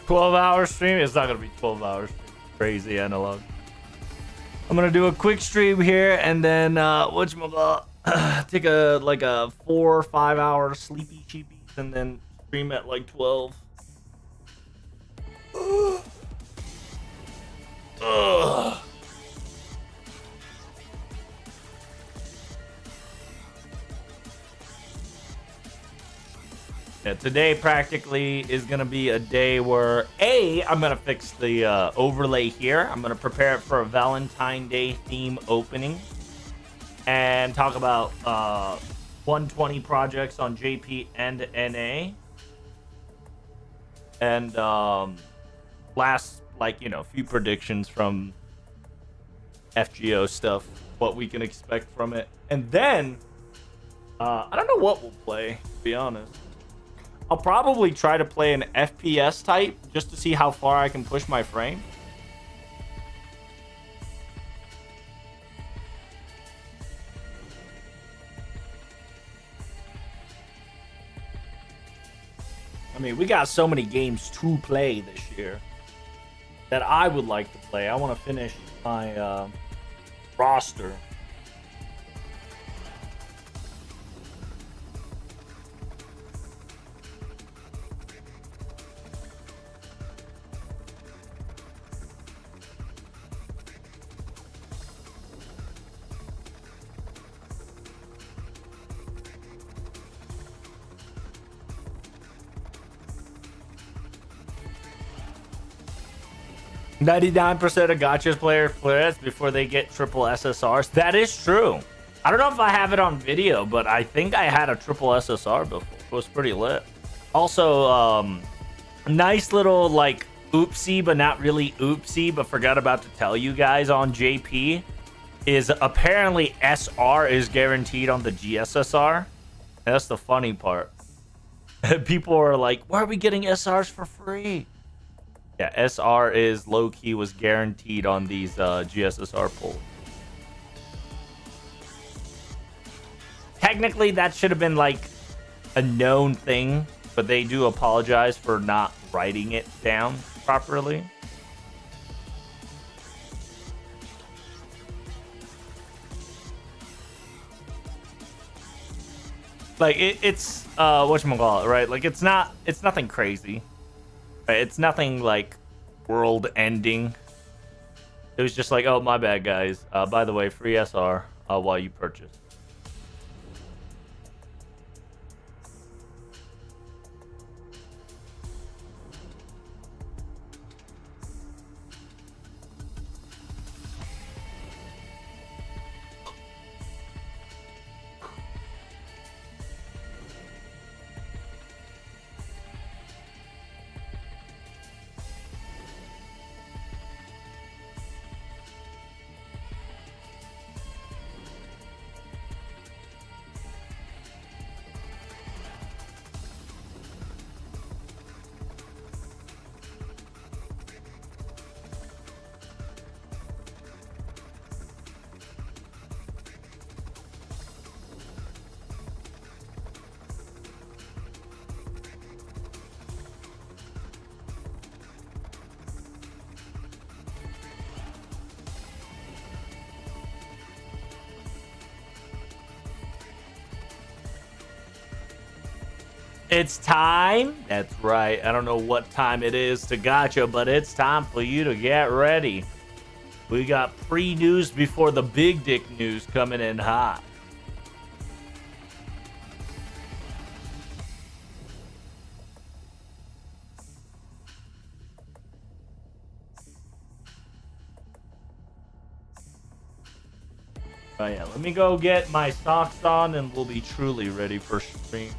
12-hour stream? It's not gonna be 12 hours. Crazy analog. I'm gonna do a quick stream here and then whatchamacallit, take a 4 or 5 hour sleepy cheapies and then stream at like 12. Ugh. Yeah, today practically is gonna be a day where I'm gonna fix the overlay here. I'm gonna prepare it for a Valentine Day theme opening and talk about 120 projects on JP and NA. And last, few predictions from FGO stuff, what we can expect from it. And then I don't know what we'll play, to be honest. I'll probably try to play an FPS type just to see how far I can push my frame. I mean, we got so many games to play this year that I would like to play. I want to finish my roster. 99% of gotcha players play this before they get triple SSRs. That is true. I don't know if I have it on video, but I think I had a triple SSR before. It was pretty lit. Also, nice little oopsie, but not really oopsie, but forgot about to tell you guys on JP is apparently SR is guaranteed on the GSSR. And that's the funny part. People are like, why are we getting SRs for free? Yeah, SR is low-key was guaranteed on these GSSR pulls. Technically, that should have been a known thing, but they do apologize for not writing it down properly. It's whatchamacallit, right? It's nothing crazy. It's nothing world ending. It was just oh, my bad, guys. By the way, free SR while you purchase. It's time. That's right. I don't know what time it is to gotcha, but it's time for you to get ready. We got pre-news before the big dick news coming in hot. Oh yeah, let me go get my socks on and we'll be truly ready for stream.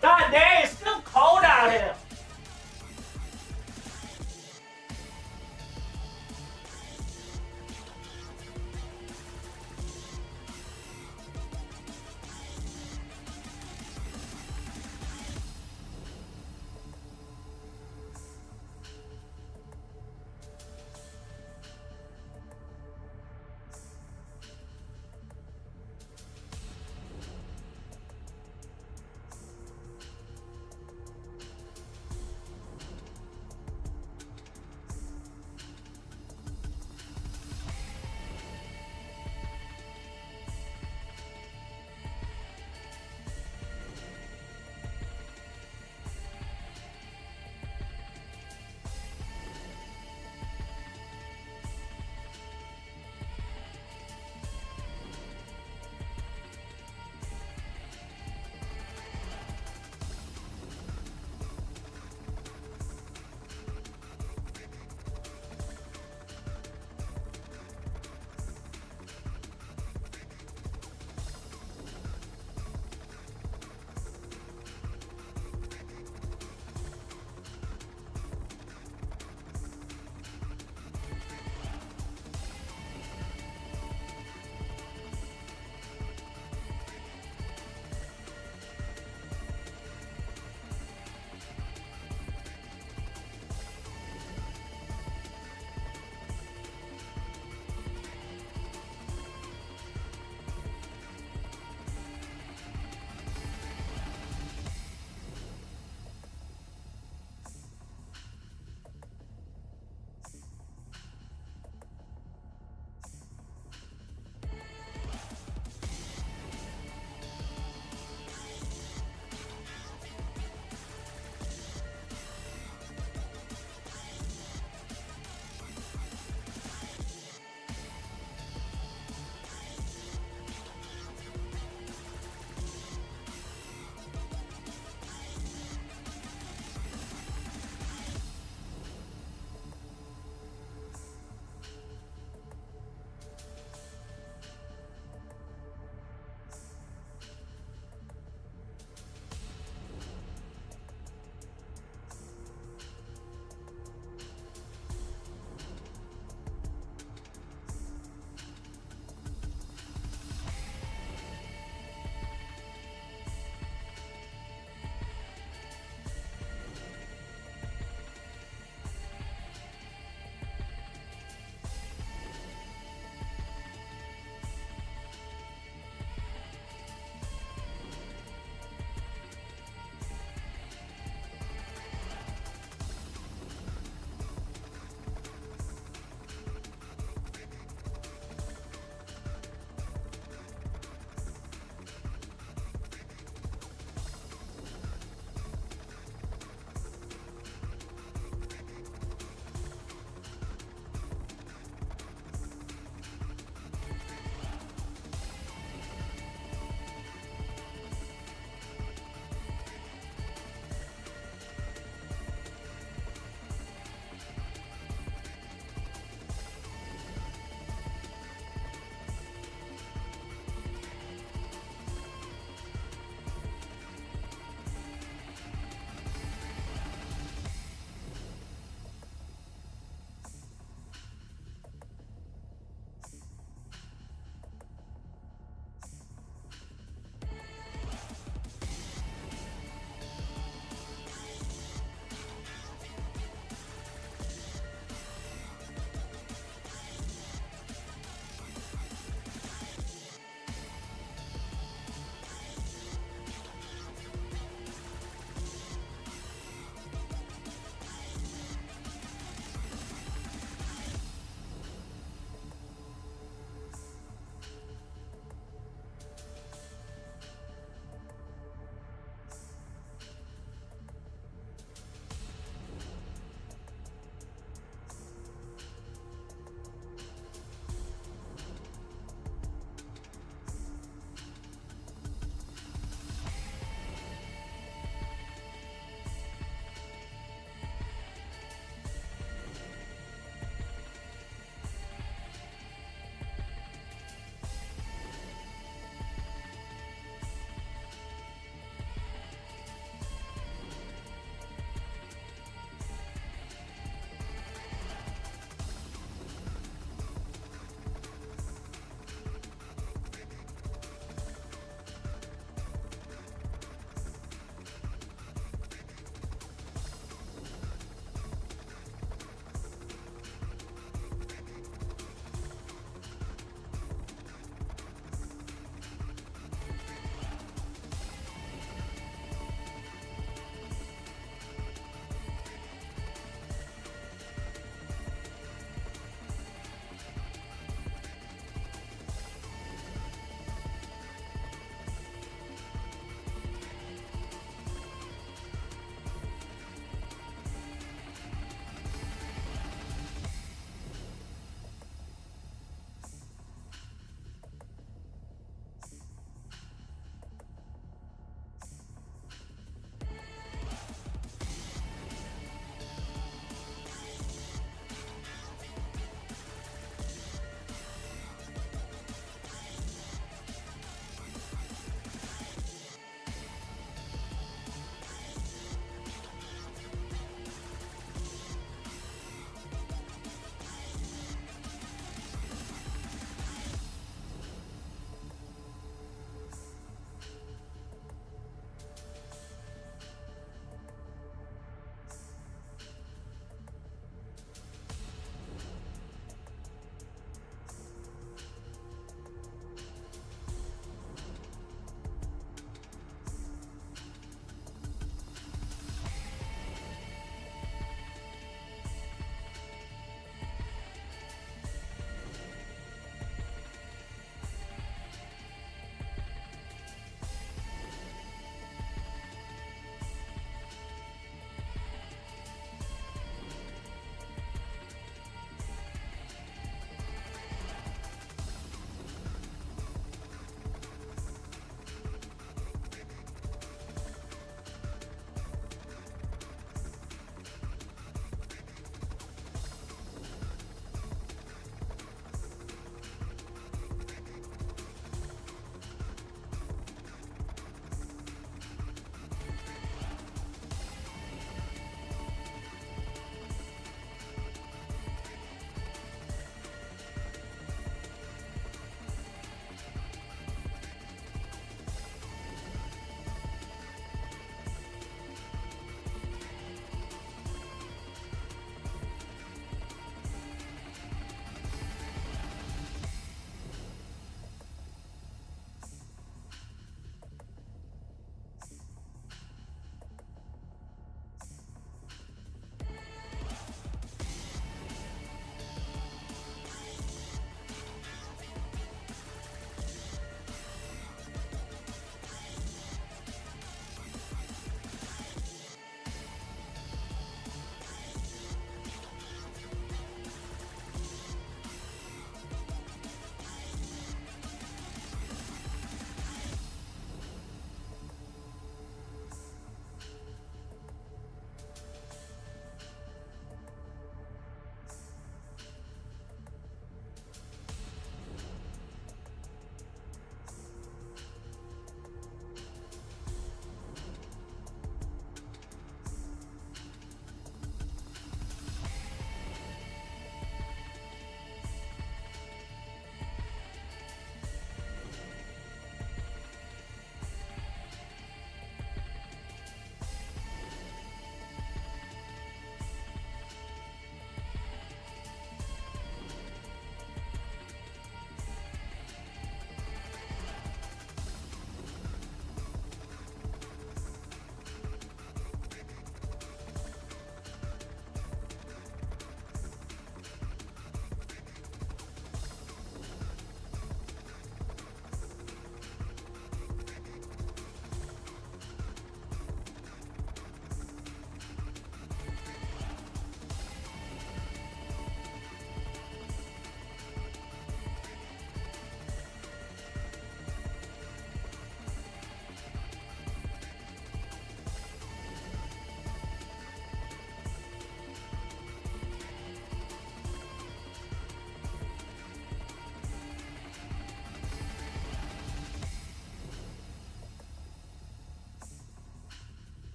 God damn, it's still cold out here.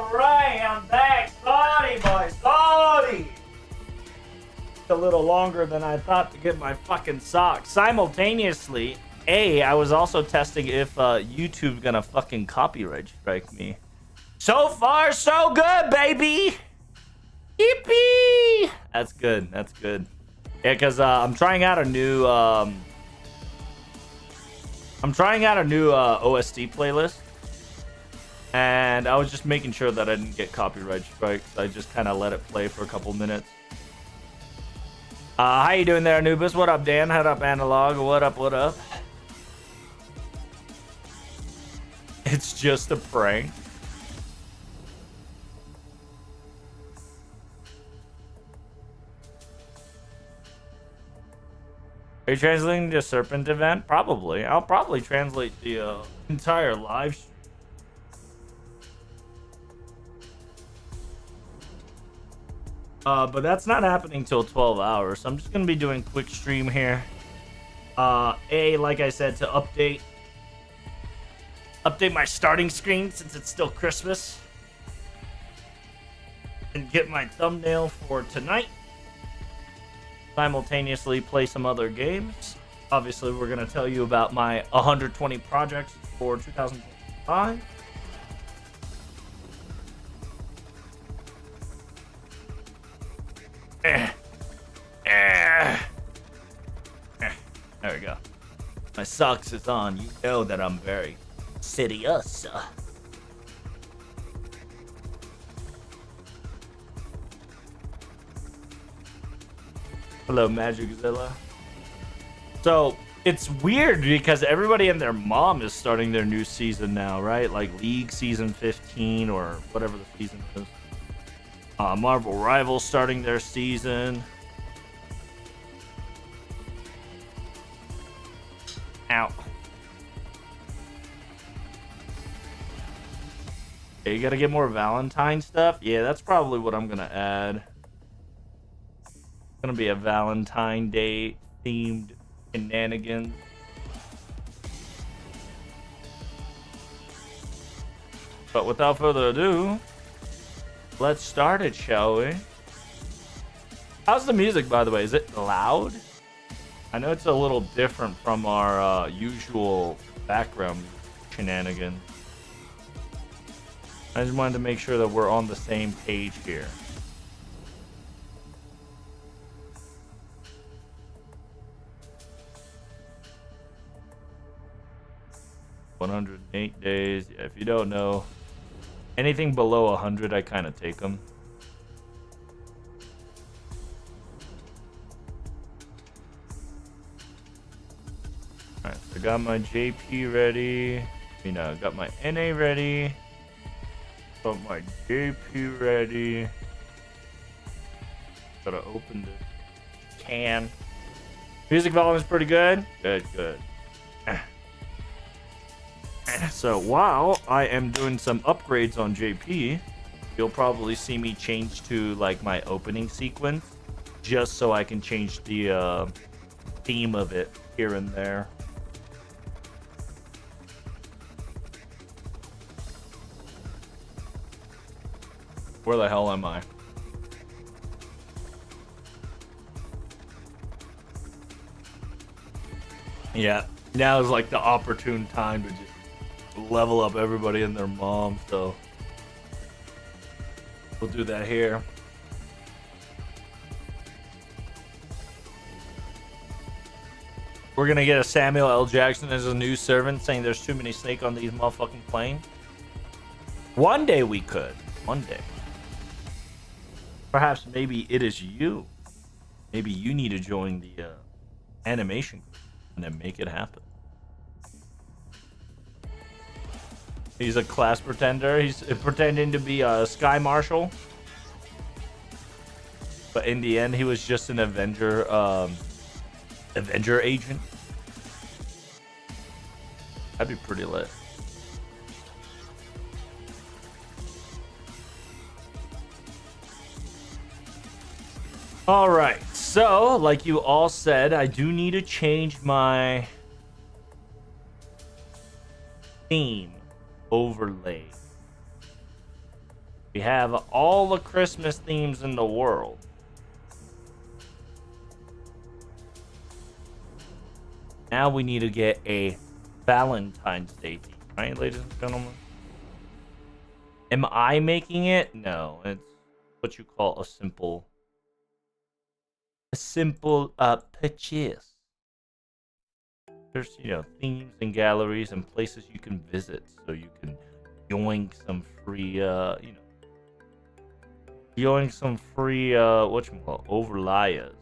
Alright, I'm back. Sorry, boy. Sorry. A little longer than I thought to get my fucking socks. Simultaneously, I was also testing if YouTube's gonna fucking copyright strike me. So far, so good, baby. Yippee! That's good. That's good. Yeah, because I'm trying out a new OST playlist, and I was just making sure that I didn't get copyright strikes. I just kind of let it play for a couple minutes. How you doing there, Anubis? What up, Dan? What up, Analog? What up? What up? It's just a prank. Are you translating the Serpent event? Probably. I'll probably translate the entire live stream. But that's not happening till 12 hours. So I'm just going to be doing quick stream here. Like I said, to update my starting screen since it's still Christmas. And get my thumbnail for tonight. Simultaneously play some other games. Obviously, we're going to tell you about my 120 projects for 2025. There we go. My socks is on. You know that I'm very serious. Hello, Magiczilla. So, it's weird because everybody and their mom is starting their new season now, right? Like League Season 15 or whatever the season is. Marvel Rivals starting their season. Ow. Okay, you gotta get more Valentine stuff? Yeah, that's probably what I'm gonna add. It's gonna be a Valentine Day themed shenanigans. But without further ado, let's start it, shall we? How's the music, by the way? Is it loud? I know it's a little different from our usual background shenanigans. I just wanted to make sure that we're on the same page here. "108 days." Yeah, if you don't know, anything below 100, I kind of take them. Alright, so I got my JP ready. Got my NA ready. Got my JP ready. Gotta open this can. Music volume is pretty good. Good. So while I am doing some upgrades on JP, you'll probably see me change to like my opening sequence, just so I can change the theme of it here and there. Where the hell am I? Yeah, now is like the opportune time to just level up everybody and their mom, so we'll do that here. We're gonna get a Samuel L. Jackson as a new servant saying there's too many snake on these motherfucking planes. One day we could. One day. Perhaps maybe it is you. Maybe you need to join the animation group and then make it happen. He's a class pretender. He's pretending to be a Sky Marshal. But in the end, he was just an Avenger agent. That'd be pretty lit. All right. So, like you all said, I do need to change my theme overlay. We have all the Christmas themes in the world. Now we need to get a Valentine's Day theme, right, ladies and gentlemen? Am I making it? No, it's what you call a simple purchase. There's, themes and galleries and places you can visit, so you can yoink some free, whatchamacallit, overlayers.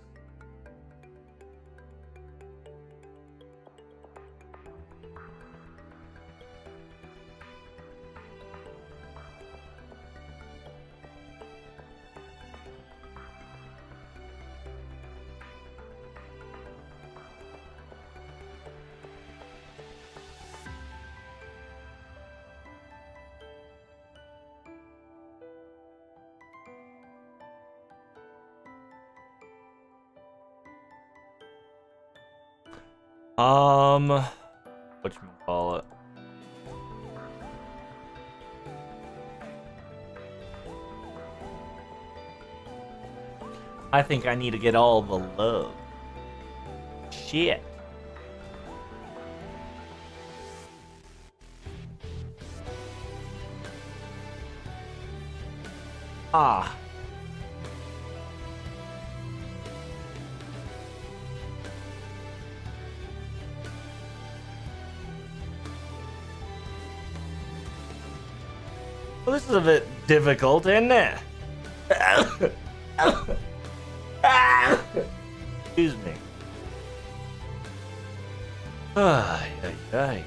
Whatchamacallit. I think I need to get all the love. Shit. Ah. Well, this is a bit difficult, isn't it? Excuse me. Ay, ay, ay.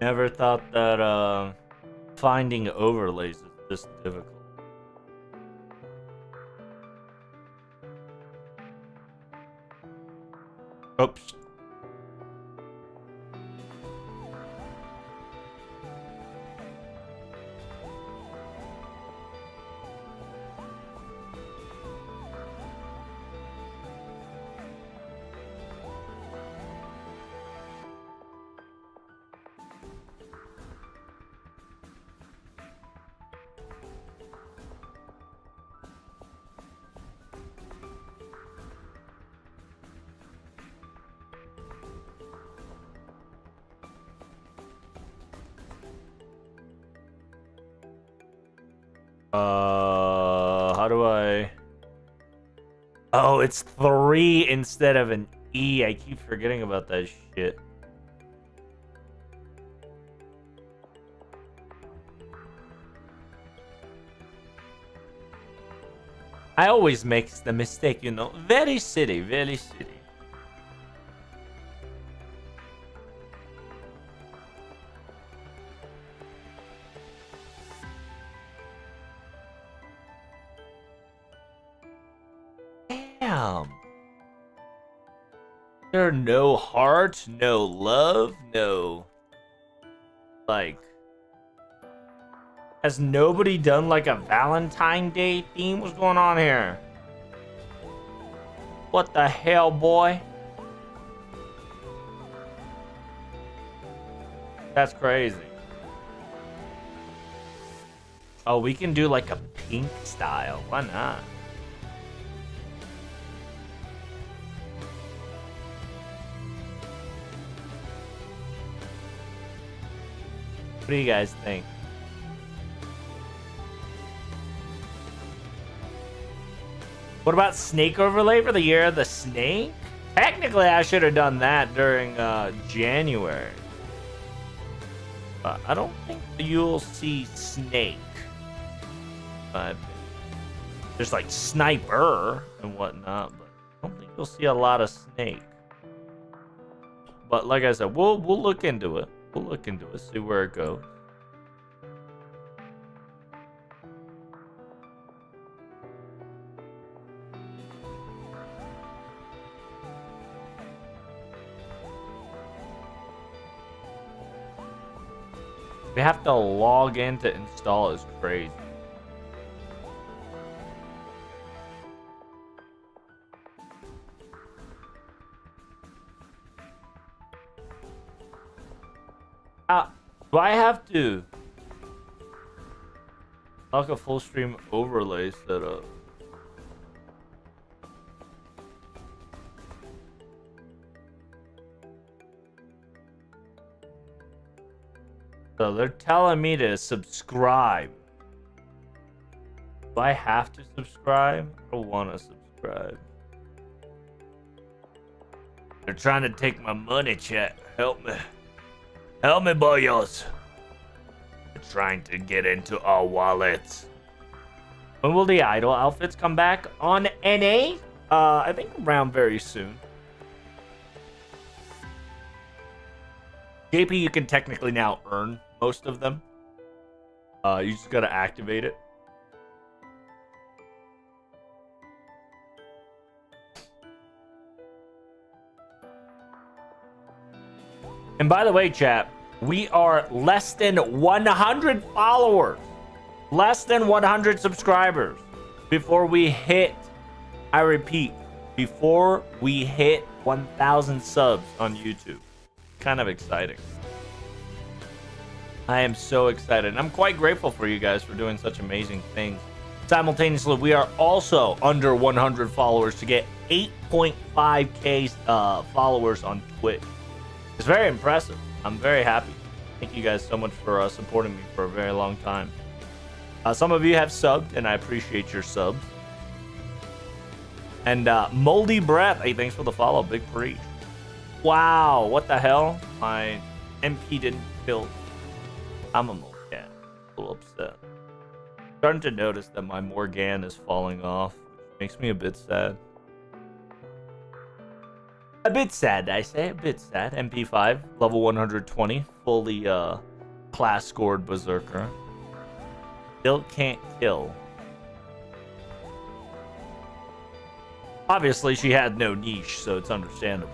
Never thought that finding overlays is this difficult. Oops. How do I... Oh, it's 3 instead of an E. I keep forgetting about that shit. I always make the mistake, Very silly, very silly. Damn. There are no heart, no love, no... Like... Has nobody done like a Valentine Day theme? What's going on here? What the hell, boy? That's crazy. Oh, we can do like a pink style. Why not? What do you guys think? What about snake overlay for the year of the snake? Technically, I should have done that during January. But I don't think you'll see snake. But there's like sniper and whatnot, but I don't think you'll see a lot of snake. But like I said, we'll look into it. We'll look into it, see where it goes. We have to log in to install is crazy. Do I have to lock a full stream overlay setup? So they're telling me to subscribe. Do I have to subscribe? I don't want to subscribe. They're trying to take my money, chat. Help me. Help me, boyos. They're trying to get into our wallets. When will the idol outfits come back on NA? I think around very soon. JP, you can technically now earn most of them. You just gotta activate it. And by the way, chat, we are less than 100 followers. Less than 100 subscribers before we hit, I repeat, before we hit 1,000 subs on YouTube. Kind of exciting. I am so excited. And I'm quite grateful for you guys for doing such amazing things. Simultaneously, we are also under 100 followers to get 8.5k followers on Twitch. It's very impressive. I'm very happy. Thank you guys so much for supporting me for a very long time. Some of you have subbed, and I appreciate your subs. And Moldy Breath, hey, thanks for the follow. Big preach. Wow, what the hell? My MP didn't kill. I'm a Morgan. A little upset. Starting to notice that my Morgan is falling off, which makes me a bit sad. A bit sad, I say. A bit sad. MP5, level 120, fully class scored berserker. Still can't kill. Obviously, she had no niche, so it's understandable.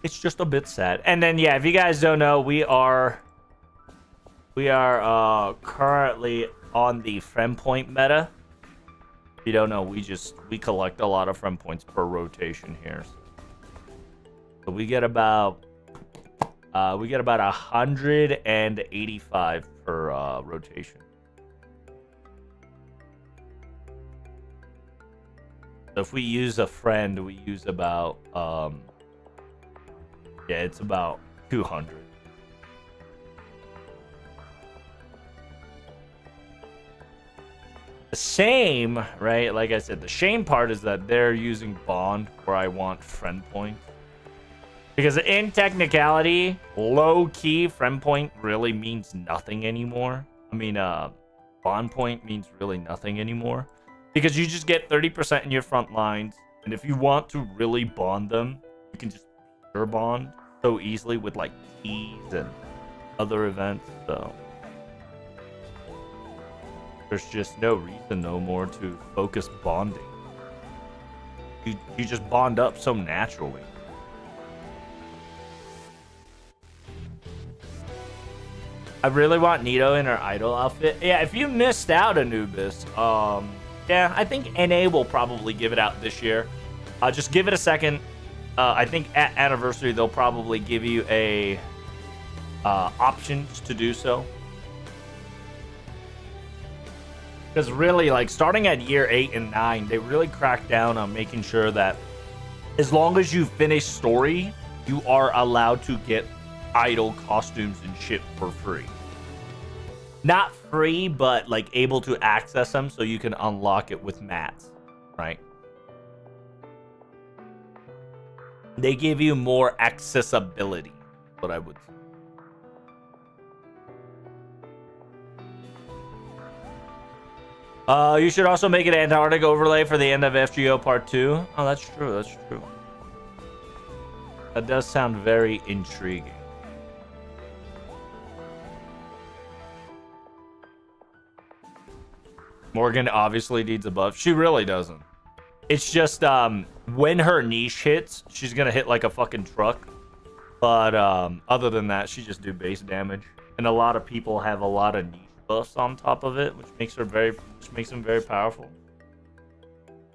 It's just a bit sad. And then, yeah, if you guys don't know, we are currently on the friend point meta. If you don't know, we collect a lot of friend points per rotation here. So we get about 185 per rotation. So if we use a friend, we use about yeah, it's about 200. The shame, right? Like I said, the shame part is that they're using Bond where I want friend points. Because in technicality, low-key, friend point really means nothing anymore. I mean, Bond point means really nothing anymore. Because you just get 30% in your front lines. And if you want to really bond them, you can just pure bond so easily with like keys and other events. So there's just no reason no more to focus bonding. You just bond up so naturally. I really want Nito in her idol outfit. Yeah, if you missed out, Anubis, yeah, I think NA will probably give it out this year. Just give it a second. I think at Anniversary they'll probably give you a options to do so. Because really, like, starting at year 8 and 9, they really crack down on making sure that as long as you finish story, you are allowed to get idol costumes and shit for free. Not free, but like able to access them so you can unlock it with mats, right? They give you more accessibility, what I would say. You should also make an Antarctic overlay for the end of FGO Part 2. Oh, that's true. That's true. That does sound very intriguing. Morgan obviously needs a buff. She really doesn't. It's just when her niche hits, she's gonna hit like a fucking truck. But other than that, she just do base damage. And a lot of people have a lot of niche buffs on top of it, which makes them very powerful.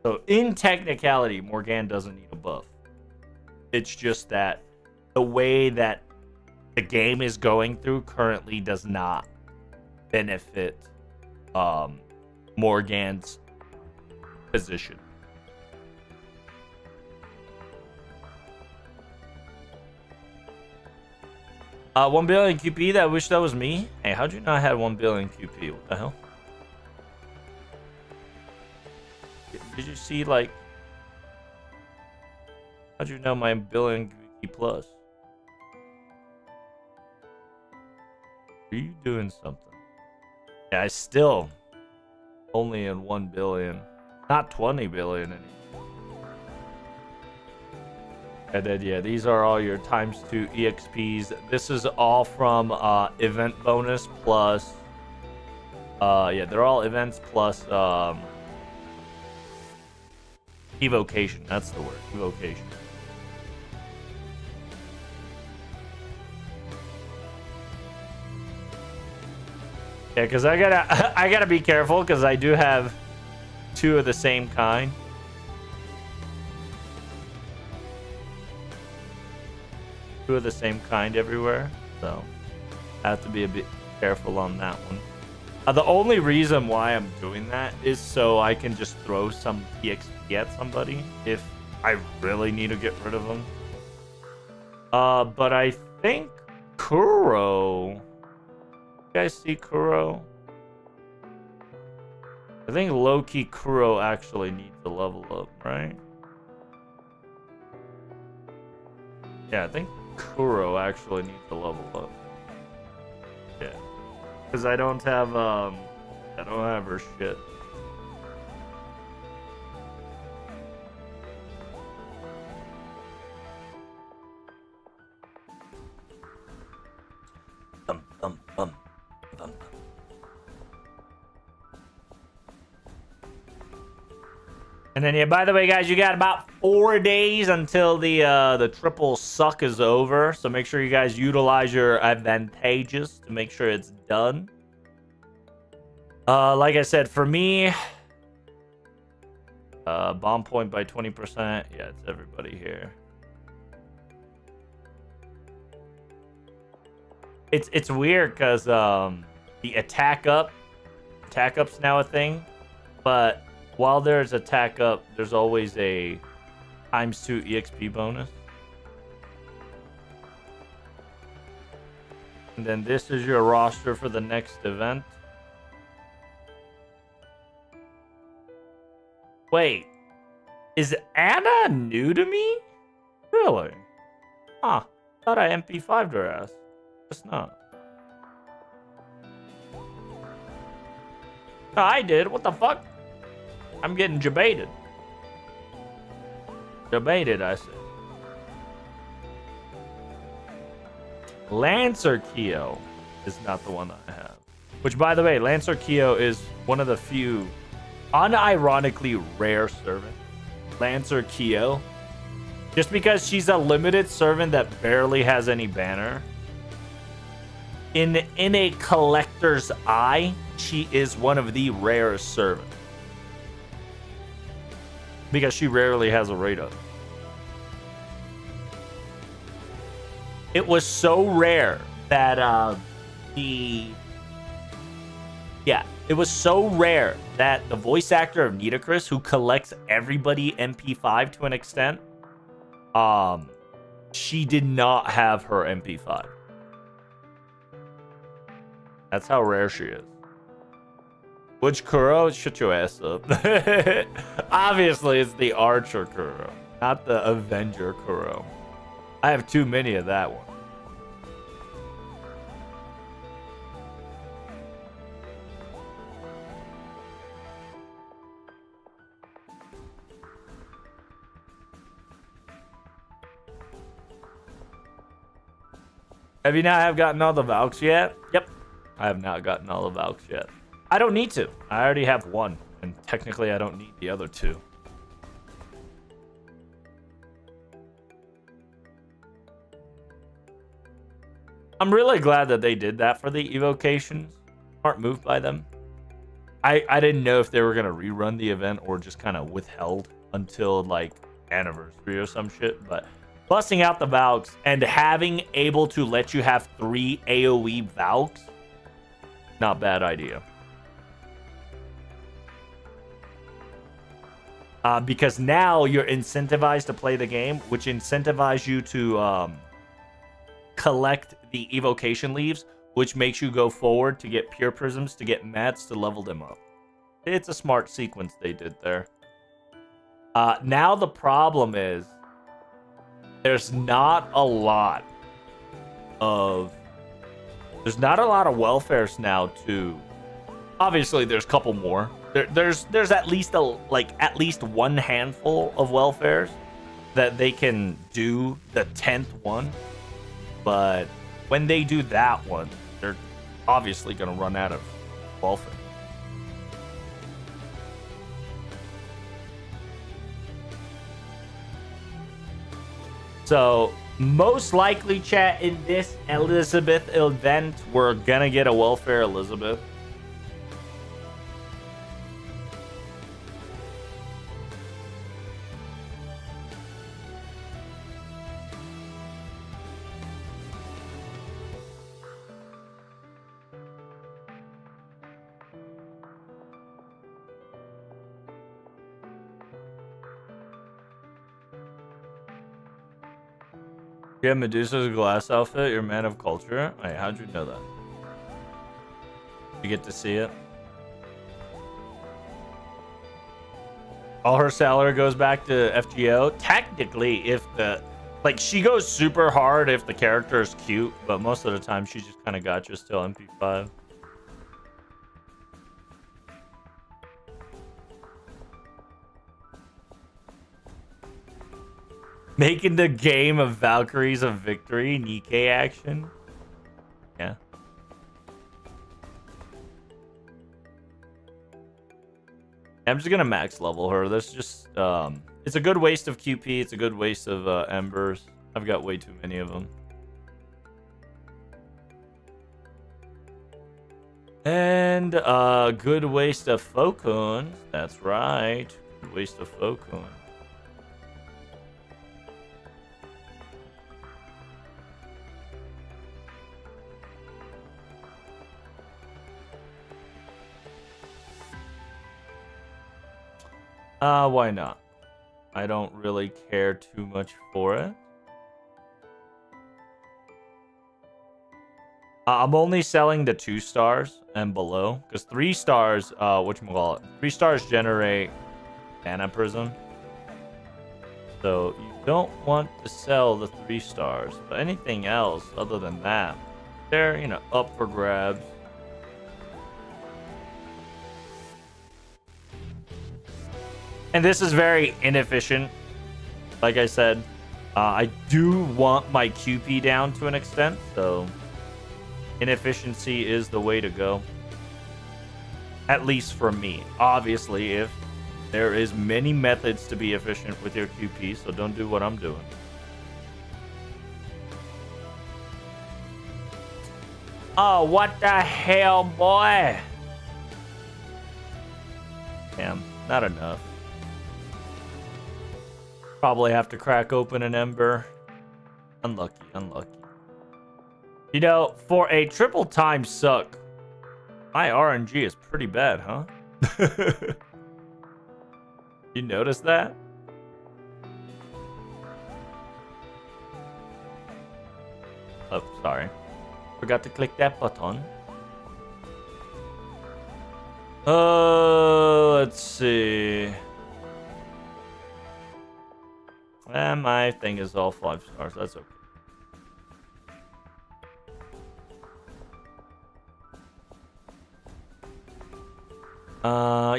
So in technicality, Morgana doesn't need a buff. It's just that the way that the game is going through currently does not benefit Morgana's position. Uh, 1 billion QP. I wish that was me. Hey, how'd you not have 1 billion QP? What the hell? Did you see, like... How'd you know my billion QP plus? Are you doing something? Yeah, I still only in 1 billion. Not 20 billion anymore. And then, yeah, these are all your ×2 EXPs. This is all from event bonus plus... yeah, they're all events plus evocation. That's the word. Evocation. Yeah, because I gotta be careful because I do have 2 of the same kind. Two of the same kind everywhere, so I have to be a bit careful on that one. The only reason why I'm doing that is so I can just throw some EXP at somebody if I really need to get rid of them. But I think Kuro. You guys see Kuro? I think low-key Kuro actually needs to level up, right? Yeah, I think Kuro actually needs to level up. Yeah. Because I don't have her shit. And then, yeah, by the way, guys, you got about 4 days until the triple suck is over. So make sure you guys utilize your advantages to make sure it's done. Like I said, for me, bomb point by 20%. Yeah, it's everybody here. It's weird because the attack up's now a thing, but while there's attack up, there's always a ×2 EXP bonus. And then this is your roster for the next event. Wait, is Anna new to me? Really? Huh, thought I MP5'd her ass. Just not. No, I did, what the fuck? I'm getting debated. Debated, I said. Lancer Kyo is not the one I have. Which, by the way, Lancer Kyo is one of the few unironically rare servants. Lancer Kyo. Just because she's a limited servant that barely has any banner. In a collector's eye, she is one of the rarest servants. Because she rarely has a rate up. It was so rare that it was so rare that the voice actor of Nitocris, who collects everybody MP5 to an extent, she did not have her MP5. That's how rare she is. Which Kuro? Shut your ass up. Obviously, it's the Archer Kuro, not the Avenger Kuro. I have too many of that one. Have you not have gotten all the Valks yet? Yep. I have not gotten all the Valks yet. I don't need to. I already have one, and technically I don't need the other two. I'm really glad that they did that for the evocations. Smart move by them. I didn't know if they were gonna rerun the event or just kind of withheld until like anniversary or some shit. But busting out the Valks and having able to let you have 3 AoE Valks, not bad idea. Because now you're incentivized to play the game, which incentivizes you to collect the evocation leaves, which makes you go forward to get pure prisms to get mats to level them up. It's a smart sequence they did there. Now the problem is there's not a lot of welfares now to. Obviously, there's a couple more. There's at least at least one handful of welfares that they can do the 10th one, but when they do that one, they're obviously gonna run out of welfare. So most likely, chat, in this Elizabeth event, we're gonna get a welfare Elizabeth. You have Medusa's glass outfit, your man of culture. Wait, how'd you know that? You get to see it? All her salary goes back to FGO. Technically, if she goes super hard if the character is cute, but most of the time she just kind of got you still MP5. Making the game of Valkyries of Victory, Nikkei action. Yeah. I'm just gonna max level her. That's just it's a good waste of QP. It's a good waste of embers. I've got way too many of them. And good waste of Fokun. That's right. Good waste of Fokun. Why not? I don't really care too much for it. I'm only selling the 2 stars and below, because 3 stars, whatchamacallit, 3 stars generate mana prism. So you don't want to sell the 3 stars, but anything else other than that, they're, up for grabs. And this is very inefficient. Like I said, I do want my QP down to an extent, so inefficiency is the way to go. At least for me. Obviously, if there is many methods to be efficient with your QP, so don't do what I'm doing. Oh, what the hell, boy? Damn, not enough. Probably have to crack open an ember. Unlucky, unlucky. For a triple time suck, my RNG is pretty bad, huh? You notice that? Oh, sorry. Forgot to click that button. Let's see. My thing is all 5 stars. That's okay.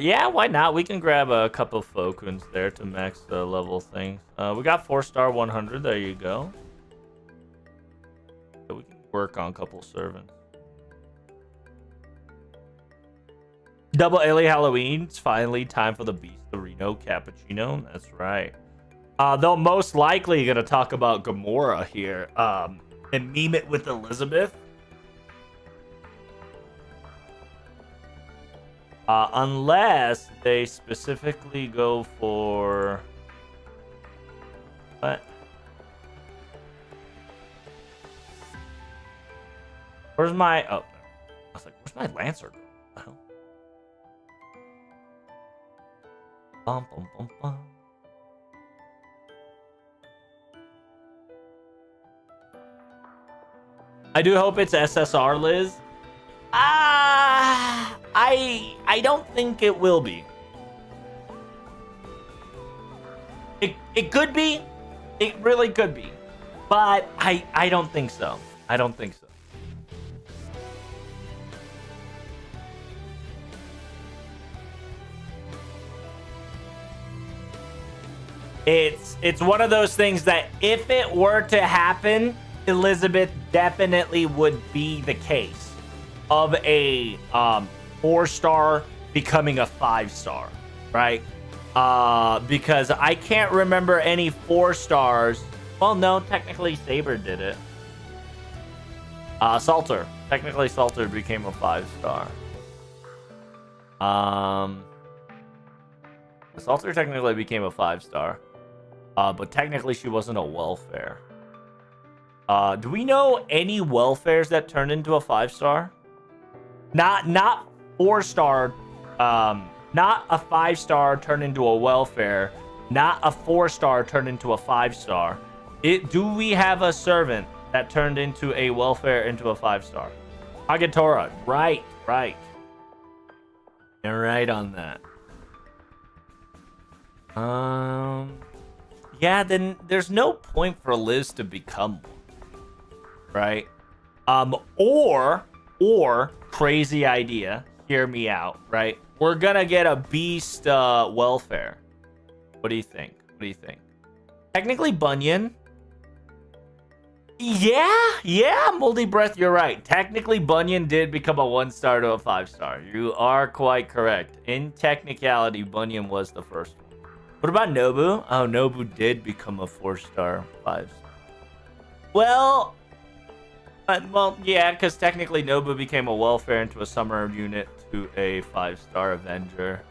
Yeah, why not? We can grab a couple of Fokuns there to max the level things. We got 4-star 100. There you go. So we can work on a couple servants. Double Ellie Halloween. It's finally time for the Beast of Reno Cappuccino. That's right. They'll most likely gonna talk about Gamora here. And meme it with Elizabeth. Unless they specifically go for... What? Where's my... Oh, I was like, where's my Lancer? What the hell? Bum, bum, bum, bum. I do hope it's SSR, Liz. I don't think it will be. It could be. It really could be. But I don't think so. I don't think so. It's one of those things that if it were to happen, Elizabeth definitely would be the case of a 4-star becoming a 5-star, right? Because I can't remember any 4-stars. Well, no, technically Saber did it. Salter. Technically Salter became a 5-star. Salter technically became a 5-star. But technically she wasn't a welfare. Do we know any welfares that turned into a 5-star? Not 4-star, not a 5-star turned into a welfare, not a 4-star turned into a 5-star. Do we have a servant that turned into a welfare into a 5-star? Agatora, right. You're right on that. Yeah, then there's no point for Liz to become one. Right? Or crazy idea, hear me out, right? We're gonna get a beast welfare. What do you think? Technically Bunyan. Yeah, Moldy Breath, you're right. Technically Bunyan did become a 1-star to a 5-star. You are quite correct. In technicality, Bunyan was the first one. What about Nobu? Oh, Nobu did become a 4-star 5-star. Well, yeah, because technically Nobu became a welfare into a summer unit to a 5-star Avenger.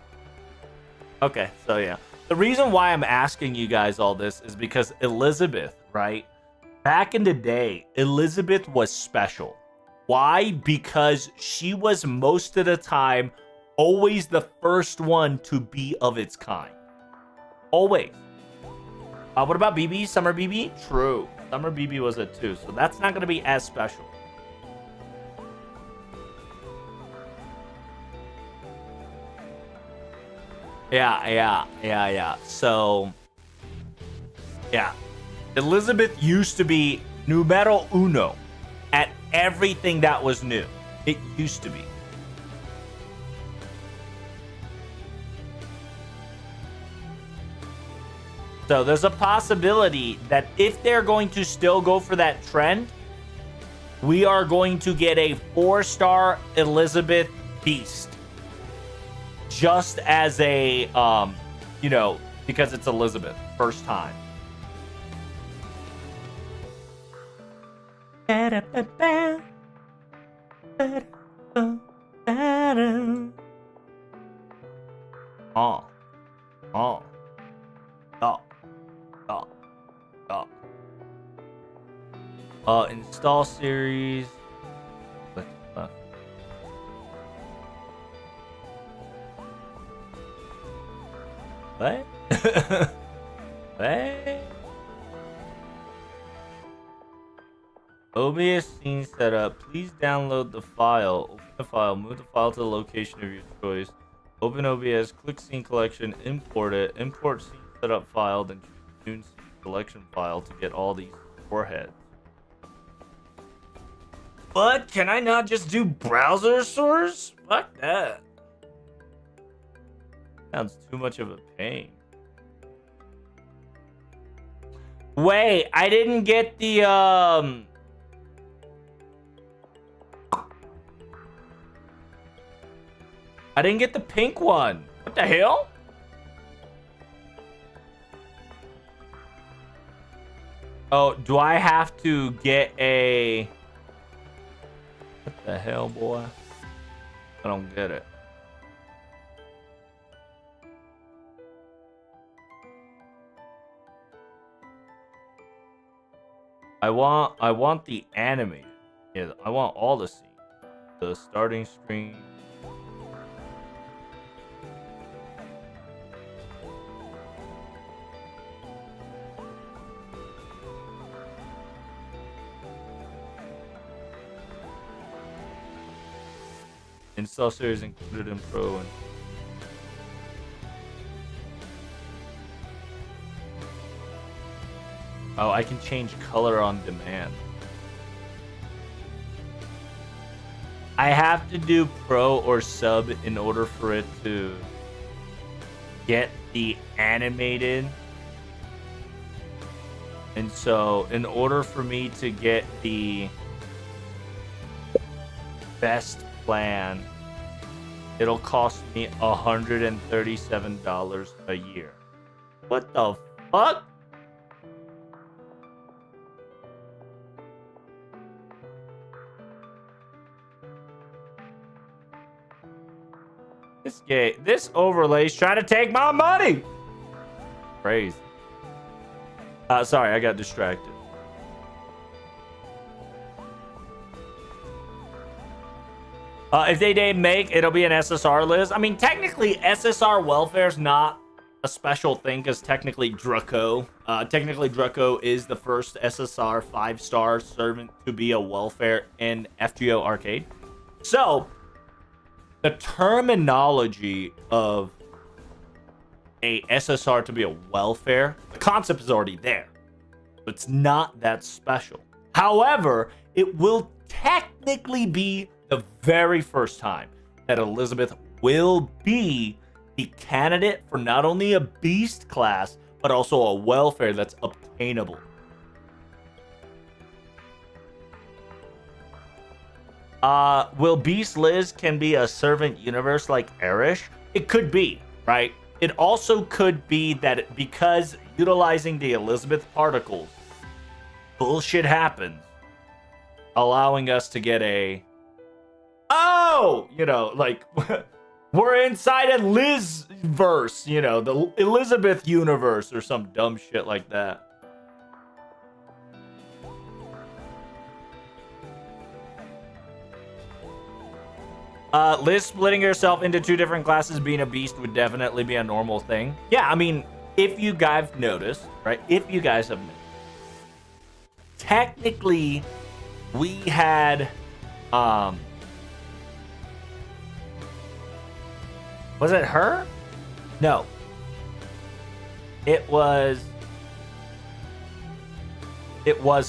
Okay, so yeah. The reason why I'm asking you guys all this is because Elizabeth, right? Back in the day, Elizabeth was special. Why? Because she was most of the time always the first one to be of its kind. Always. What about BB? Summer BB? True. Summer BB was a 2, so that's not going to be as special. Yeah. So, yeah. Elizabeth used to be numero uno at everything that was new. It used to be. So there's a possibility that if they're going to still go for that trend, we are going to get a 4-star Elizabeth Beast. Just as a, because it's Elizabeth, first time. Install series. What? What? OBS scene setup. Please download the file. Open the file. Move the file to the location of your choice. Open OBS. Click scene collection. Import it. Import scene setup file. Then choose scene collection file to get all these foreheads. But can I not just do browser source? Fuck that. Sounds too much of a pain. Wait, I didn't get the I didn't get the pink one. What the hell? Oh, do I have to get a... What the hell, boy? I don't get it. I want the animated. Yeah, I want all the scenes. The starting screen. Install series included in Pro and oh, I can change color on demand. I have to do Pro or Sub in order for it to get the animated. And so, in order for me to get the best plan, it'll cost me $137 a year. What the fuck? This overlay's trying to take my money. Crazy. Sorry, I got distracted. If they didn't make, it'll be an SSR, Liz. I mean, technically, SSR welfare's not a special thing because technically Drucko is the first SSR 5-star servant to be a welfare in FGO Arcade. So, the terminology of a SSR to be a welfare, the concept is already there. It's not that special. However, it will technically be the very first time that Elizabeth will be the candidate for not only a beast class, but also a welfare that's obtainable. Will Beast Liz can be a servant universe like Erish? It could be, right? It also could be that because utilizing the Elizabeth particles, bullshit happens, allowing us to get a, oh, you know, like, we're inside a Liz verse, you know, the Elizabeth universe or some dumb shit like that. Liz splitting herself into two different classes being a beast would definitely be a normal thing. Yeah, I mean, if you guys noticed, right? If you guys have noticed, technically, we had, was it her? No. It was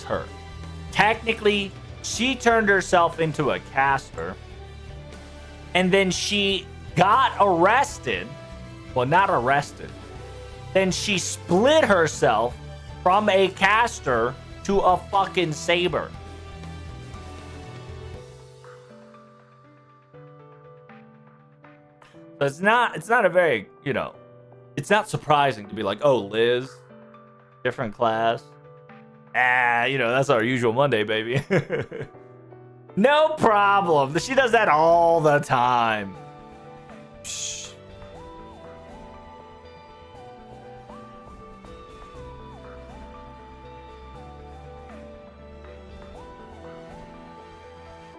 her. Technically, she turned herself into a caster. And then she got arrested. Well, not arrested. Then she split herself from a caster to a fucking saber. So it's not a very, you know, it's not surprising to be like, oh, Liz, different class. You know, that's our usual Monday, baby. No problem. She does that all the time. Psh.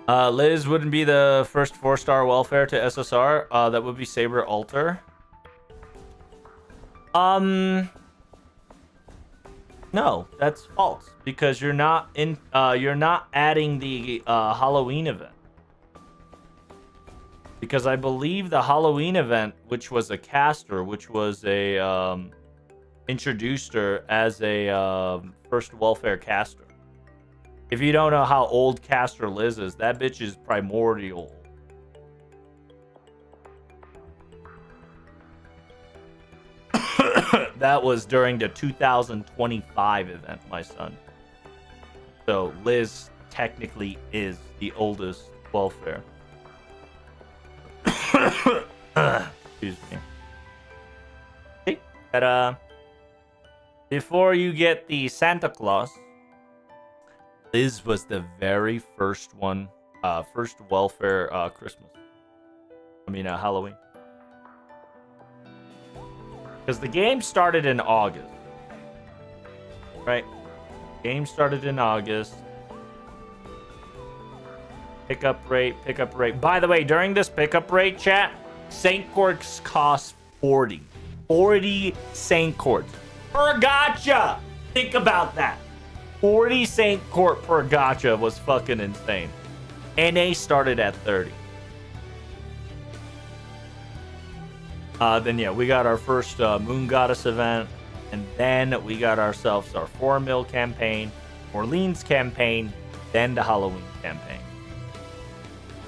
Liz wouldn't be the first 4-star welfare to SSR. That would be Saber Alter. No, that's false because you're not adding the Halloween event. Because I believe the Halloween event, which was a caster, which was a introduced her as a first welfare caster. If you don't know how old caster Liz is, that bitch is primordial. That was during the 2025 event, my son. So Liz technically is the oldest welfare. Excuse me. Okay. But before you get the Santa Claus, Liz was the very first one, first welfare Christmas. I mean Halloween. Because the game started in August. Right? Game started in August. Pickup rate. By the way, during this pickup rate, chat, Saint Courts cost 40. 40 Saint Courts per gacha. Think about that. 40 Saint Court per gacha was fucking insane. NA started at 30. Then yeah, we got our first Moon Goddess event, and then we got ourselves our 4 mil campaign, Orleans campaign, then the Halloween campaign.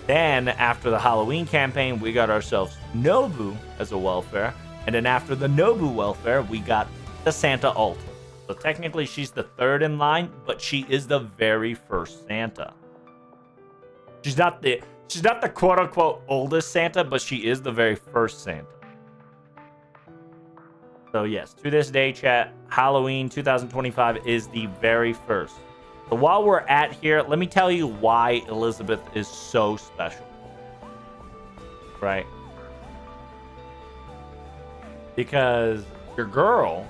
Then after the Halloween campaign, we got ourselves Nobu as a welfare, and then after the Nobu welfare, we got the Santa Alta. So technically, she's the third in line, but she is the very first Santa. She's not the quote unquote oldest Santa, but she is the very first Santa. So yes, to this day, chat, Halloween 2025 is the very first. So while we're at here, let me tell you why Elizabeth is so special. Right? Because your girl,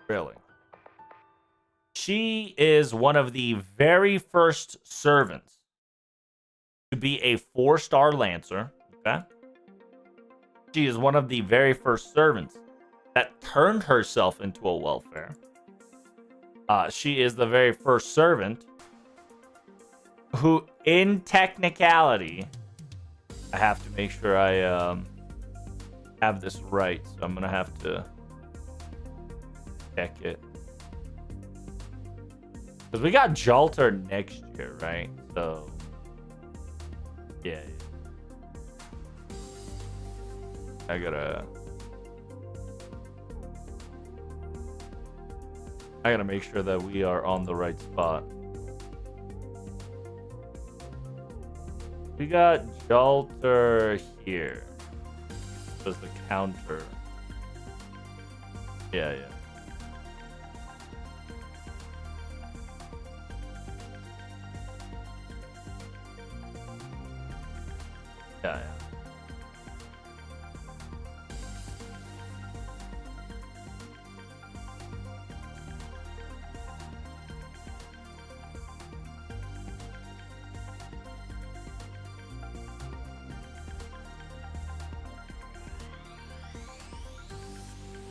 really, she is one of the very first servants to be a 4-star Lancer, okay? She is one of the very first servants that turned herself into a welfare. She is the very first servant who, in technicality, I have to make sure I have this right, so I'm gonna have to check it. Because we got Jalter next year, right? So, yeah. I gotta make sure that we are on the right spot. We got Jalter here. Was the counter. Yeah. Yeah.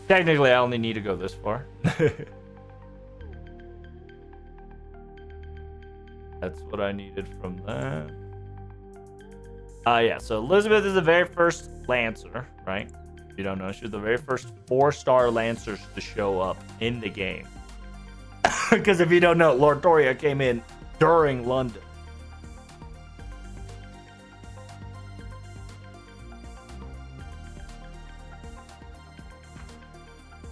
Technically, I only need to go this far. That's what I needed from that. Yeah, so Elizabeth is the very first Lancer, right? If you don't know, she was the very first 4-star Lancers to show up in the game. Because if you don't know, Lord Toria came in during London.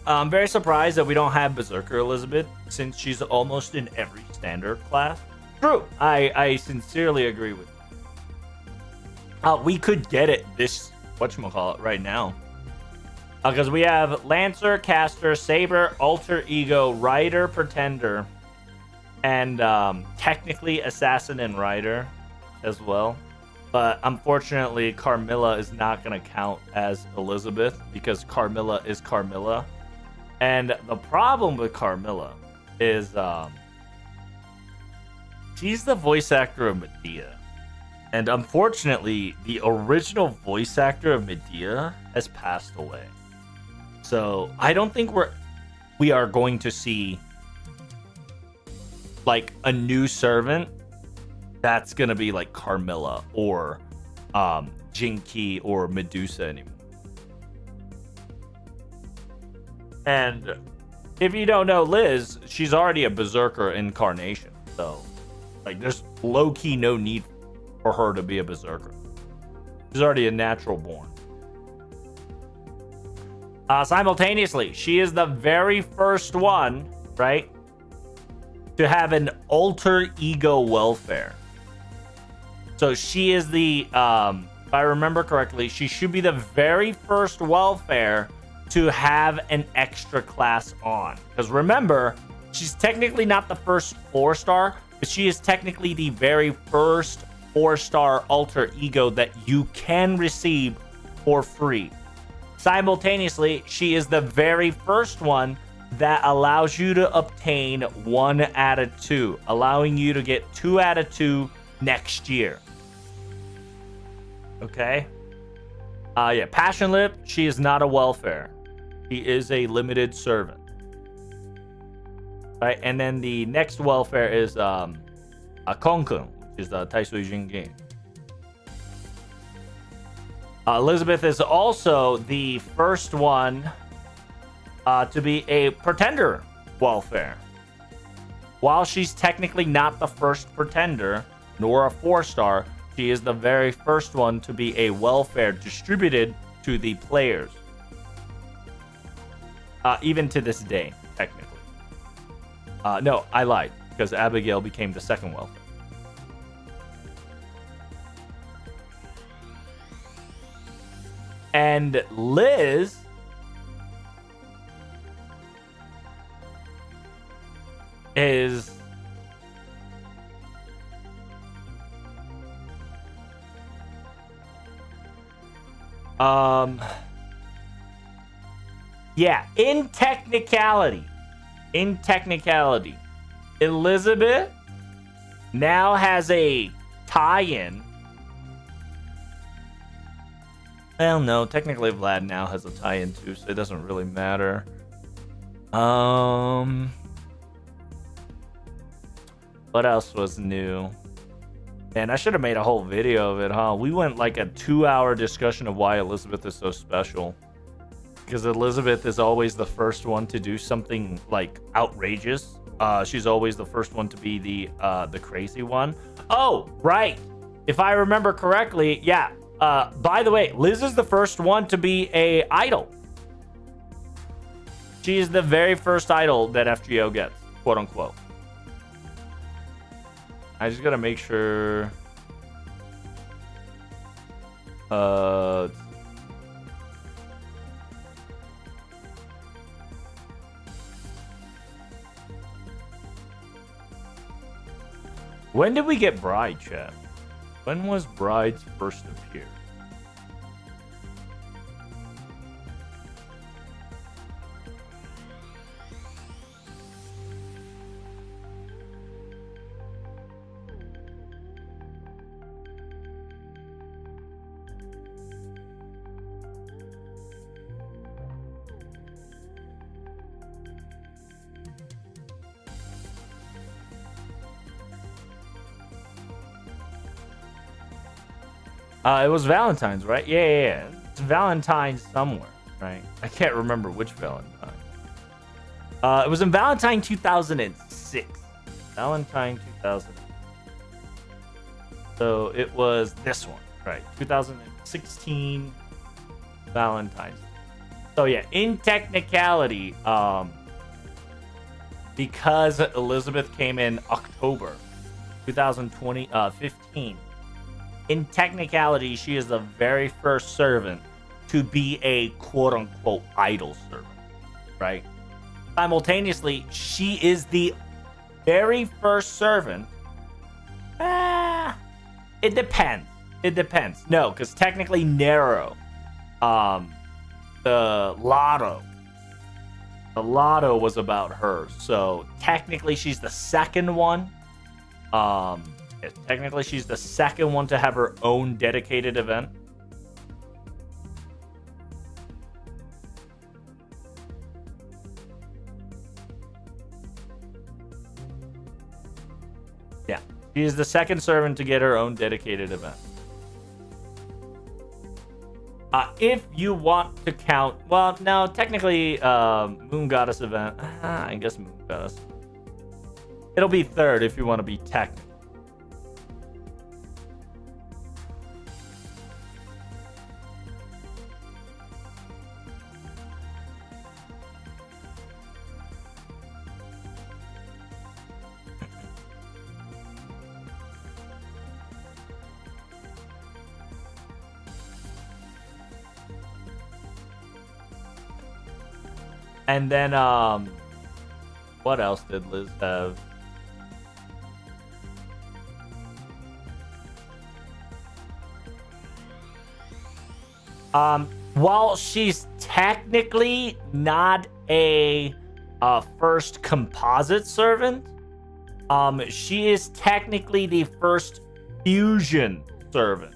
I'm very surprised that we don't have Berserker Elizabeth, since she's almost in every standard class. True, I sincerely agree with you. We could get it this, whatchamacallit, right now. Because we have Lancer, Caster, Saber, Alter Ego, Rider, Pretender, and technically Assassin and Rider as well. But unfortunately, Carmilla is not going to count as Elizabeth because Carmilla is Carmilla. And the problem with Carmilla is she's the voice actor of Medea. And unfortunately, the original voice actor of Medea has passed away. So I don't think we are going to see like a new servant that's gonna be like Carmilla or Jinky or Medusa anymore. And if you don't know Liz, she's already a Berserker incarnation. So like there's low-key no need for her to be a Berserker. She's already a natural born. Simultaneously, she is the very first one, right, to have an alter ego welfare. So she is the, if I remember correctly, she should be the very first welfare to have an extra class on. Because remember, she's technically not the first 4-star, but she is technically the very first 4-star alter ego that you can receive for free. Simultaneously, she is the very first one that allows you to obtain 1 out of 2, allowing you to get 2 out of 2 next year. Okay? Yeah, Passion Lip, she is not a welfare. She is a limited servant. Right, and then the next welfare is Konkun, which is the Taisui Jingin. Elizabeth is also the first one to be a pretender welfare. While she's technically not the first pretender, nor a 4-star, she is the very first one to be a welfare distributed to the players. Even to this day, technically. No, I lied, because Abigail became the second welfare. And Liz is yeah, in technicality, Elizabeth now has a tie-in. Well, no, technically Vlad now has a tie-in too, so it doesn't really matter. What else was new? Man, I should have made a whole video of it, huh? We went like a 2-hour discussion of why Elizabeth is so special. Because Elizabeth is always the first one to do something like outrageous. She's always the first one to be the crazy one. Oh, right. If I remember correctly, yeah. By the way, Liz is the first one to be a idol. She is the very first idol that FGO gets, quote unquote. I just gotta make sure. When did we get Bride, chat? When was Bride's first appear? It was Valentine's, right? Yeah. It's Valentine's somewhere, right? I can't remember which Valentine. It was in Valentine 2006. Valentine 2000. So it was this one, right? 2016 Valentine's. So yeah, in technicality, because Elizabeth came in October 2015. In technicality, she is the very first servant to be a quote-unquote idol servant, right? Simultaneously, she is the very first servant. It depends. No, because technically Nero, the lotto was about her. So technically, she's the second one. Technically, she's the second one to have her own dedicated event. Yeah, she is the second servant to get her own dedicated event. If you want to count, well, no, technically, Moon Goddess event. I guess Moon Goddess. It'll be third if you want to be technical. And then, what else did Liz have? While she's technically not a first composite servant. She is technically the first fusion servant.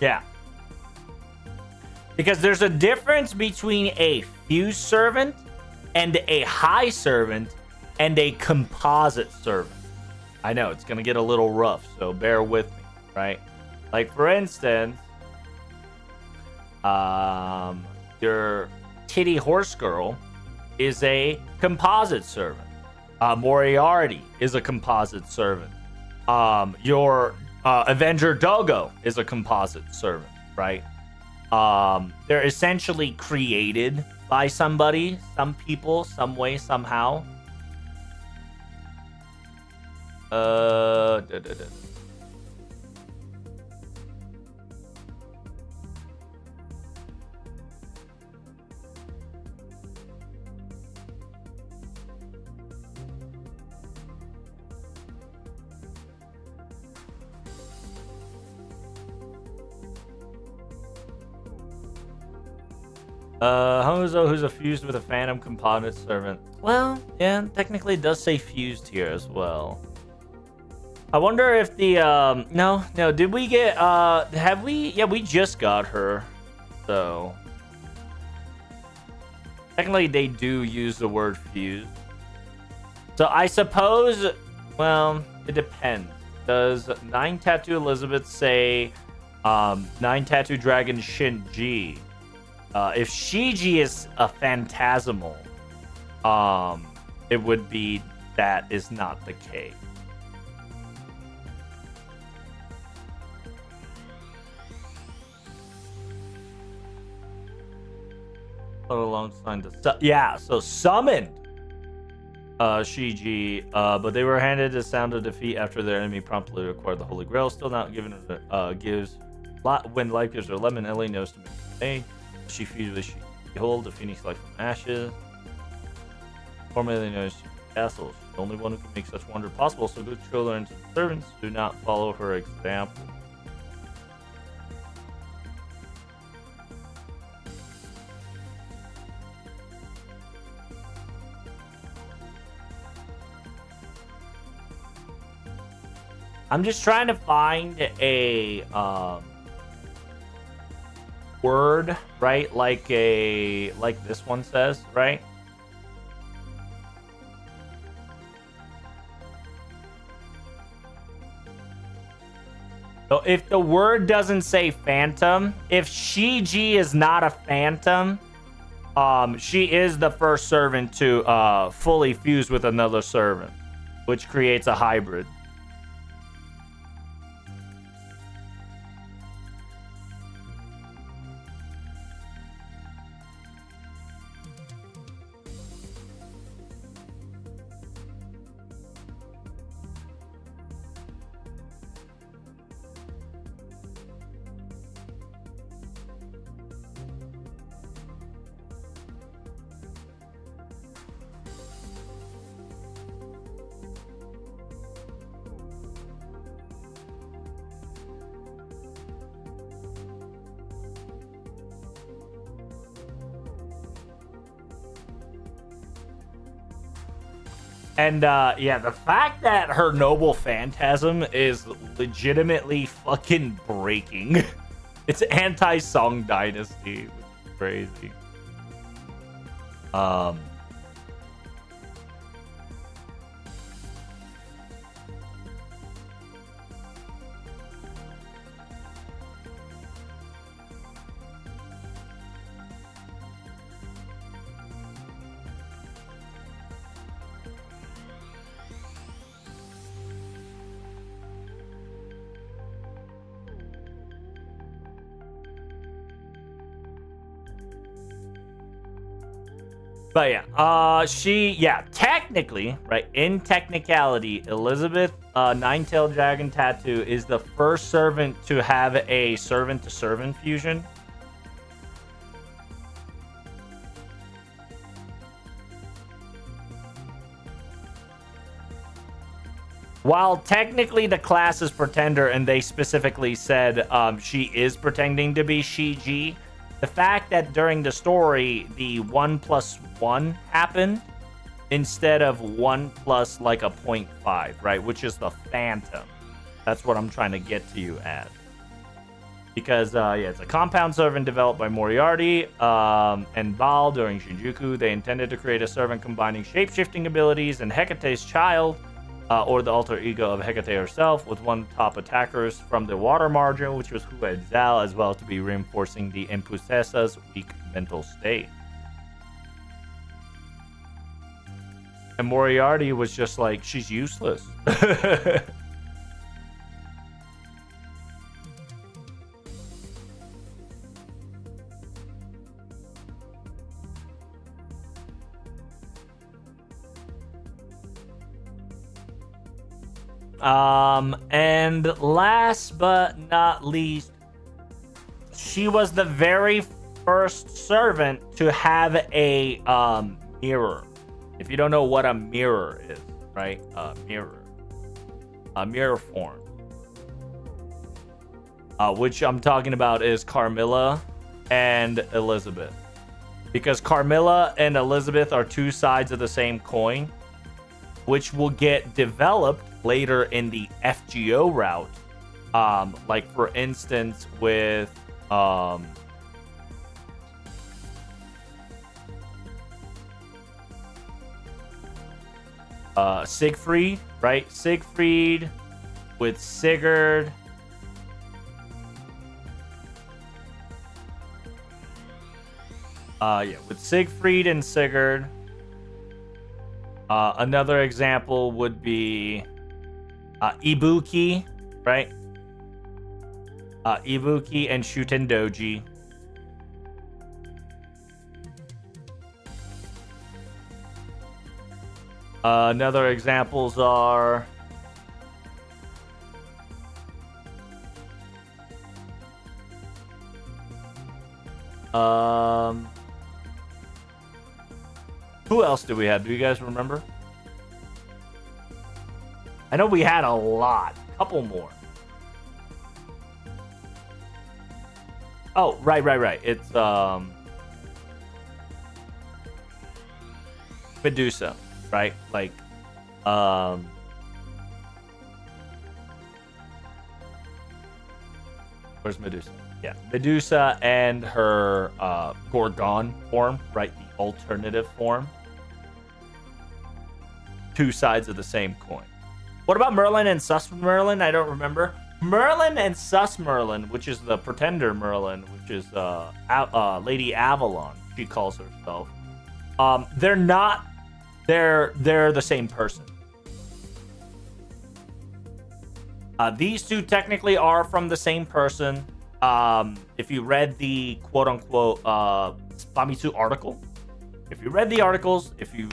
Yeah. Because there's a difference between a fuse servant and a high servant and a composite servant. I know it's going to get a little rough, so bear with me, right? Like, for instance, your titty horse girl is a composite servant. Moriarty is a composite servant. Your Avenger Dogo is a composite servant, right? They're essentially created by somebody, some people, some way, somehow. Hozo, who's a fused with a phantom composite servant. Well, yeah, technically it does say fused here as well. I wonder if the, no, did we get, have we, yeah, we just got her, so. Technically they do use the word fused. So I suppose, well, it depends. Does 9 Tattoo Elizabeth say, 9 Tattoo Dragon Shinji? If Shiji is a phantasmal, it would be that is not the case. Alongside the yeah, so summoned Shiji, but they were handed the sound of defeat after their enemy promptly acquired the Holy Grail. Still not given gives when life gives her lemon. Ellie knows to make a mistake. She fused with Shiji. Behold, the phoenix life from ashes. Formerly known as Shiji Castle. She's the only one who can make such wonder possible. So good children and servants do not follow her example. I'm just trying to find a word, right? Like this one says, right? So if the word doesn't say phantom, if Shiji is not a phantom, she is the first servant to fully fuse with another servant, which creates a hybrid. And yeah, the fact that her noble phantasm is legitimately fucking breaking. It's anti-Song Dynasty, which is crazy. But yeah, technically, right, in technicality, Elizabeth Nine-Tailed Dragon Tattoo is the first servant to have a servant-to-servant fusion. While technically the class is Pretender, and they specifically said she is pretending to be Shiji, the fact that during the story, the 1+1 happened instead of 1 plus like a 0.5, right? Which is the Phantom. That's what I'm trying to get to you at. Because, yeah, it's a compound servant developed by Moriarty and Baal during Shinjuku. They intended to create a servant combining shape-shifting abilities and Hecate's child, or the alter ego of Hecate herself, with one top attackers from the water margin, which was Hued Zal, as well to be reinforcing the Empusesa's weak mental state. And Moriarty was just like, she's useless. And last but not least, she was the very first servant to have a mirror. If you don't know what a mirror is, right? A mirror form. Which I'm talking about is Carmilla and Elizabeth. Because Carmilla and Elizabeth are two sides of the same coin, which will get developed later in the FGO route. Like for instance with Siegfried, right? Siegfried with Sigurd. Yeah, with Siegfried and Sigurd. Another example would be Ibuki, right? Ibuki and Shutendoji. Another examples are who else do we have? Do you guys remember? I know we had a lot. Couple more. Oh, right. It's Medusa, right? Like where's Medusa? Yeah, Medusa and her Gorgon form, right? The alternative form. Two sides of the same coin. What about Merlin and Sus Merlin? I don't remember. Merlin and Sus Merlin, which is the Pretender Merlin, which is Lady Avalon, she calls herself. They're not. They're the same person. These two technically are from the same person. If you read the quote-unquote Famitsu article, if you read the articles, if you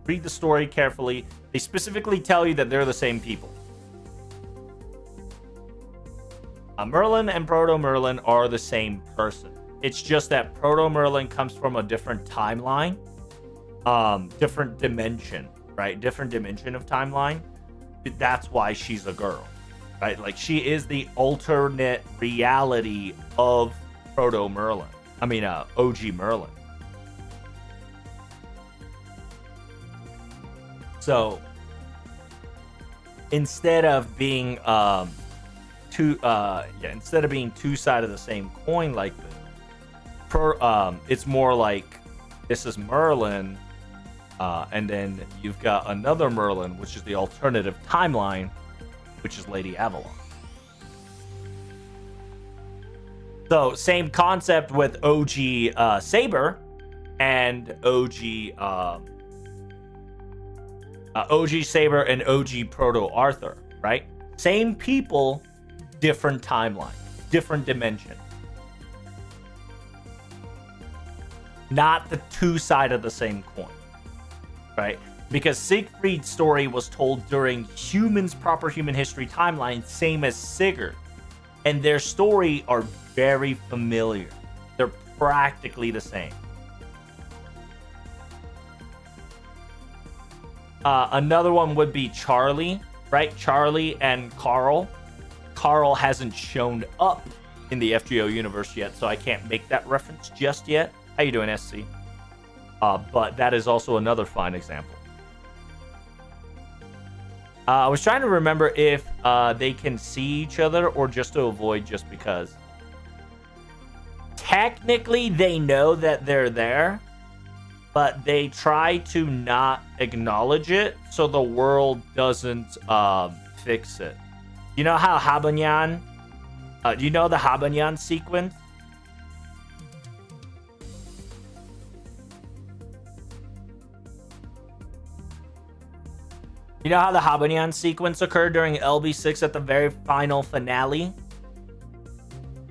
read the story carefully, they specifically tell you that they're the same people. Merlin and Proto Merlin are the same person. It's just that Proto Merlin comes from a different timeline, different dimension, right? Different dimension of timeline. That's why she's a girl, right? Like she is the alternate reality of Proto Merlin. I mean, OG Merlin. So instead of being instead of being two sides of the same coin like this, it's more like this is Merlin, and then you've got another Merlin, which is the alternative timeline, which is Lady Avalon. So same concept with OG Saber and OG Saber and OG Proto Arthur, right? Same people, different timeline, different dimension. Not the two sides of the same coin, right? because Siegfried's story was told during humans' proper human history timeline, same as Sigurd, and their story are very familiar. They're practically the same. Another one would be Charlie, right? Charlie and Carl. Carl hasn't shown up in the FGO universe yet, so I can't make that reference just yet. How you doing, SC? But that is also another fine example. I was trying to remember if they can see each other or just to avoid just because. Technically, they know that they're there, but they try to not acknowledge it so the world doesn't fix it. You know how Habanyan? Do you know the Habanyan sequence? You know how the Habanyan sequence occurred during LB6 at the very final finale?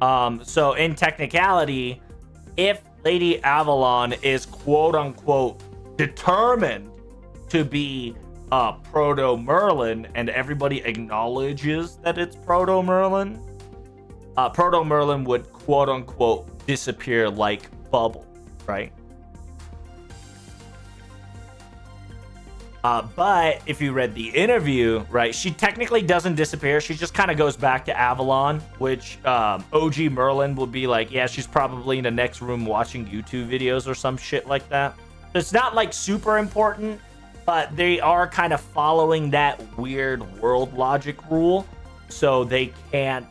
So in technicality, if Lady Avalon is quote-unquote determined to be Proto Merlin and everybody acknowledges that it's Proto Merlin, Proto Merlin would quote-unquote disappear like bubble, right? But if you read the interview, right, she technically doesn't disappear. She just kind of goes back to Avalon, which OG Merlin would be like, yeah, she's probably in the next room watching YouTube videos or some shit like that. So it's not like super important, but they are kind of following that weird world logic rule. So they can't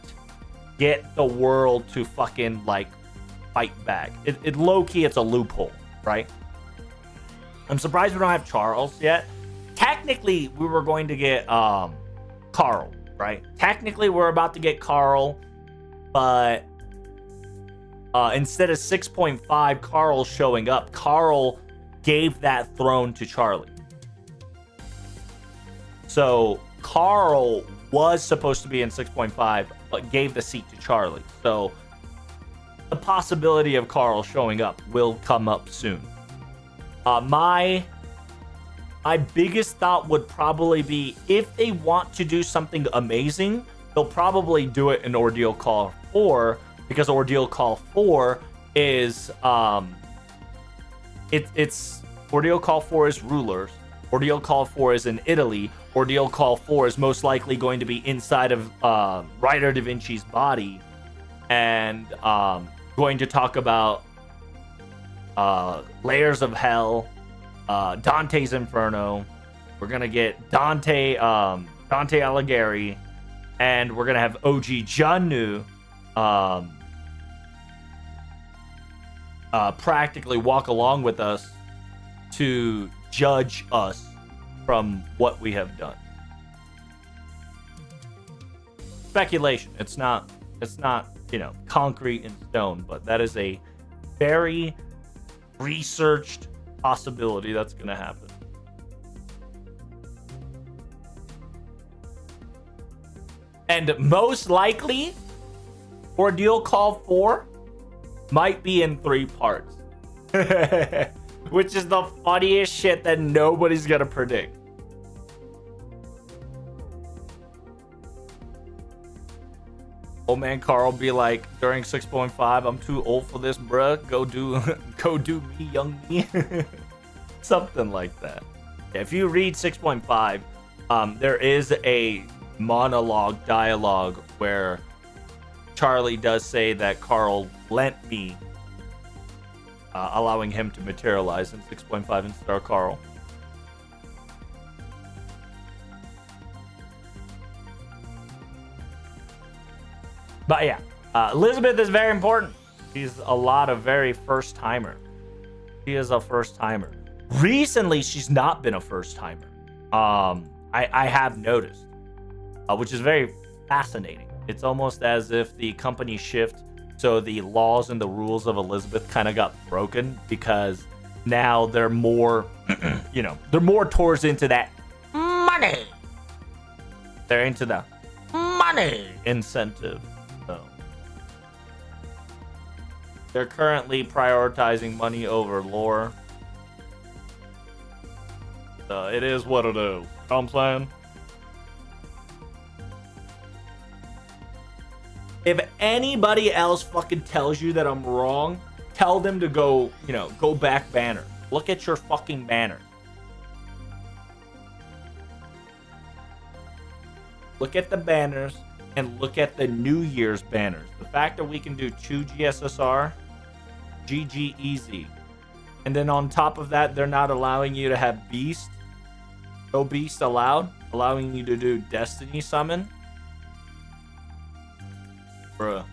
get the world to fucking like fight back. It low-key, it's a loophole, right? I'm surprised we don't have Charles yet. Technically, we were going to get Carl, right? Technically, we're about to get Carl, but instead of 6.5 Carl showing up, Carl gave that throne to Charlie. So Carl was supposed to be in 6.5, but gave the seat to Charlie. So the possibility of Carl showing up will come up soon. My biggest thought would probably be if they want to do something amazing, they'll probably do it in Ordeal Call 4, because Ordeal Call 4 is it's Ordeal Call 4 is rulers. Ordeal Call 4 is in Italy. Ordeal Call 4 is most likely going to be inside of Ryder Da Vinci's body, and going to talk about Layers of Hell, Dante's Inferno. We're gonna get Dante Alighieri, and we're gonna have OG Jannu practically walk along with us to judge us from what we have done. Speculation. It's not concrete in stone, but that is a very researched possibility that's gonna happen. And most likely, Ordeal Call 4 might be in 3 parts. Which is the funniest shit that nobody's gonna predict. Old man Carl be like, during 6.5, I'm too old for this, bruh. Go do me, young me. Something like that. If you read 6.5, there is a dialogue where Charlie does say that Carl lent me, allowing him to materialize in 6.5 in Star Carl. But yeah, Elizabeth is very important. She's a very first timer. She is a first timer. Recently, she's not been a first timer. I have noticed, which is very fascinating. It's almost as if the company shift, so the laws and the rules of Elizabeth kind of got broken, because now they're more, they're more towards into that money. They're into the money incentive. So they're currently prioritizing money over lore. It is what it is. You know what I'm saying? If anybody else fucking tells you that I'm wrong, tell them to go, go back banner. Look at your fucking banner. Look at the banners and look at the New Year's banners. The fact that we can do 2 GSSR, GG easy. And then on top of that, they're not allowing you to have Beast. No Beast allowed. Allowing you to do Destiny Summon. Bruh.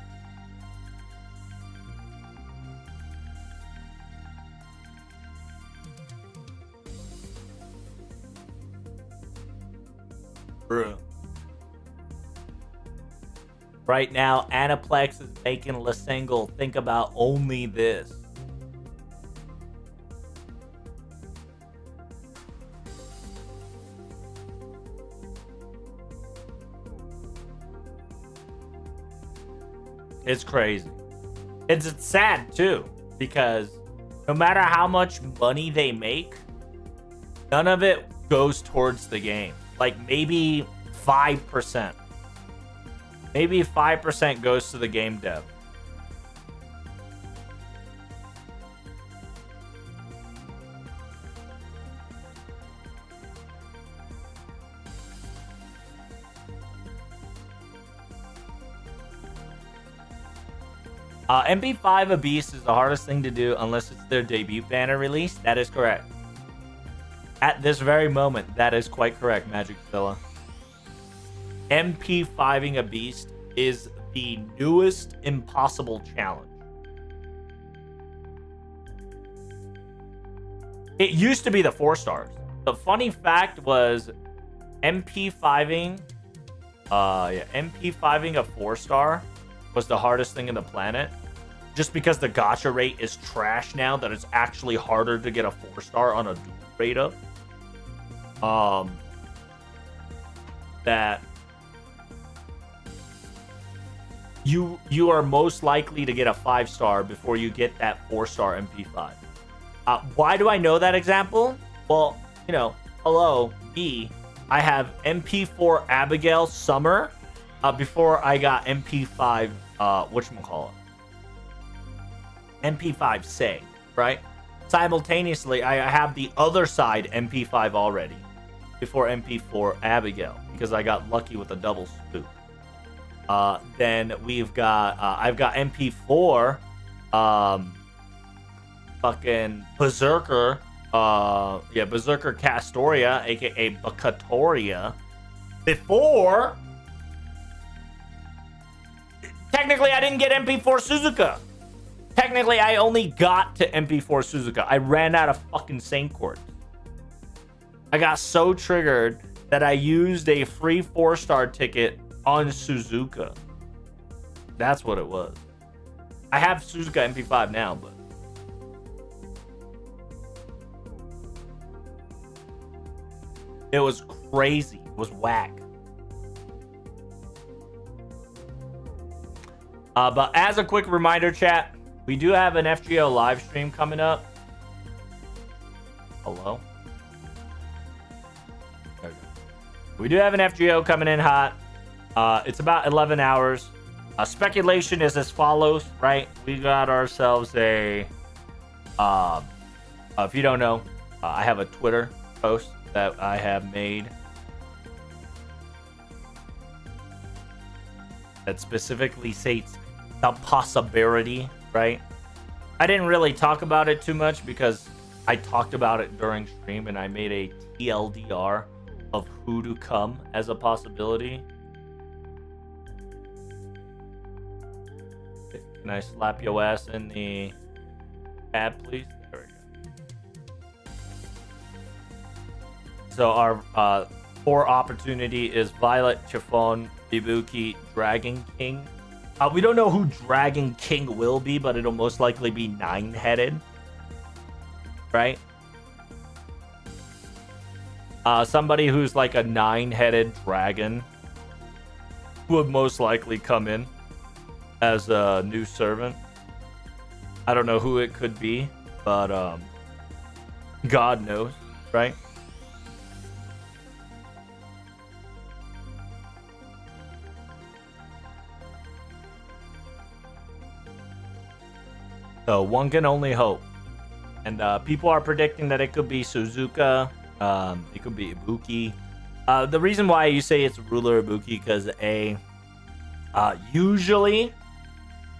Bruh. Right now, Aniplex is making Lasingle think about only this. It's crazy. It's sad too, because no matter how much money they make, none of it goes towards the game. Like maybe 5%. Maybe 5% goes to the game dev. MP5 of Beast is the hardest thing to do unless it's their debut banner release. That is correct. At this very moment, that is quite correct, Magic Villa. MP5ing a Beast is the newest impossible challenge. It used to be the 4 stars. The funny fact was MP5ing MP5ing a 4-star was the hardest thing in the planet. Just because the gacha rate is trash now that it's actually harder to get a 4-star on a dual rate up. That you are most likely to get a 5-star before you get that 4-star MP5. Why do I know that example? Well, hello, me. I have MP4 Abigail Summer before I got MP5, whatchamacallit? MP5 Say, right? Simultaneously, I have the other side MP5 already before MP4 Abigail because I got lucky with a double spook. Then we've got, I've got MP4, fucking Berserker, Berserker Castoria, aka Bacatoria, before. Technically, I didn't get MP4 Suzuka. Technically, I only got to MP4 Suzuka. I ran out of fucking Saint Court. I got so triggered that I used a free 4-star ticket on Suzuka. That's what it was. I have Suzuka MP5 now, but it was crazy. It was whack. But as a quick reminder, chat, we do have an FGO live stream coming up. Hello? There we go. We do have an FGO coming in hot. It's about 11 hours. Speculation is as follows, right? We got ourselves a... if you don't know, I have a Twitter post that I have made that specifically states the possibility, right? I didn't really talk about it too much because I talked about it during stream and I made a TLDR of who to come as a possibility. Can I slap your ass in the tab, please? There we go. So our 4 opportunity is Violet, Chiffon, Ibuki, Dragon King. We don't know who Dragon King will be, but it'll most likely be 9-headed. Right? Somebody who's like a 9-headed dragon would most likely come in as a new servant. I don't know who it could be, but God knows, right? So one can only hope. And people are predicting that it could be Suzuka. It could be Ibuki. The reason why you say it's ruler Ibuki because usually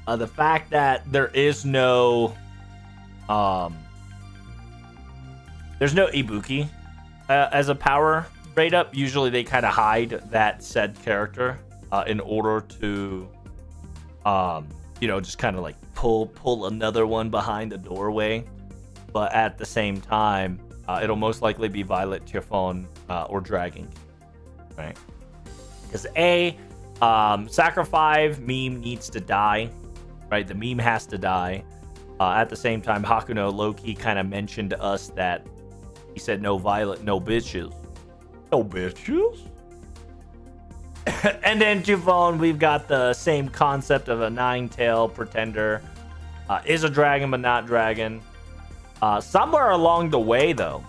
the fact that there is no there's no Ibuki as a power rate up. Usually they kind of hide that said character in order to just kind of like pull another one behind the doorway. But at the same time, it'll most likely be Violet, Typhon, or Dragon King, right? Because Sakura 5 meme needs to die, right? The meme has to die. At the same time, Hakuno Loki kind of mentioned to us that he said no Violet, no bitches. No bitches? And then Typhon, we've got the same concept of a nine-tail pretender. Is a dragon, but not dragon. Somewhere along the way, though,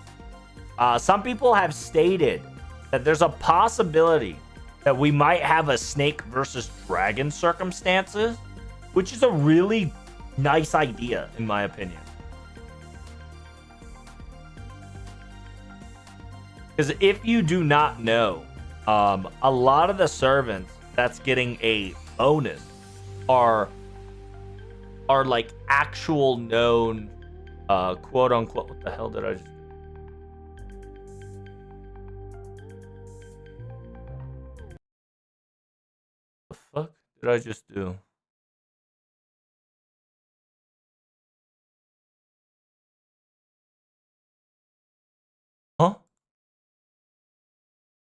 some people have stated that there's a possibility that we might have a snake versus dragon circumstances, which is a really nice idea, in my opinion. Because if you do not know, a lot of the servants that's getting a bonus are like actual known quote unquote, what the hell did I just do? The fuck did I just do? Huh?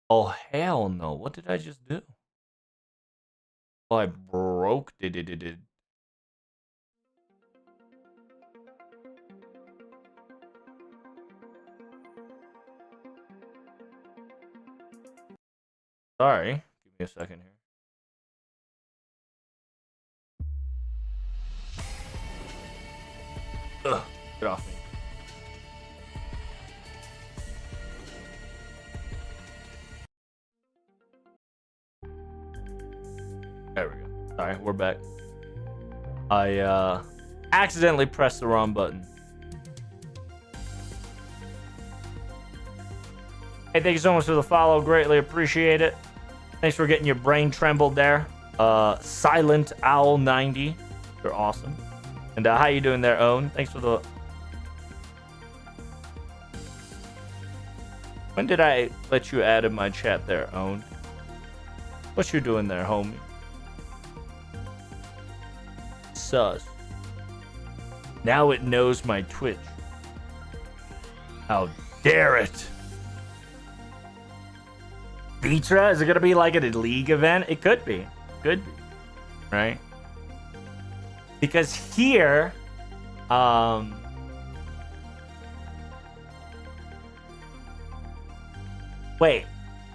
Oh hell no, what did I just do? Oh, I broke it. Sorry, give me a second here. Ugh, get off me. There we go. Sorry, we're back. I accidentally pressed the wrong button. Hey, thank you so much for the follow. Greatly appreciate it. Thanks for getting your brain trembled there. Silent Owl 90. You're awesome. And how you doing there, Owen? Thanks for the... When did I let you add in my chat there, Owen? What you doing there, homie? Sus. Now it knows my Twitch. How dare it? Vitra? Is it gonna be like a league event? It could be. Could be. Right? Because here, wait,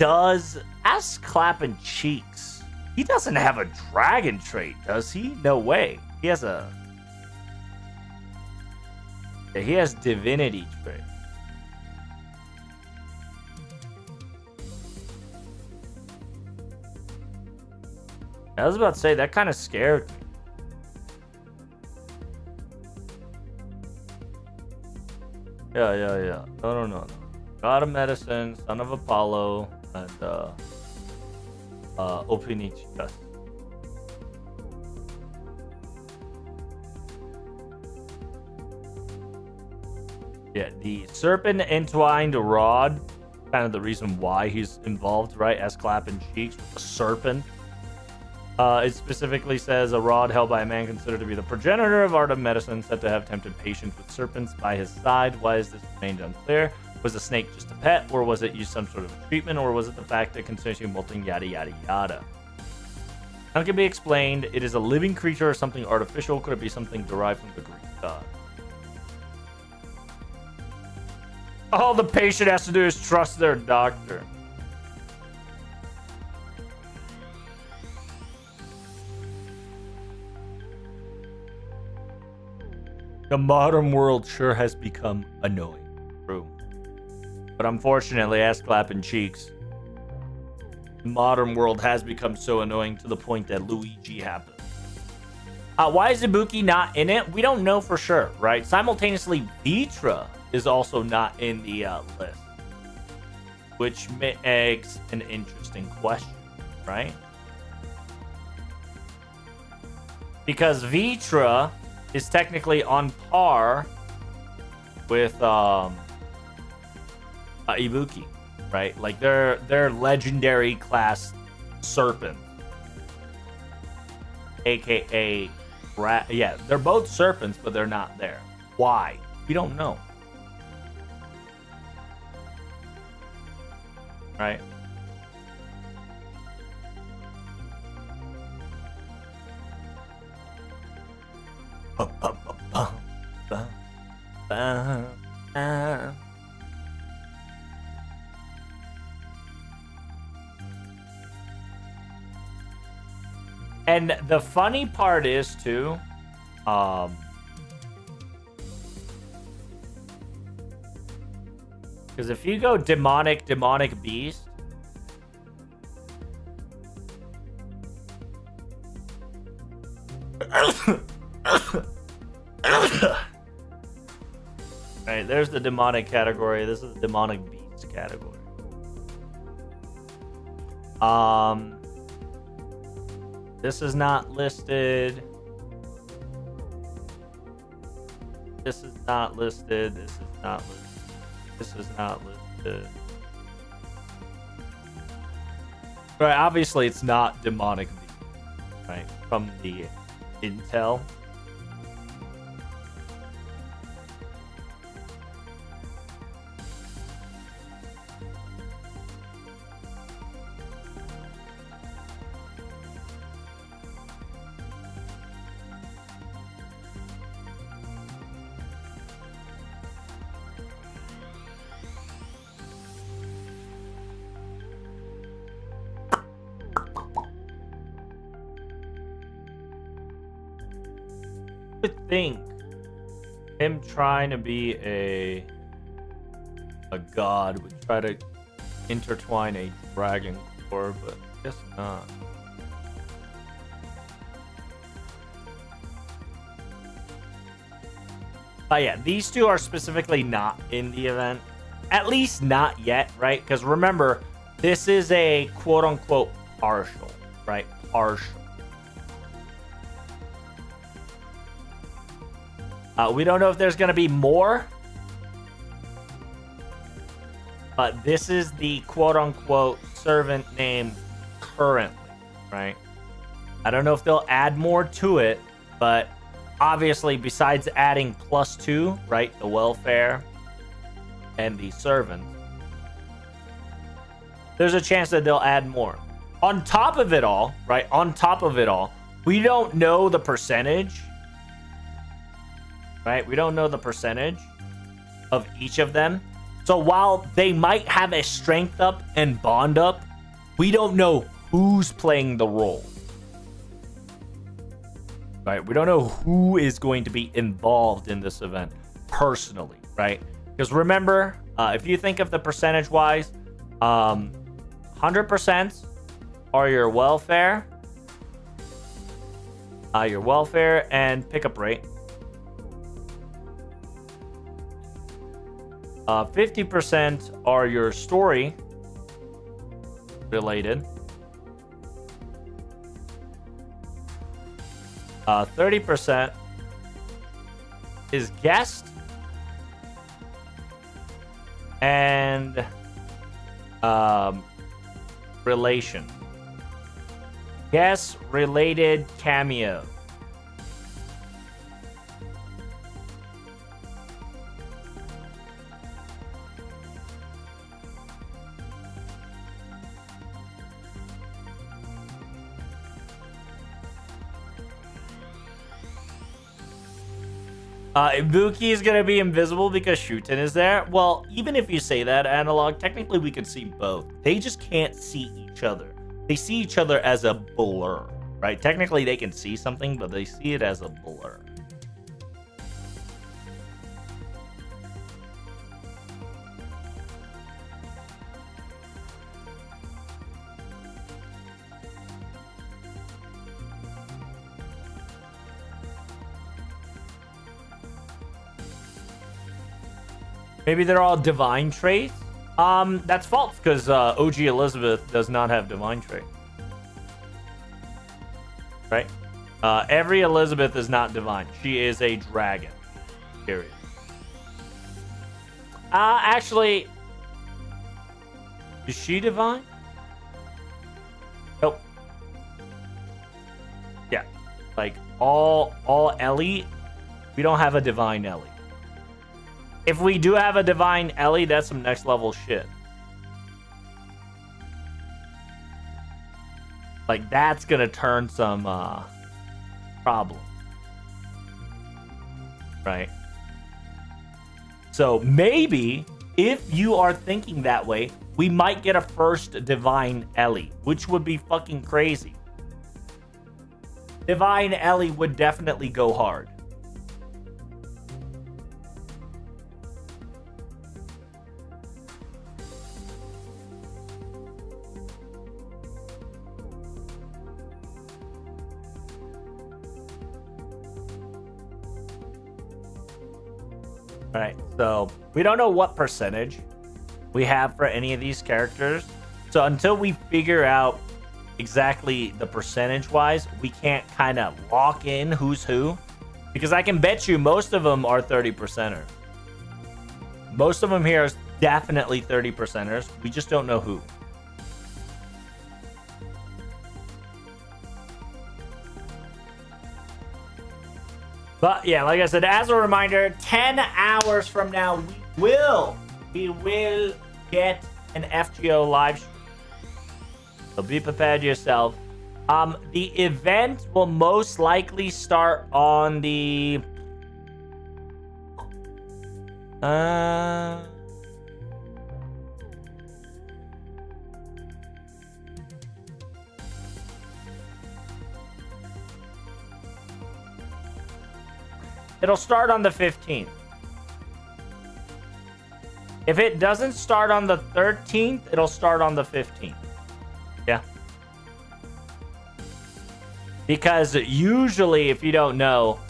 does Ass Clapping Cheeks? He doesn't have a dragon trait, does he? No way. He has a... Yeah, he has divinity trait. I was about to say, that kind of scared me. Yeah. No. God of Medicine, Son of Apollo, and Opinichikas. Yeah, the serpent entwined rod, kind of the reason why he's involved, right? As Clapping Cheeks with the serpent. It specifically says a rod held by a man considered to be the progenitor of art of medicine, said to have tempted patients with serpents by his side. Why is this remained unclear? Was the snake just a pet, or was it used some sort of treatment, or was it the fact that consensually molting yada yada yada? None can be explained. It is a living creature or something artificial. Could it be something derived from the Greek god? All the patient has to do is trust their doctor. The modern world sure has become annoying. True. But unfortunately, Ass Clapping Cheeks, the modern world has become so annoying to the point that Luigi happened. Why is Ibuki not in it? We don't know for sure, right? Simultaneously, Vitra is also not in the list, which makes an interesting question, right? Because Vitra is technically on par with Ibuki, right? Like they're legendary class serpent, aka yeah, they're both serpents, but they're not there. Why? We don't know. Right? And the funny part is too, because if you go demonic beast, right, there's the demonic category. This is the demonic beast category. This is not listed. This is not listed. This is not listed. This is not listed. Right, obviously it's not demonic beast, right? From the intel. Think him trying to be a god would try to intertwine a dragon core, but I guess not. But yeah, these two are specifically not in the event, at least not yet, right? Because remember, this is a quote-unquote partial, right? Partial. We don't know if there's going to be more, but this is the quote-unquote servant name currently, right? I don't know if they'll add more to it, but obviously besides adding +2, right, the welfare and the servant, there's a chance that they'll add more. On top of it all, right, on top of it all, we don't know the percentage. Right? We don't know the percentage of each of them. So while they might have a strength up and bond up, we don't know who's playing the role. Right? We don't know who is going to be involved in this event personally, right? Because remember, if you think of the percentage-wise, 100% are your welfare and pickup rate. 50% are your story related. 30% is guest and relation. Guest related cameo. Ibuki is going to be invisible because Shuten is there. Well, even if you say that, Analog, technically we could see both. They just can't see each other. They see each other as a blur, right? Technically they can see something, but they see it as a blur. Maybe they're all divine traits. That's false because OG Elizabeth does not have divine trait. Right? Every Elizabeth is not divine. She is a dragon. Period. Actually, is she divine? Nope. Yeah. Like all Ellie, we don't have a divine Ellie. If we do have a divine Ellie, that's some next level shit. Like that's gonna turn some problem. Right? So maybe if you are thinking that way, we might get a first divine Ellie, which would be fucking crazy. Divine Ellie would definitely go hard. All right, so we don't know what percentage we have for any of these characters. So until we figure out exactly the percentage wise, we can't kind of lock in who's who. Because I can bet you most of them are 30%ers. Most of them here are definitely 30%ers. We just don't know who. But yeah, like I said, as a reminder, 10 hours from now, we will get an FGO live stream. So be prepared yourself. The event will most likely start on the it'll start on the 15th. If it doesn't start on the 13th, it'll start on the 15th. Yeah. Because usually, if you don't know,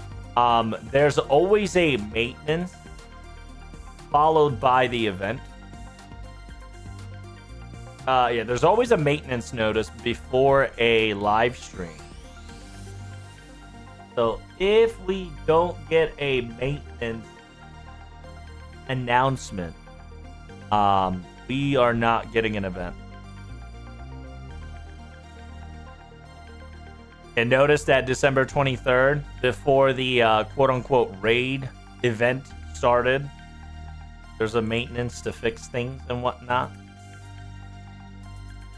there's always a maintenance followed by the event. Yeah, there's always a maintenance notice before a live stream. So if we don't get a maintenance announcement, we are not getting an event. And notice that December 23rd, before the quote-unquote raid event started, there's a maintenance to fix things and whatnot.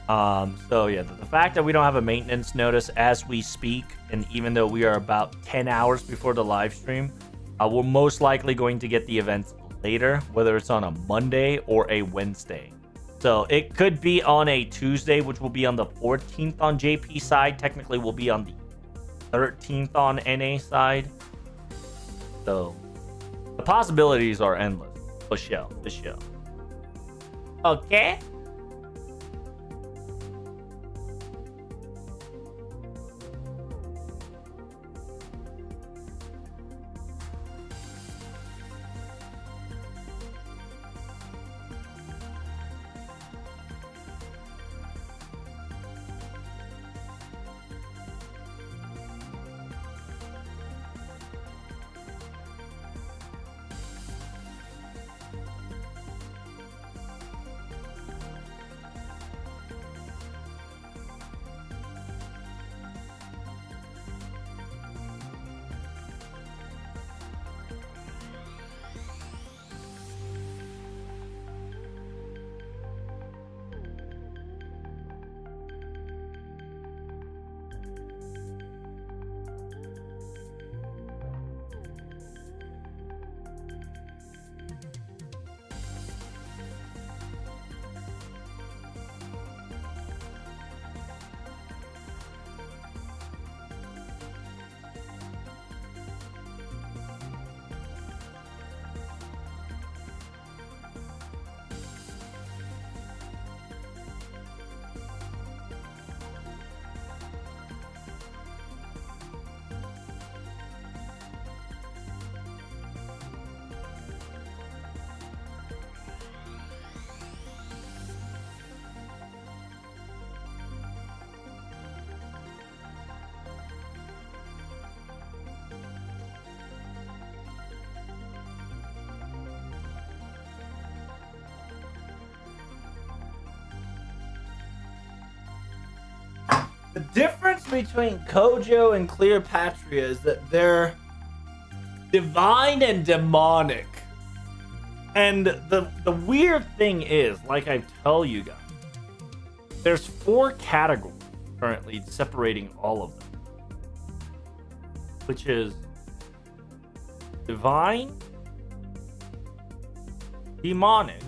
So yeah, the fact that we don't have a maintenance notice as we speak, and even though we are about 10 hours before the live stream, we're most likely going to get the events later, whether it's on a Monday or a Wednesday. So it could be on a Tuesday, which will be on the 14th on JP side. Technically, will be on the 13th on NA side. So the possibilities are endless. For sure. Okay. The difference between Kojo and Cleopatra is that they're divine and demonic. And the weird thing is, like I tell you guys, there's 4 categories currently separating all of them, which is divine, demonic,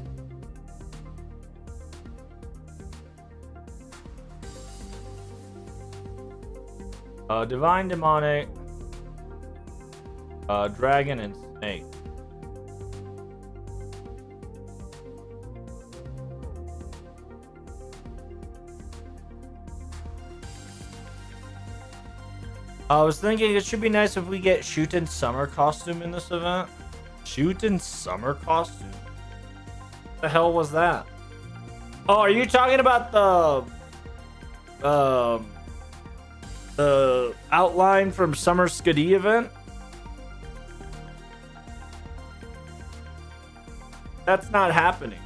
divine, demonic, dragon, and snake. I was thinking it should be nice if we get Shuten's summer costume in this event. Shuten's summer costume? What the hell was that? Oh, are you talking about the outline from Summer Skadi event? That's not happening.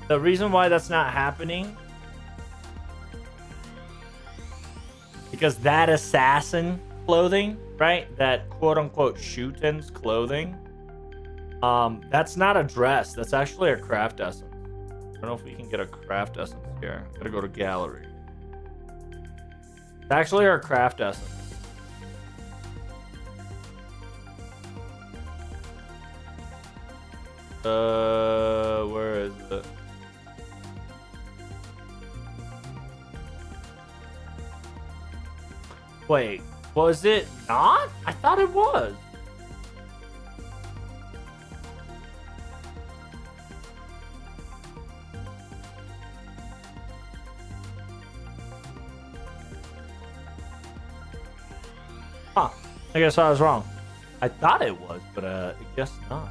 The reason why that's not happening, because that assassin clothing, right? That quote unquote Shuten's clothing, that's not a dress. That's actually a craft essence. I don't know if we can get a craft essence here. Gotta go to gallery. It's actually our craft essence. Where is it? Wait, was it not? I thought it was. Huh. I guess I was wrong. I thought it was, but I guess not.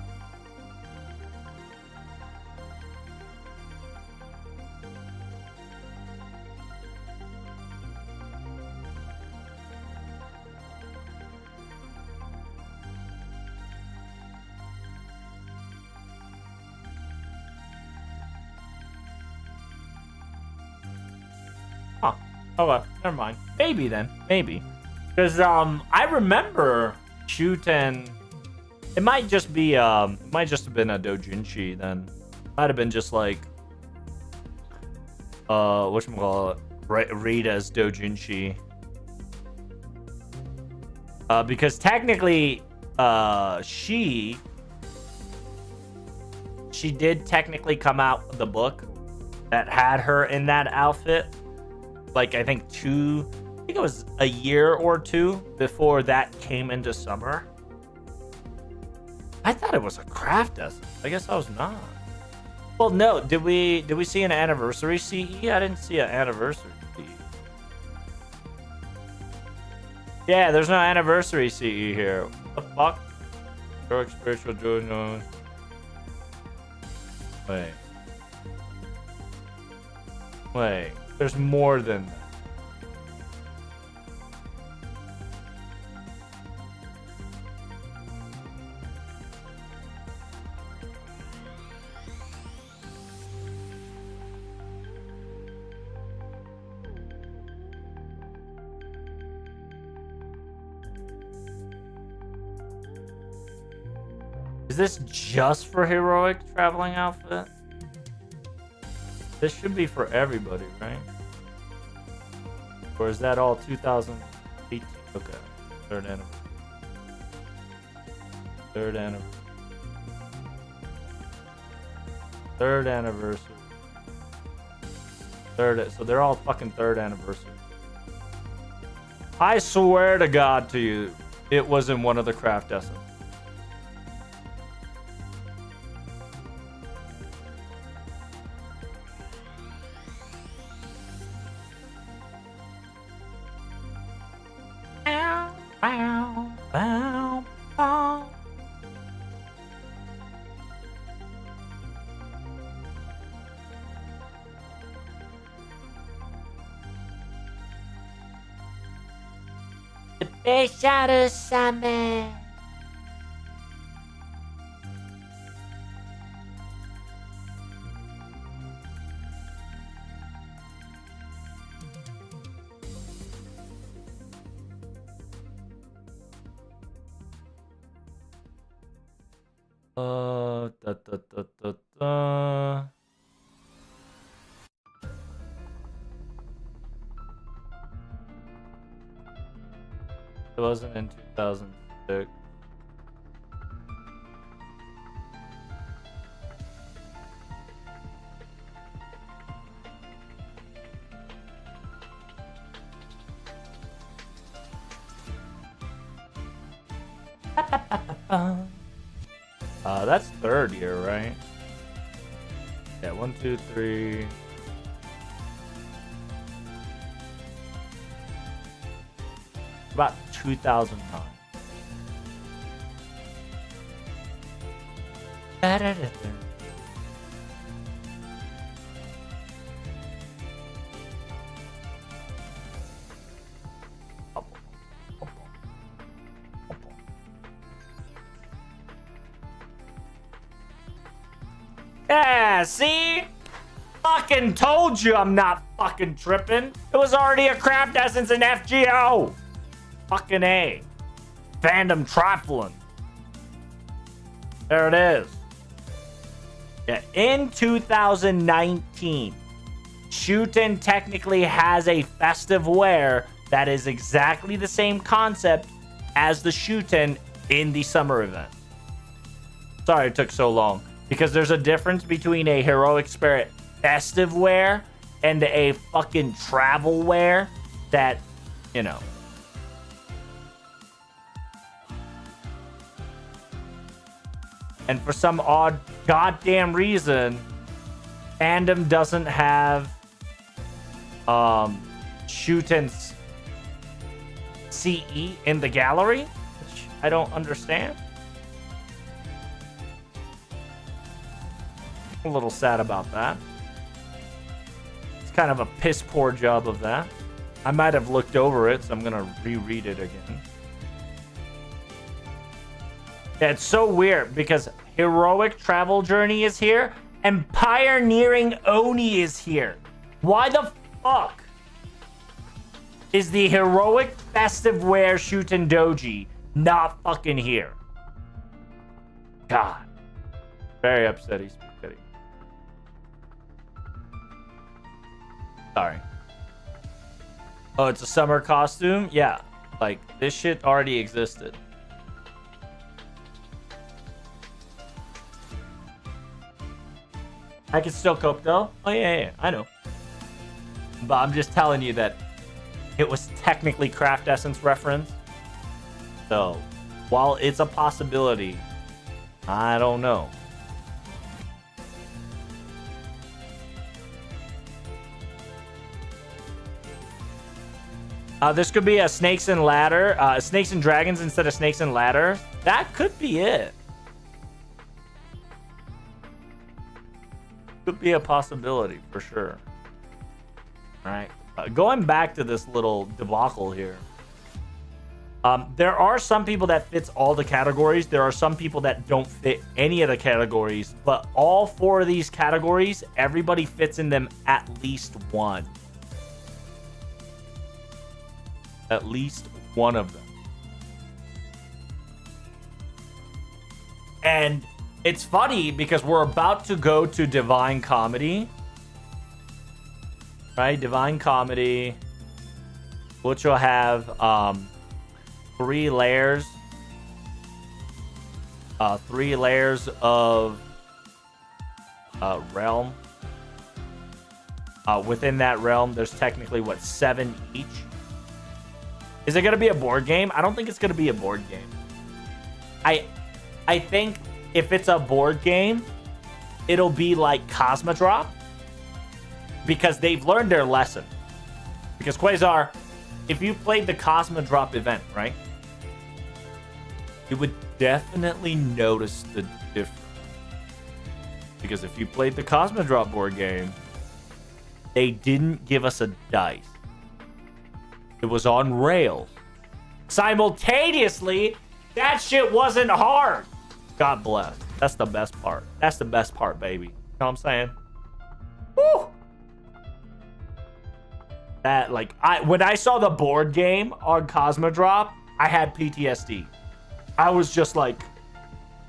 Huh. Okay, never mind. Maybe then. Maybe. Because I remember Shuten. It might just be it might just have been a doujinshi then. Might have been just like whatchamacallit, Rita's doujinshi. Because technically she did technically come out with the book that had her in that outfit. Like I think it was a year or 2 before that came into summer. I thought it was a craft essence. I guess I was not. Well, no. Did we see an anniversary CE? I didn't see an anniversary CE. Yeah, there's no anniversary CE here. What the fuck? Heroic spiritual joy. Wait. There's more than that. Is this just for heroic traveling outfit? This should be for everybody, right? Or is that all 2018? Okay. Third anniversary. So they're all fucking third anniversary. I swear to God to you, it wasn't one of the craft essence. Bow, bow, bow. The fish out of summer. Da, da, da, da, da. It wasn't in 2006. That's third year, right? Yeah, 1, 2, 3. About 2009. Yeah, see? Fucking told you I'm not fucking tripping. It was already a Craft Essence in FGO. Fucking A. Fandom trifling. There it is. Yeah, in 2019, Shootin technically has a festive wear that is exactly the same concept as the Shootin in the summer event. Sorry it took so long. Because there's a difference between a Heroic Spirit festive wear and a fucking travel wear that, you know. And for some odd goddamn reason, fandom doesn't have Shootin's CE in the gallery, which I don't understand. A little sad about that. It's kind of a piss poor job of that. I might have looked over it, so I'm gonna reread it again. Yeah, it's so weird because Heroic Travel Journey is here and Pioneering Oni is here. Why the fuck is the Heroic Festive Wear Shootin Doji not fucking here? God. Very upsetting. Sorry. Oh, it's a summer costume? Yeah. Like, this shit already existed. I can still cook, though. Oh, yeah, I know. But I'm just telling you that it was technically Craft Essence reference. So, while it's a possibility, I don't know. This could be a Snakes and Ladder, Snakes and Dragons instead of Snakes and Ladder. That could be it. Could be a possibility for sure. All right, going back to this little debacle here. There are some people that fits all the categories. There are some people that don't fit any of the categories, but all 4 of these categories, everybody fits in them at least one. At least one of them. And it's funny because we're about to go to Divine Comedy. Right? Divine Comedy. Which will have 3 layers. 3 layers of realm. Within that realm, there's technically, 7 each? Is it going to be a board game? I don't think it's going to be a board game. I think if it's a board game, it'll be like Cosmodrop. Because they've learned their lesson. Because Quasar, if you played the Cosmodrop event, right? You would definitely notice the difference. Because if you played the Cosmodrop board game, they didn't give us a dice. It was on rails. Simultaneously, that shit wasn't hard. God bless. That's the best part. That's the best part, baby. You know what I'm saying? Woo! That, like, when I saw the board game on Cosmodrop, I had PTSD. I was just like,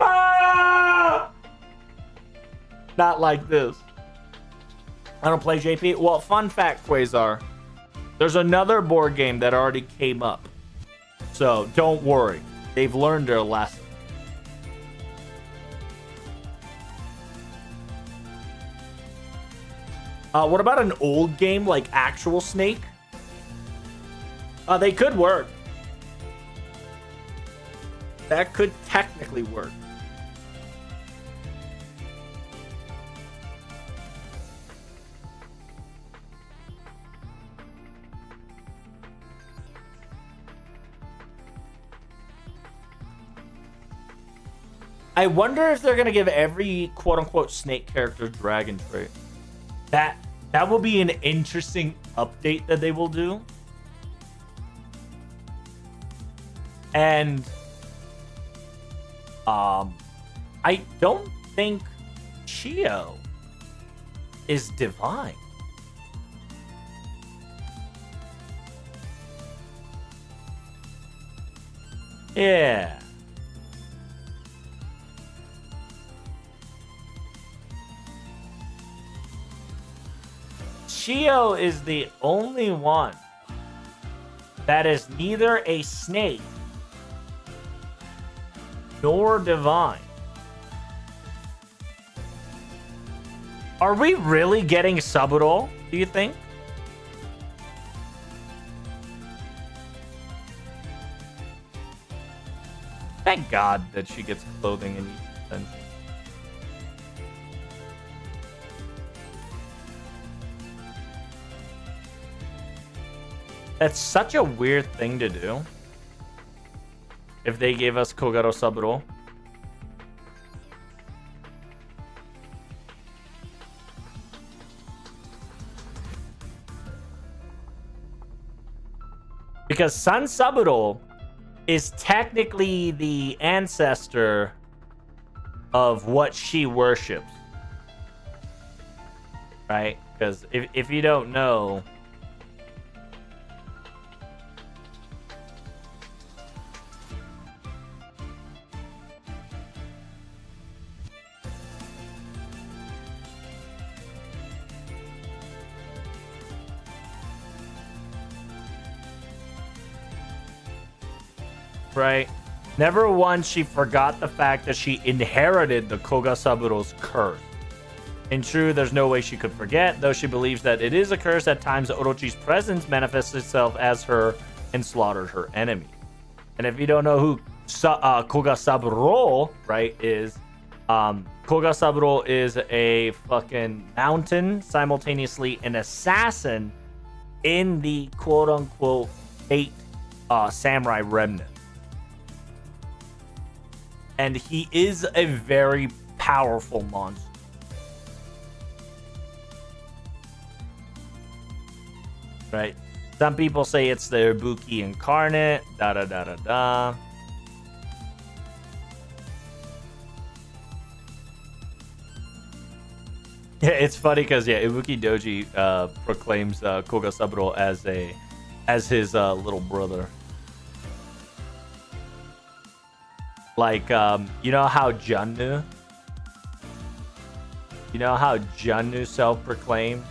ah! Not like this. I don't play JP. Well, fun fact, Quasar. There's another board game that already came up. So don't worry. They've learned their lesson. What about an old game like Actual Snake? They could work. That could technically work. I wonder if they're gonna give every quote-unquote snake character dragon trait. That will be an interesting update that they will do. And I don't think Chio is divine. Yeah. Chio is the only one that is neither a snake nor divine. Are we really getting Saburo, do you think? Thank God that she gets clothing in each sense. That's such a weird thing to do. If they gave us Kogaro Saburo. Because San Saburo is technically the ancestor of what she worships. Right? Because if you don't know... Right? Never once she forgot the fact that she inherited the Koga Saburo's curse. In true, there's no way she could forget, though she believes that it is a curse. At times, Orochi's presence manifests itself as her and slaughters her enemy. And if you don't know who Koga Saburo, right, is, Koga Saburo is a fucking mountain, simultaneously an assassin in the quote-unquote fate samurai remnant. And he is a very powerful monster. Right? Some people say it's the Ibuki incarnate. Da da da da da. Yeah, it's funny because Ibuki Doji proclaims Koga Saburo as his little brother. Like, you know how Junnu self-proclaimed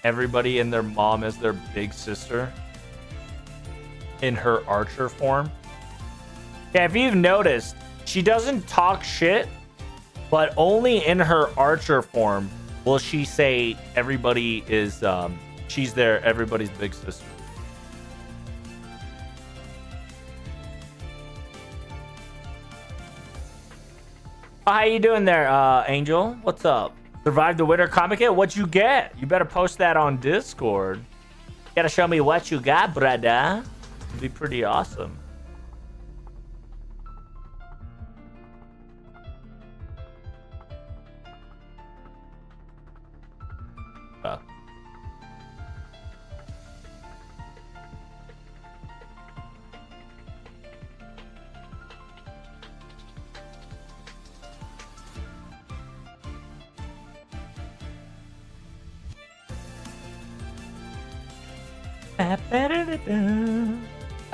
everybody and their mom as their big sister in her archer form? Yeah, if you've noticed, she doesn't talk shit, but only in her archer form will she say everybody is, she's everybody's big sister. How you doing there, Angel? What's up? Survived the winter comic hit? What'd you get? You better post that on Discord. You gotta show me what you got, brother. It'd be pretty awesome.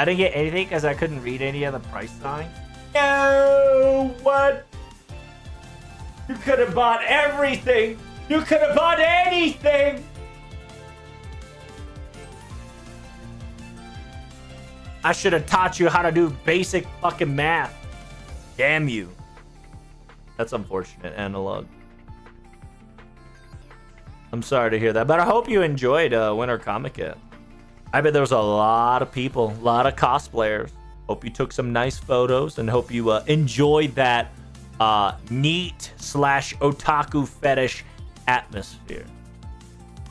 I didn't get anything because I couldn't read any of the price signs. No, what? You could have bought everything. You could have bought anything. I should have taught you how to do basic fucking math. Damn you. That's unfortunate, Analog. I'm sorry to hear that, but I hope you enjoyed Winter Comic-Con. I bet there was a lot of people, a lot of cosplayers. Hope you took some nice photos and hope you enjoyed that neat / otaku fetish atmosphere.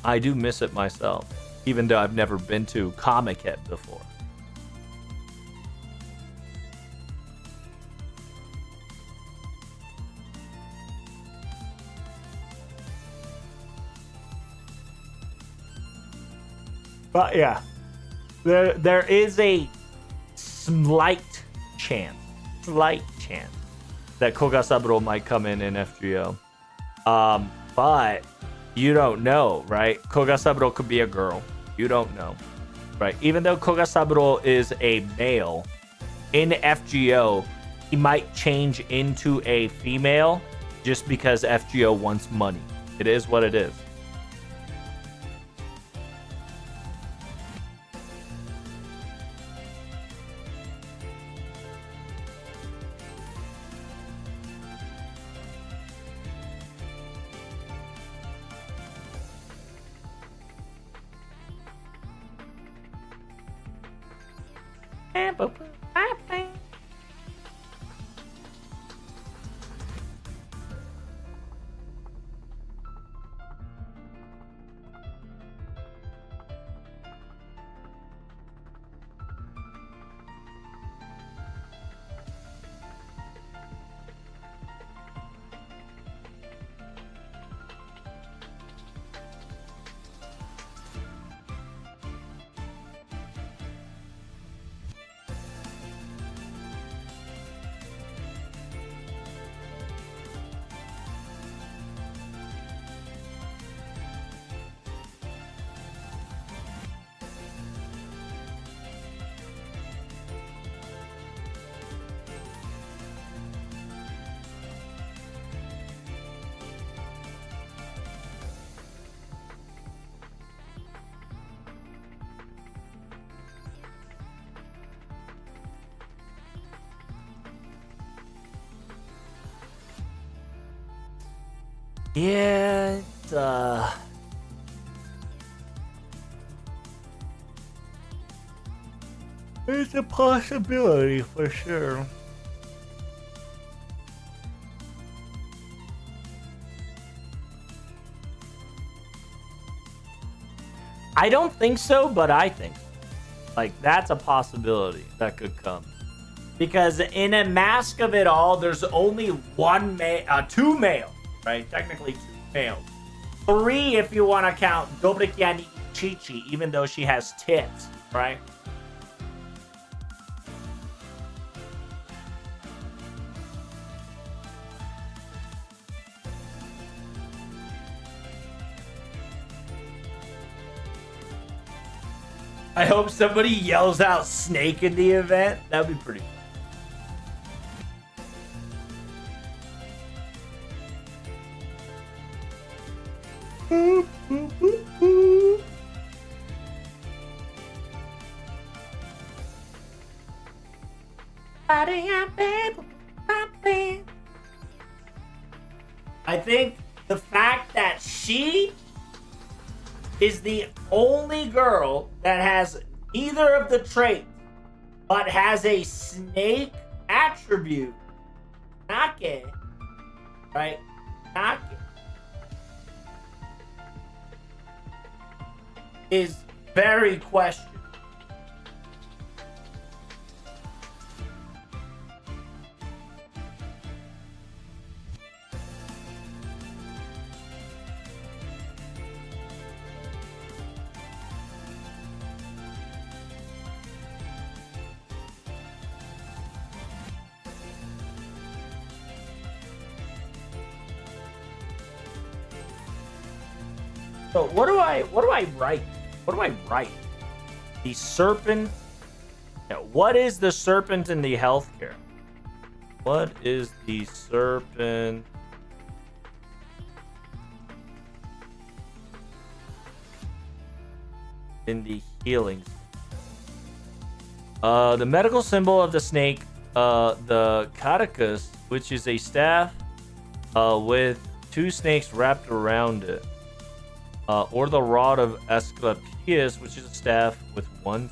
I do miss it myself, even though I've never been to Comic-Con before. But yeah, there is a slight chance that Kogasaburo might come in FGO. But you don't know, right? Kogasaburo could be a girl. You don't know, right? Even though Kogasaburo is a male, in FGO, he might change into a female just because FGO wants money. It is what it is. Yeah, it's a possibility for sure. I don't think so, but I think like that's a possibility that could come. Because in a Mask of It All, there's only two males, right? Technically two males. 3 if you want to count Dobrikiani Chichi, even though she has tits, right? I hope somebody yells out Snake in the event. That'd be pretty cool. I think the fact that she is the only girl that has neither of the traits but has a snake attribute, Nake, right? Nake is very questionable. So what do I write? What do I write? The serpent. Yeah, what is the serpent in the healthcare? What is the serpent in the healing. The medical symbol of the snake, the Catechus, which is a staff with two snakes wrapped around it. Or the rod of Asclepius, which is a staff with one.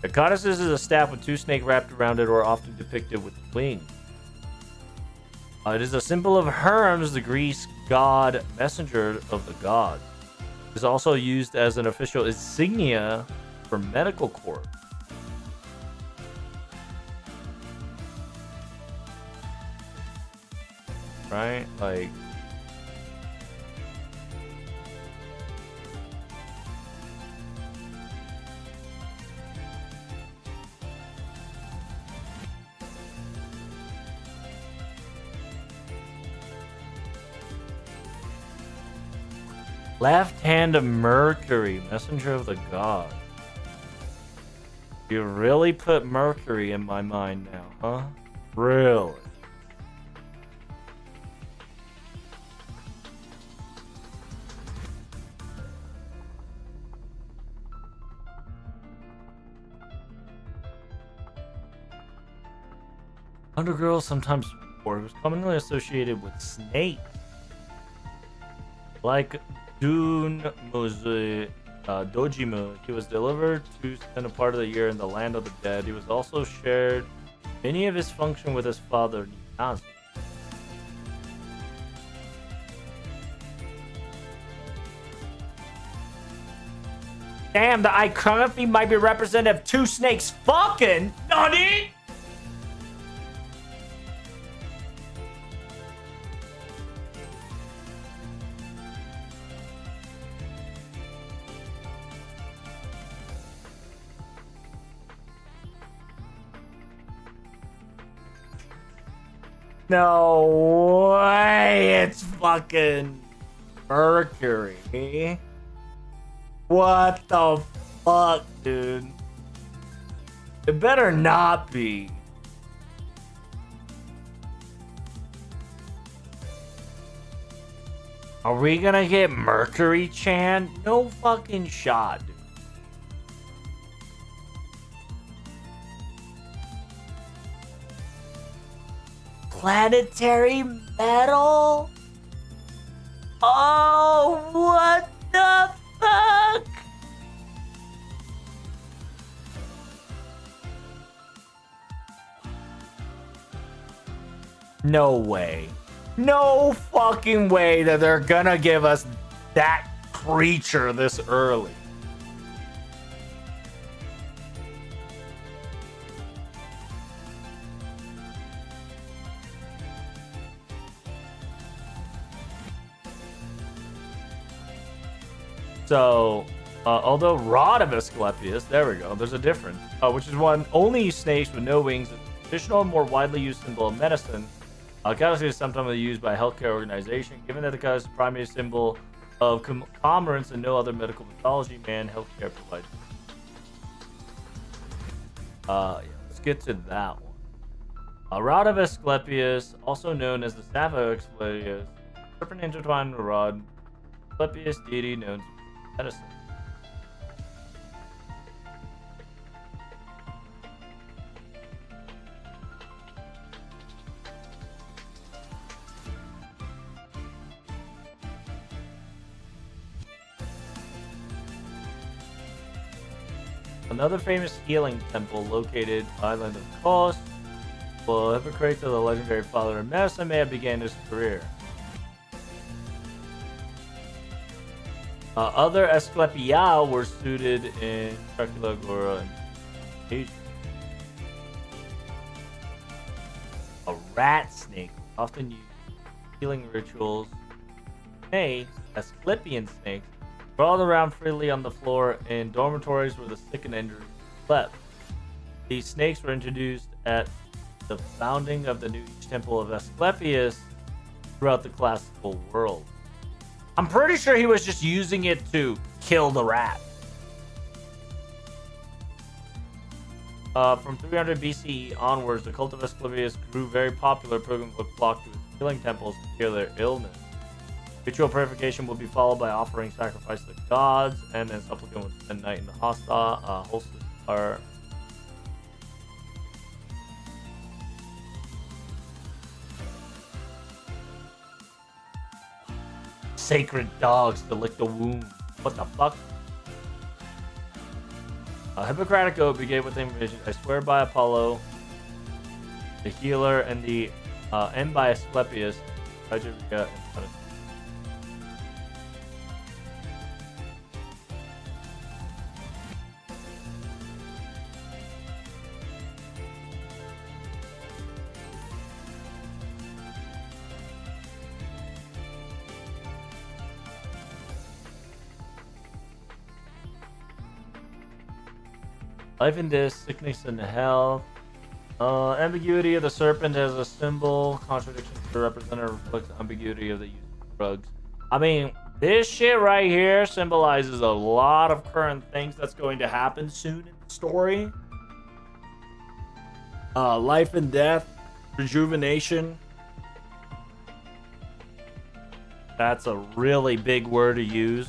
The Catechus is a staff with two snakes wrapped around it, or often depicted with wings. It is a symbol of Hermes, the Greek god messenger of the gods. It is also used as an official insignia for medical corps. Right? Like... Left hand of Mercury, messenger of the god. You really put Mercury in my mind now, huh? Really? Undergirl, sometimes was commonly associated with snakes. Like Dojimu, he was delivered to spend a part of the year in the land of the dead. He was also shared many of his function with his father, Ninazu. Damn, the iconography might be representative of two snakes fucking. Nani? No way, it's fucking Mercury. What the fuck, dude? It better not be. Are we gonna get Mercury Chan? No fucking shot, dude. Planetary metal? Oh, what the fuck? No way. No fucking way that they're gonna give us that creature this early. So, although Rod of Asclepius, there we go, there's a difference, which is one only snakes with no wings, a traditional and more widely used symbol of medicine. Catechus is sometimes used by a healthcare organization. Given that the Catechus is the primary symbol of commerce and no other medical mythology, man, healthcare provides. Yeah, let's get to that one. Rod of Asclepius, also known as the Staff of Asclepius, serpent intertwined with rod. Asclepius deity known as medicine. Another famous healing temple located island of Kos. Well, Hippocrates, the legendary father of medicine, may have began his career. Other Asclepia were suited in Dracula, Gora, and Asia. A rat snake, often used in healing rituals. Snakes, Asclepian snakes, crawled around freely on the floor in dormitories where the sick and injured slept. These snakes were introduced at the founding of the New Age Temple of Asclepius throughout the classical world. I'm pretty sure he was just using it to kill the rat. From 300 BCE onwards, the cult of Asclepius grew very popular. Pilgrims would flock to his healing temples to cure their illness. Ritual purification would be followed by offering sacrifice to the gods, and then supplicant would spend night in the hostel. Are sacred dogs to lick the wound. What the fuck? A Hippocratic oath began with the invasion. I swear by Apollo, the healer, and by Asclepius, life and death, sickness and health. Ambiguity of the serpent as a symbol. Contradiction to the representative reflects ambiguity of the use of drugs. I mean, this shit right here symbolizes a lot of current things that's going to happen soon in the story. Life and death, rejuvenation. That's a really big word to use.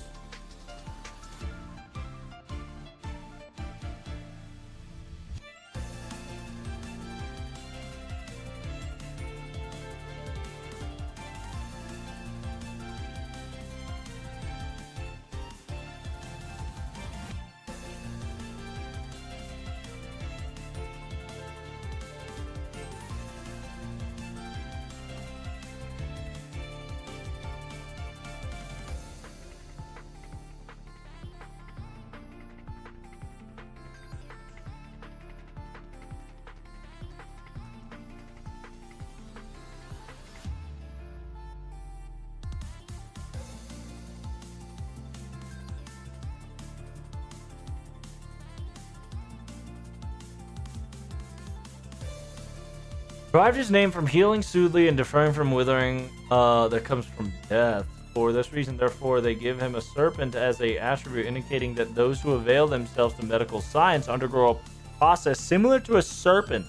Derived his name from healing soothly and deferring from withering that comes from death. For this reason, therefore, they give him a serpent as a attribute, indicating that those who avail themselves to medical science undergo a process similar to a serpent,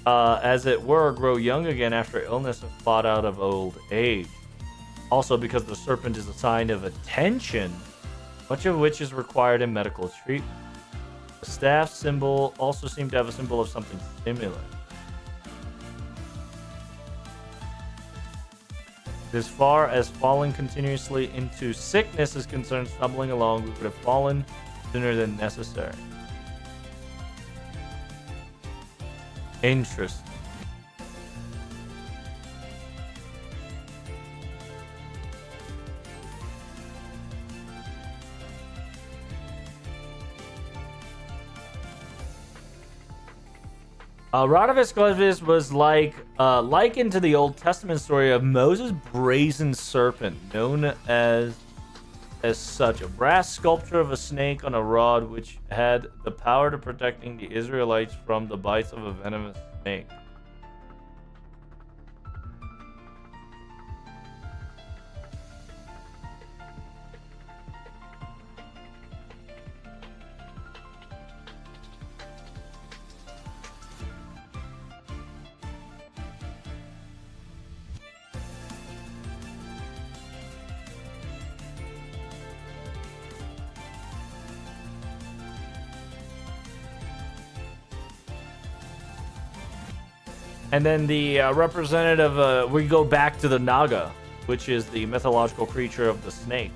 as it were, grow young again after illness and fought out of old age. Also, because the serpent is a sign of attention, much of which is required in medical treatment. The staff symbol also seemed to have a symbol of something similar. As far as falling continuously into sickness is concerned, stumbling along, we would have fallen sooner than necessary. Interesting. Rod of Asclepius was likened to the Old Testament story of Moses' brazen serpent, known as such, a brass sculpture of a snake on a rod which had the power to protecting the Israelites from the bites of a venomous snake. And then the representative, we go back to the Naga, which is the mythological creature of the snake.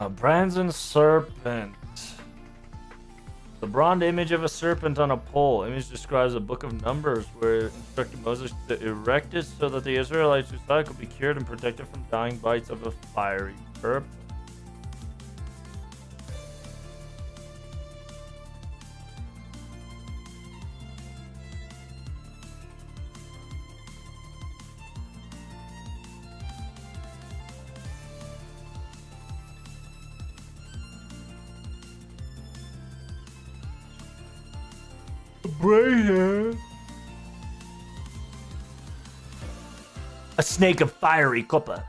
A brazen serpent. The bronze image of a serpent on a pole. Image describes a book of Numbers where it instructed Moses to erect it so that the Israelites who saw it could be cured and protected from dying bites of a fiery serpent. Brainhead. A snake of fiery copper.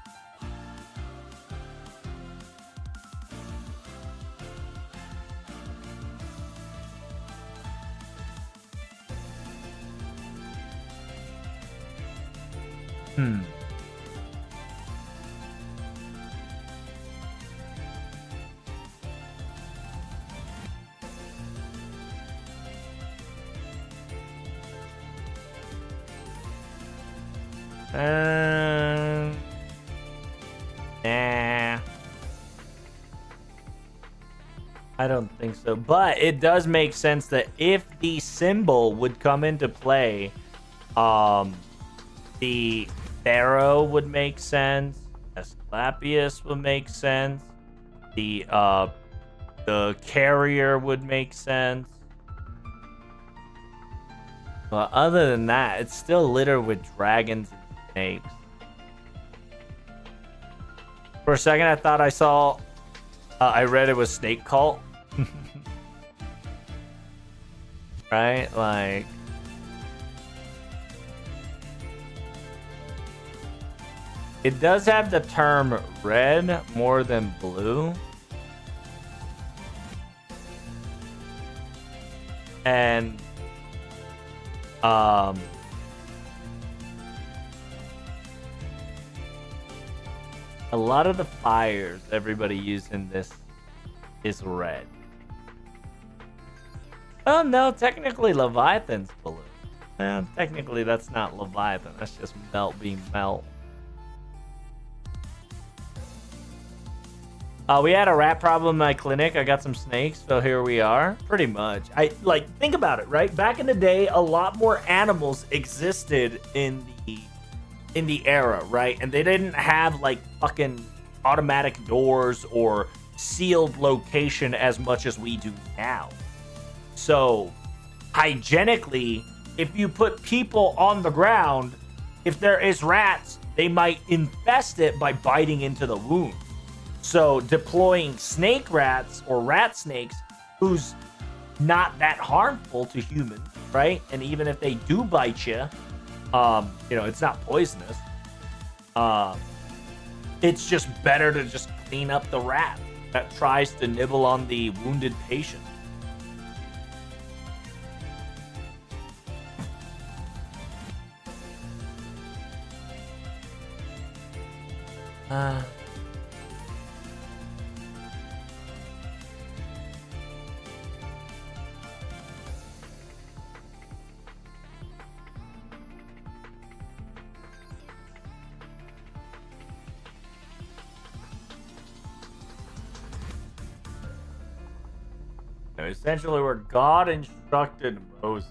Nah. I don't think so. But it does make sense that if the symbol would come into play, the Pharaoh would make sense. Asclepius would make sense. The carrier would make sense. But other than that, it's still littered with dragons and snakes. For a second, I thought I saw... I read it was Snake Cult. Right? Like... It does have the term red more than blue. And... a lot of the fires everybody using this is red. Oh no, technically Leviathan's blue. Well, technically that's not Leviathan, that's just melt being melt. We had a rat problem in my clinic. I got some snakes, so here we are. Pretty much. Think about it, right? Back in the day, a lot more animals existed in the era, right? And they didn't have like fucking automatic doors or sealed location as much as we do now. So hygienically, if you put people on the ground, if there is rats, they might infest it by biting into the wound. So deploying snake rats or rat snakes who's not that harmful to humans, right? And even if they do bite you, it's not poisonous. It's just better to just clean up the rat that tries to nibble on the wounded patient. Essentially, where God instructed Moses.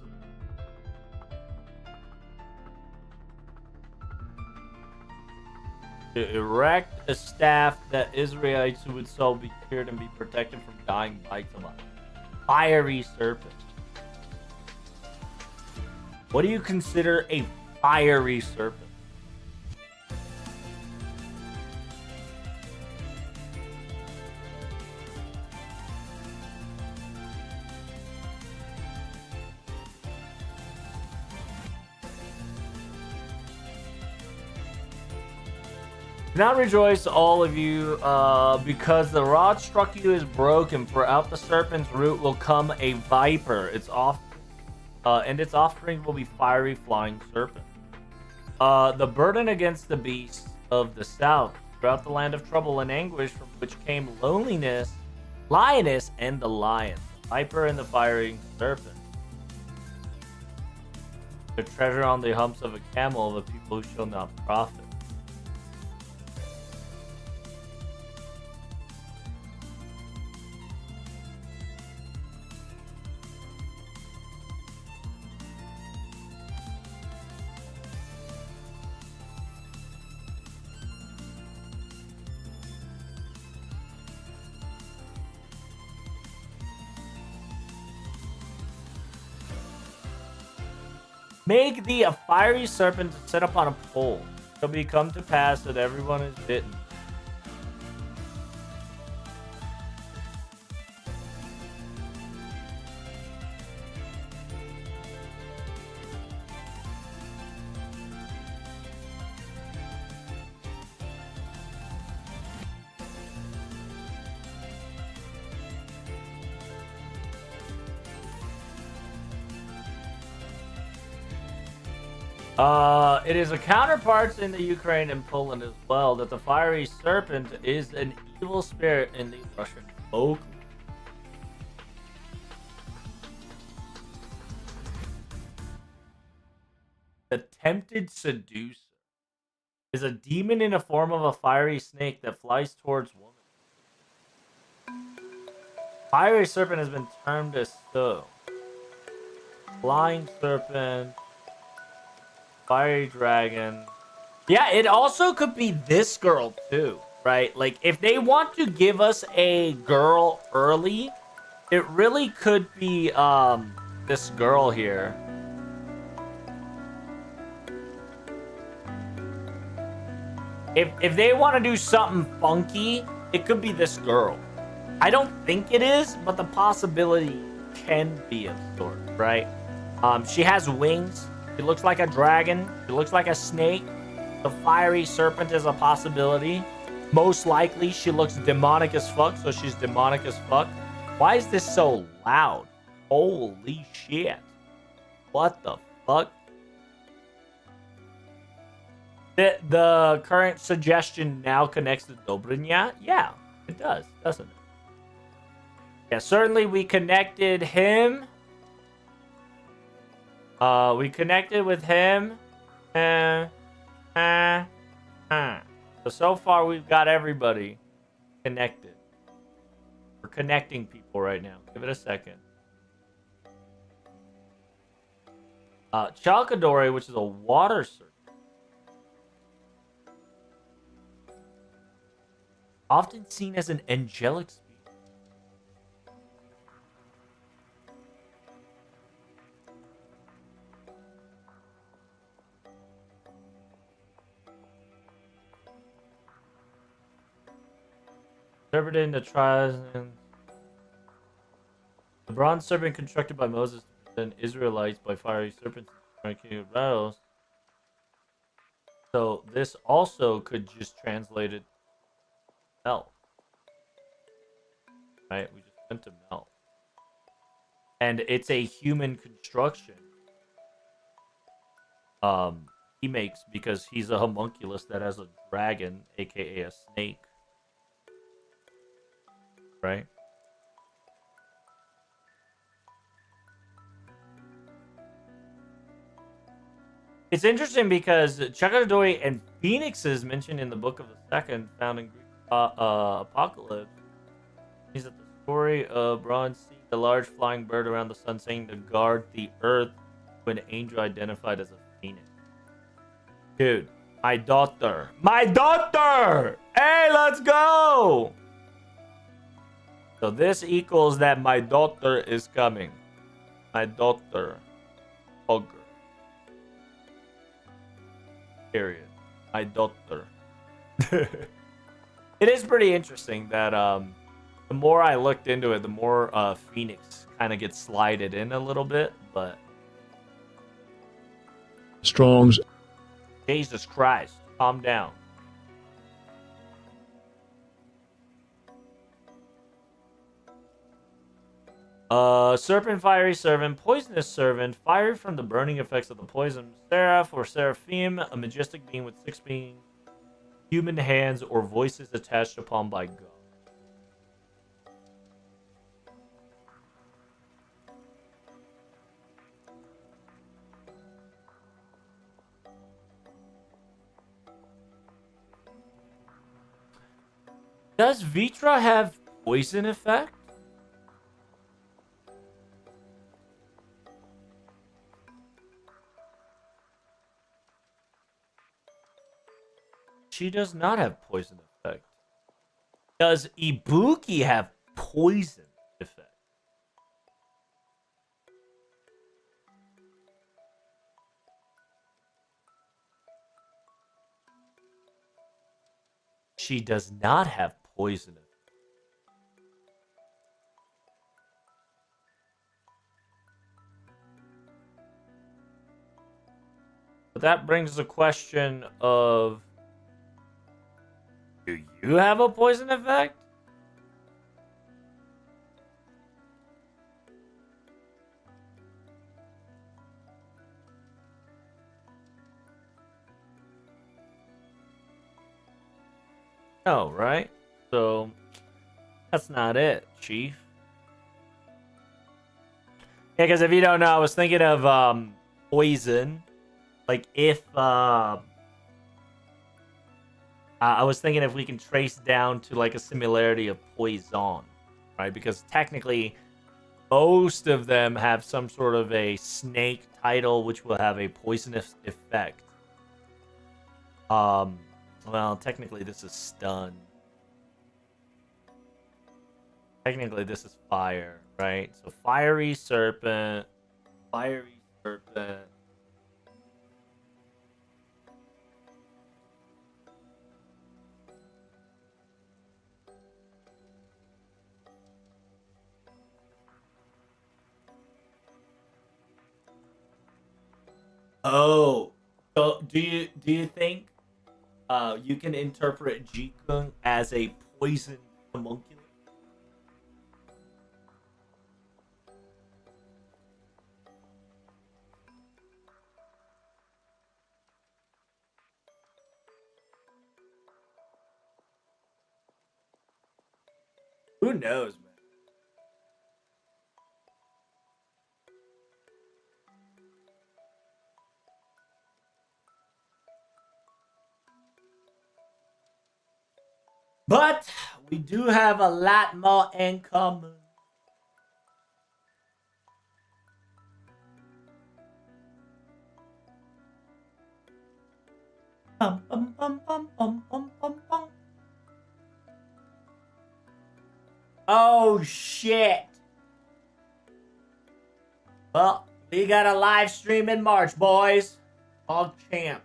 To erect a staff that Israelites who would so be cured and be protected from dying bites of a fiery serpent. What do you consider a fiery serpent? Do not rejoice, all of you, because the rod struck you is broken. For out the serpent's root will come a viper. Its offspring will be fiery flying serpents. The burden against the beasts of the south throughout the land of trouble and anguish, from which came loneliness, lioness, and the lion, the viper and the fiery serpent. The treasure on the humps of a camel, the people who shall not profit. Make thee a fiery serpent to set upon a pole. It shall be come to pass that everyone is bitten. It is a counterparts in the Ukraine and Poland as well that the fiery serpent is an evil spirit in the Russian folk. The tempted seducer is a demon in the form of a fiery snake that flies towards women. Fiery serpent has been termed as so. Flying serpent, fiery dragon. Yeah, it also could be this girl too, right? Like if they want to give us a girl early, it really could be this girl here. If they want to do something funky, it could be this girl. I don't think it is, but the possibility can be of sort, right? She has wings. She looks like a dragon. She looks like a snake. The fiery serpent is a possibility. Most likely, she looks demonic as fuck, so she's demonic as fuck. Why is this so loud? Holy shit. What the fuck? The current suggestion now connects to Dobrynya? Yeah, it does, doesn't it? Yeah, certainly we connected him. We connected with him. So far we've got everybody connected. We're connecting people right now. Give it a second. Chalkadori, which is a water serpent. Often seen as an angelic species. Serpent in the Triassic. The bronze serpent constructed by Moses and Israelites by fiery serpents king of battles. So this also could just translate it melt. Right? We just went to melt. And it's a human construction. He makes because he's a homunculus that has a dragon, aka a snake. Right? It's interesting because Chakadori and phoenixes mentioned in the Book of the Second, found in Greek Apocalypse, is that the story of Bronze seeing a large flying bird around the sun, saying to guard the earth, when an angel identified as a phoenix. Dude, my daughter. My daughter! Hey, let's go! So this equals that my daughter is coming. My daughter. Ogre. Period. My daughter. It is pretty interesting that the more I looked into it, the more Phoenix kind of gets slided in a little bit, but Strong's. Jesus Christ, calm down. Serpent, fiery servant, poisonous servant, fired from the burning effects of the poison. Seraph or seraphim, a majestic being with 6 being human hands or voices attached upon by God. Does Vitra have poison effect? She does not have poison effect. Does Ibuki have poison effect? She does not have poison effect. But that brings the question of, do you have a poison effect? know, right? So that's not it, Chief. Yeah, because if you don't know, I was thinking of poison. Like if I was thinking if we can trace down to like a similarity of poison, right? Because technically, most of them have some sort of a snake title, which will have a poisonous effect. Well, technically this is stun. Technically this is fire, right? So fiery serpent, fiery serpent. Oh, so do you think you can interpret Jikun as a poison homunculus? Who knows, man? But we do have a lot more in common. Bum, bum, bum, bum, bum, bum, bum, bum. Oh shit! Well, we got a live stream in March, boys. All champ.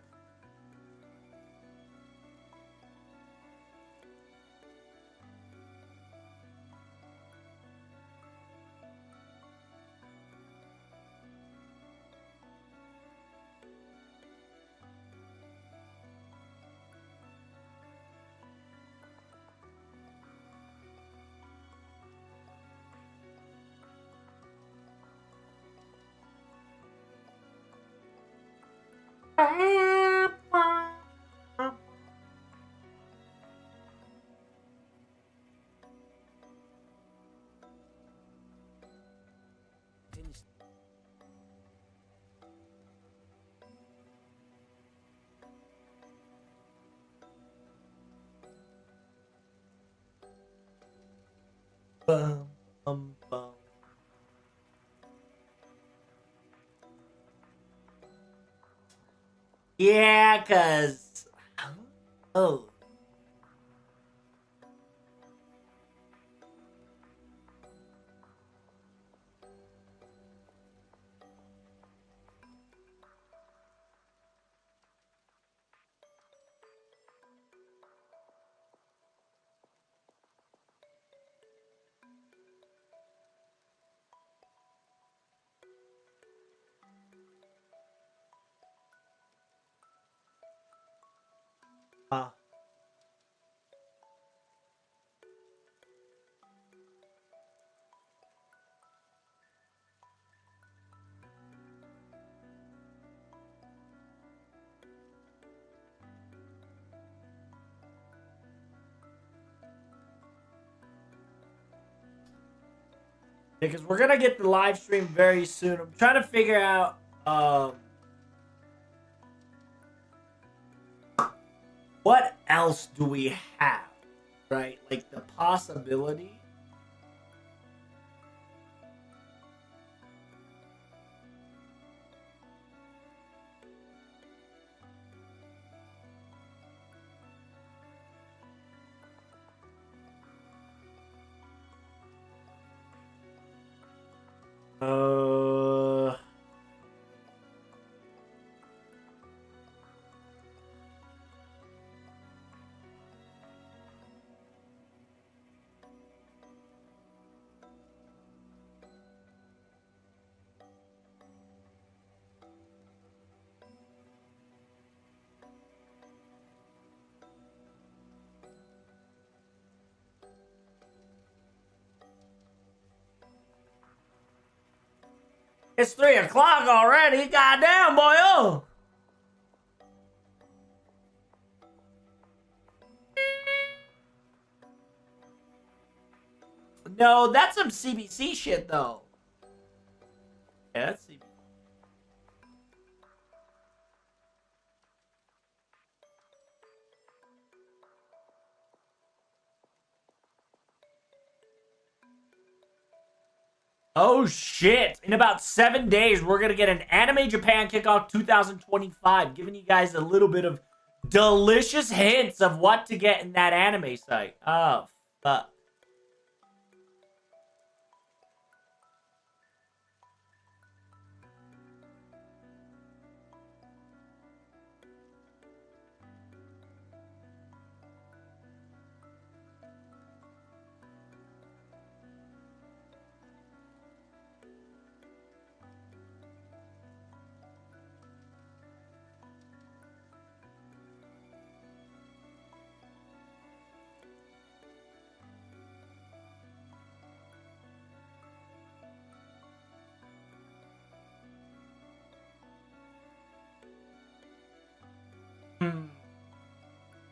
Bum, bum, bum. Yeah, cause oh. Because we're gonna get the live stream very soon. I'm trying to figure out what else do we have, right? Like the possibility. Uh, it's 3 o'clock already. Goddamn, boy. Oh. No, that's some CBC shit, though. Yeah, that's CBC. Oh shit! In about 7 days, we're gonna get an Anime Japan Kickoff 2025, giving you guys a little bit of delicious hints of what to get in that anime site. Oh fuck.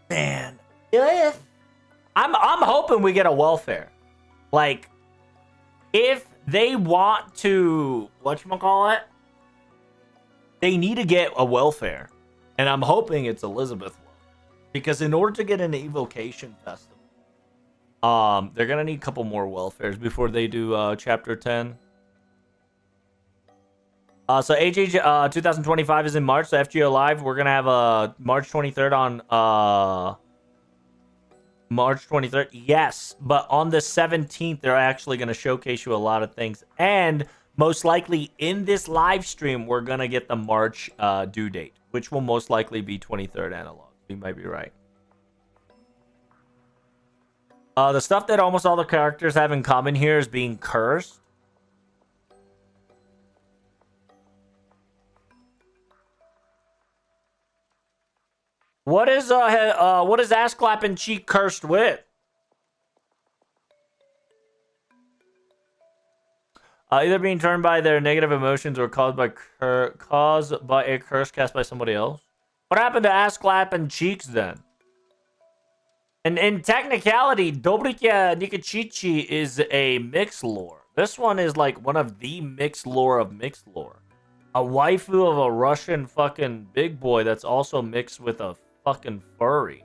Man, if I'm hoping we get a welfare. Like, if they want to whatchamacallit, they need to get a welfare. And I'm hoping it's Elizabeth. Because in order to get an evocation festival, they're gonna need a couple more welfares before they do chapter 10. So AJ 2025 is in March. So FGO Live, we're gonna have March 23rd on March 23rd. Yes, but on the 17th, they're actually gonna showcase you a lot of things, and most likely in this live stream, we're gonna get the March due date, which will most likely be 23rd analog. You might be right. The stuff that almost all the characters have in common here is being cursed. What is ass clapping cheek cursed with? Either being turned by their negative emotions or caused by a curse cast by somebody else. What happened to ass clapping cheeks then? And in technicality, Dobrika Nikachichi is a mixed lore. This one is like one of the mixed lore of mixed lore. A waifu of a Russian fucking big boy that's also mixed with a fucking furry.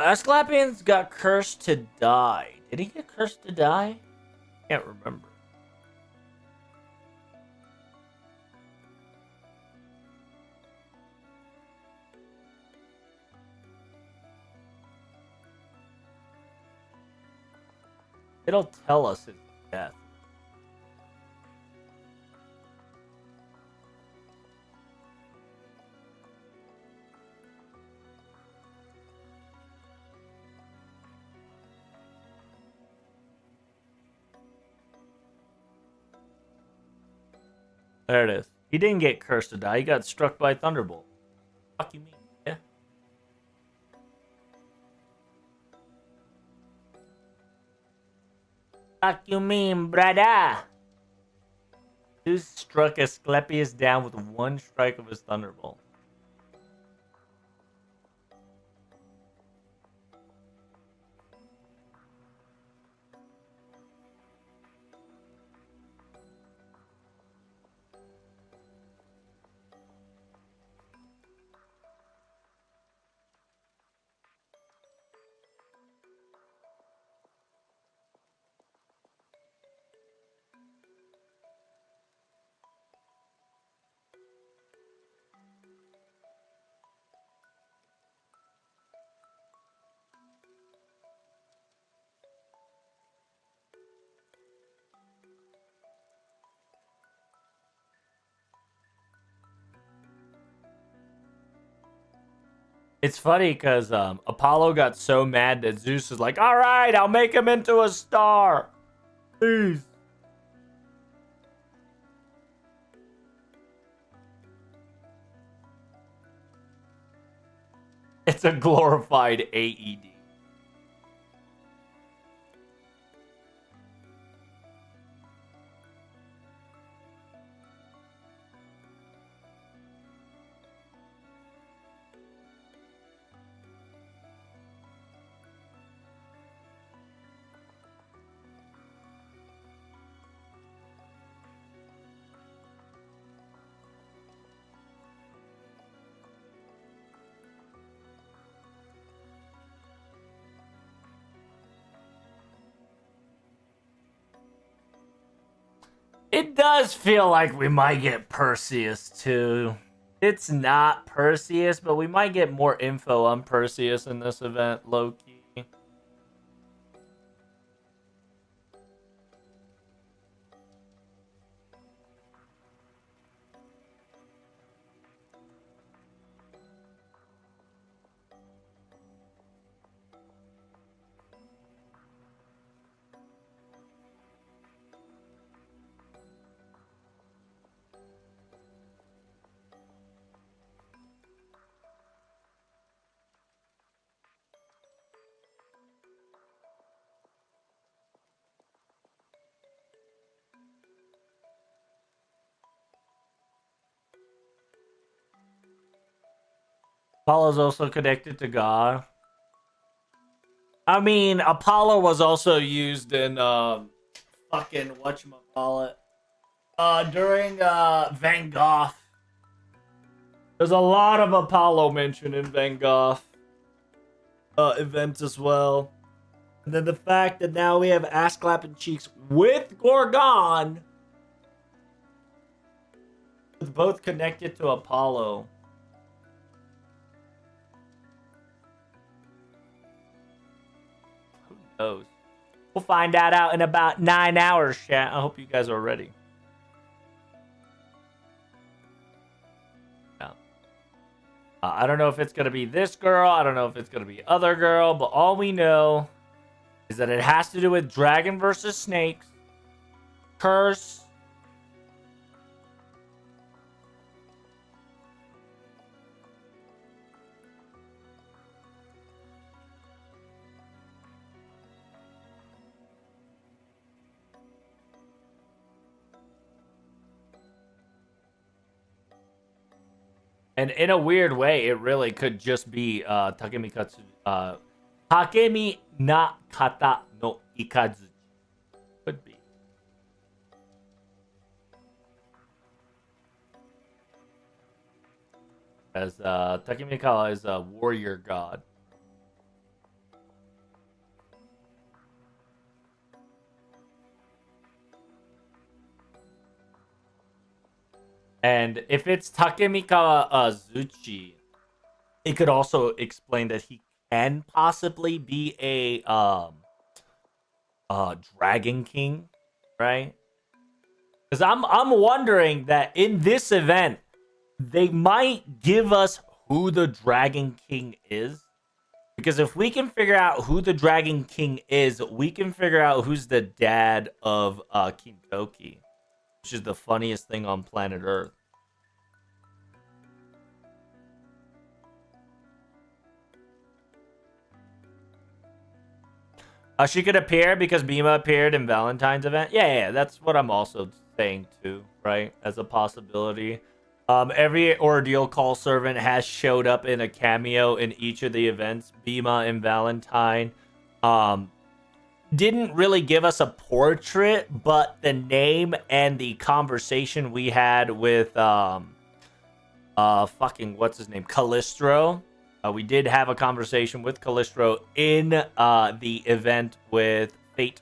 Asclepian's got cursed to die. Did he get cursed to die? Can't remember. It'll tell us his death. There it is. He didn't get cursed to die. He got struck by a thunderbolt. Fuck you mean? Yeah. Fuck you mean, brother? Zeus struck Asclepius down with one strike of his thunderbolt. It's funny because Apollo got so mad that Zeus is like, all right, I'll make him into a star. Please. It's a glorified AED. It does feel like we might get Perseus too. It's not Perseus, but we might get more info on Perseus in this event, low key. Apollo's also connected to God. I mean, Apollo was also used in fucking whatchamacallit. During Van Gogh. There's a lot of Apollo mentioned in Van Gogh events as well. And then the fact that now we have ass clapping cheeks with Gorgon. It's both connected to Apollo. Who knows? We'll find that out in about 9 hours, chat. I hope you guys are ready. Yeah. I don't know if it's going to be this girl. I don't know if it's going to be other girl. But all we know is that it has to do with dragon versus snakes. Curse. And in a weird way, it really could just be Takemi na kata no ikazuchi. Could be. As Takemi is a warrior god. And if it's Takemikawa Zuchi, it could also explain that he can possibly be a Dragon King, right? Because I'm wondering that in this event, they might give us who the Dragon King is. Because if we can figure out who the Dragon King is, we can figure out who's the dad of Kintoki, which is the funniest thing on planet Earth. She could appear because Bima appeared in Valentine's event. Yeah, that's what I'm also saying too, right? As a possibility. Every ordeal call servant has showed up in a cameo in each of the events. Bima and Valentine. Didn't really give us a portrait, but the name and the conversation we had with fucking what's his name, Callistro. We did have a conversation with Callistro in the event with Fate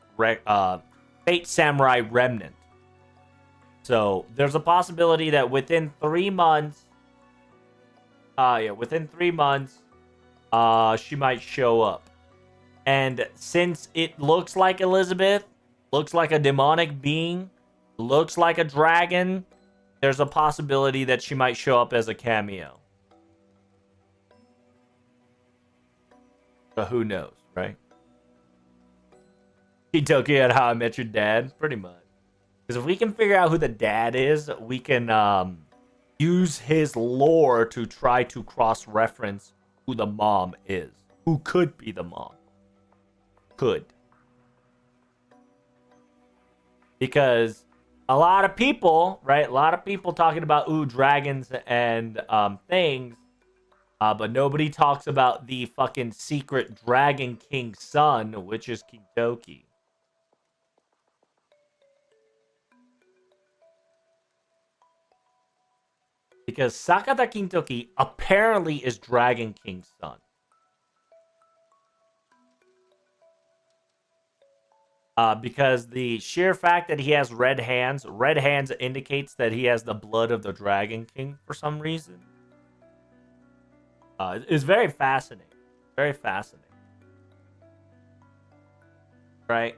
Samurai Remnant. So there's a possibility that within 3 months, within 3 months, she might show up. And since it looks like Elizabeth, looks like a demonic being, looks like a dragon, there's a possibility that she might show up as a cameo. But who knows, right? Kintoki and How I Met Your Dad, pretty much. Because if we can figure out who the dad is, we can use his lore to try to cross-reference who the mom is. Who could be the mom. Could. Because a lot of people, right? A lot of people talking about, dragons and things. But nobody talks about the fucking secret Dragon King son, which is Kintoki. Because Sakata Kintoki apparently is Dragon King's son. because the sheer fact that he has red hands indicates that he has the blood of the Dragon King for some reason. It's very fascinating. Very fascinating. Right?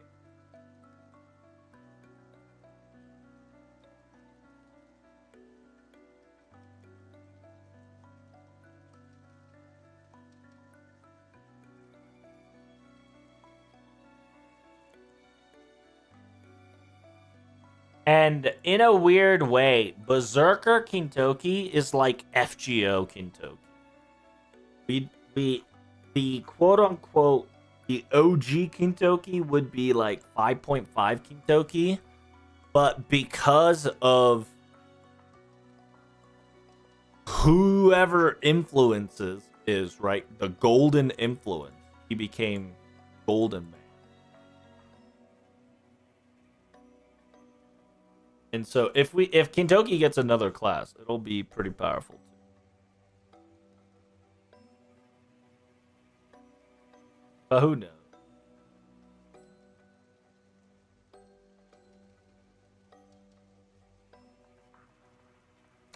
And in a weird way, Berserker Kintoki is like FGO Kintoki. The quote unquote the OG Kintoki would be like 5.5 Kintoki, but because of whoever influences is right, the golden influence, he became Golden Man. And so if Kintoki gets another class, it'll be pretty powerful too. But who knows?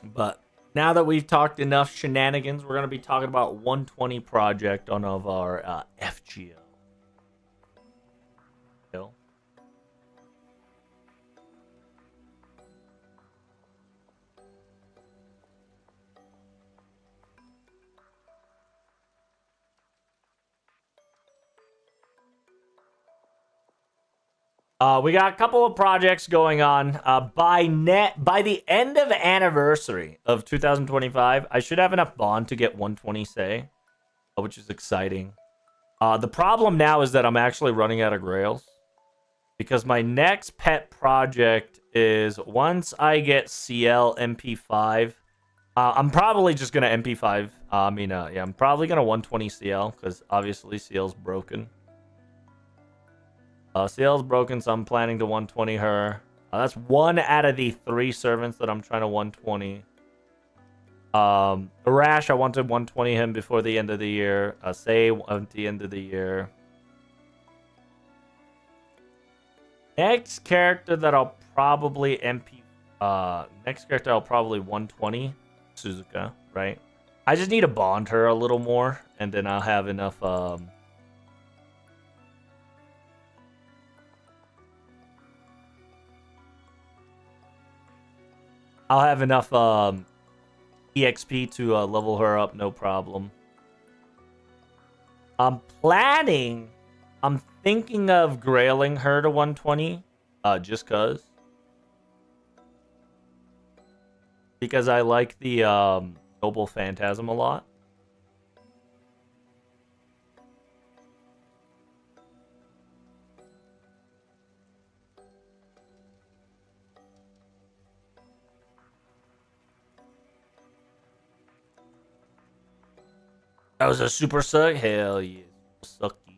But now that we've talked enough shenanigans, we're going to be talking about 120 project on of our FGO. We got a couple of projects going on. By the end of the anniversary of 2025, I should have enough bond to get 120 say, which is exciting. The problem now is that I'm actually running out of grails because my next pet project is once I get CL MP5. I'm probably just gonna MP5. Yeah, I'm probably gonna 120 CL because obviously CL's broken. CL's broken, so I'm planning to 120 her. That's one out of the 3 servants that I'm trying to 120. Arash, I want to 120 him before the end of the year. Say at the end of the year. Next character that I'll probably next character I'll probably 120. Suzuka, right? I just need to bond her a little more, and then I'll have enough, I'll have enough EXP to level her up, no problem. I'm thinking of grailing her to 120, just cause. Because I like the Noble Phantasm a lot. That was a super suck? Hell yeah. Sucky.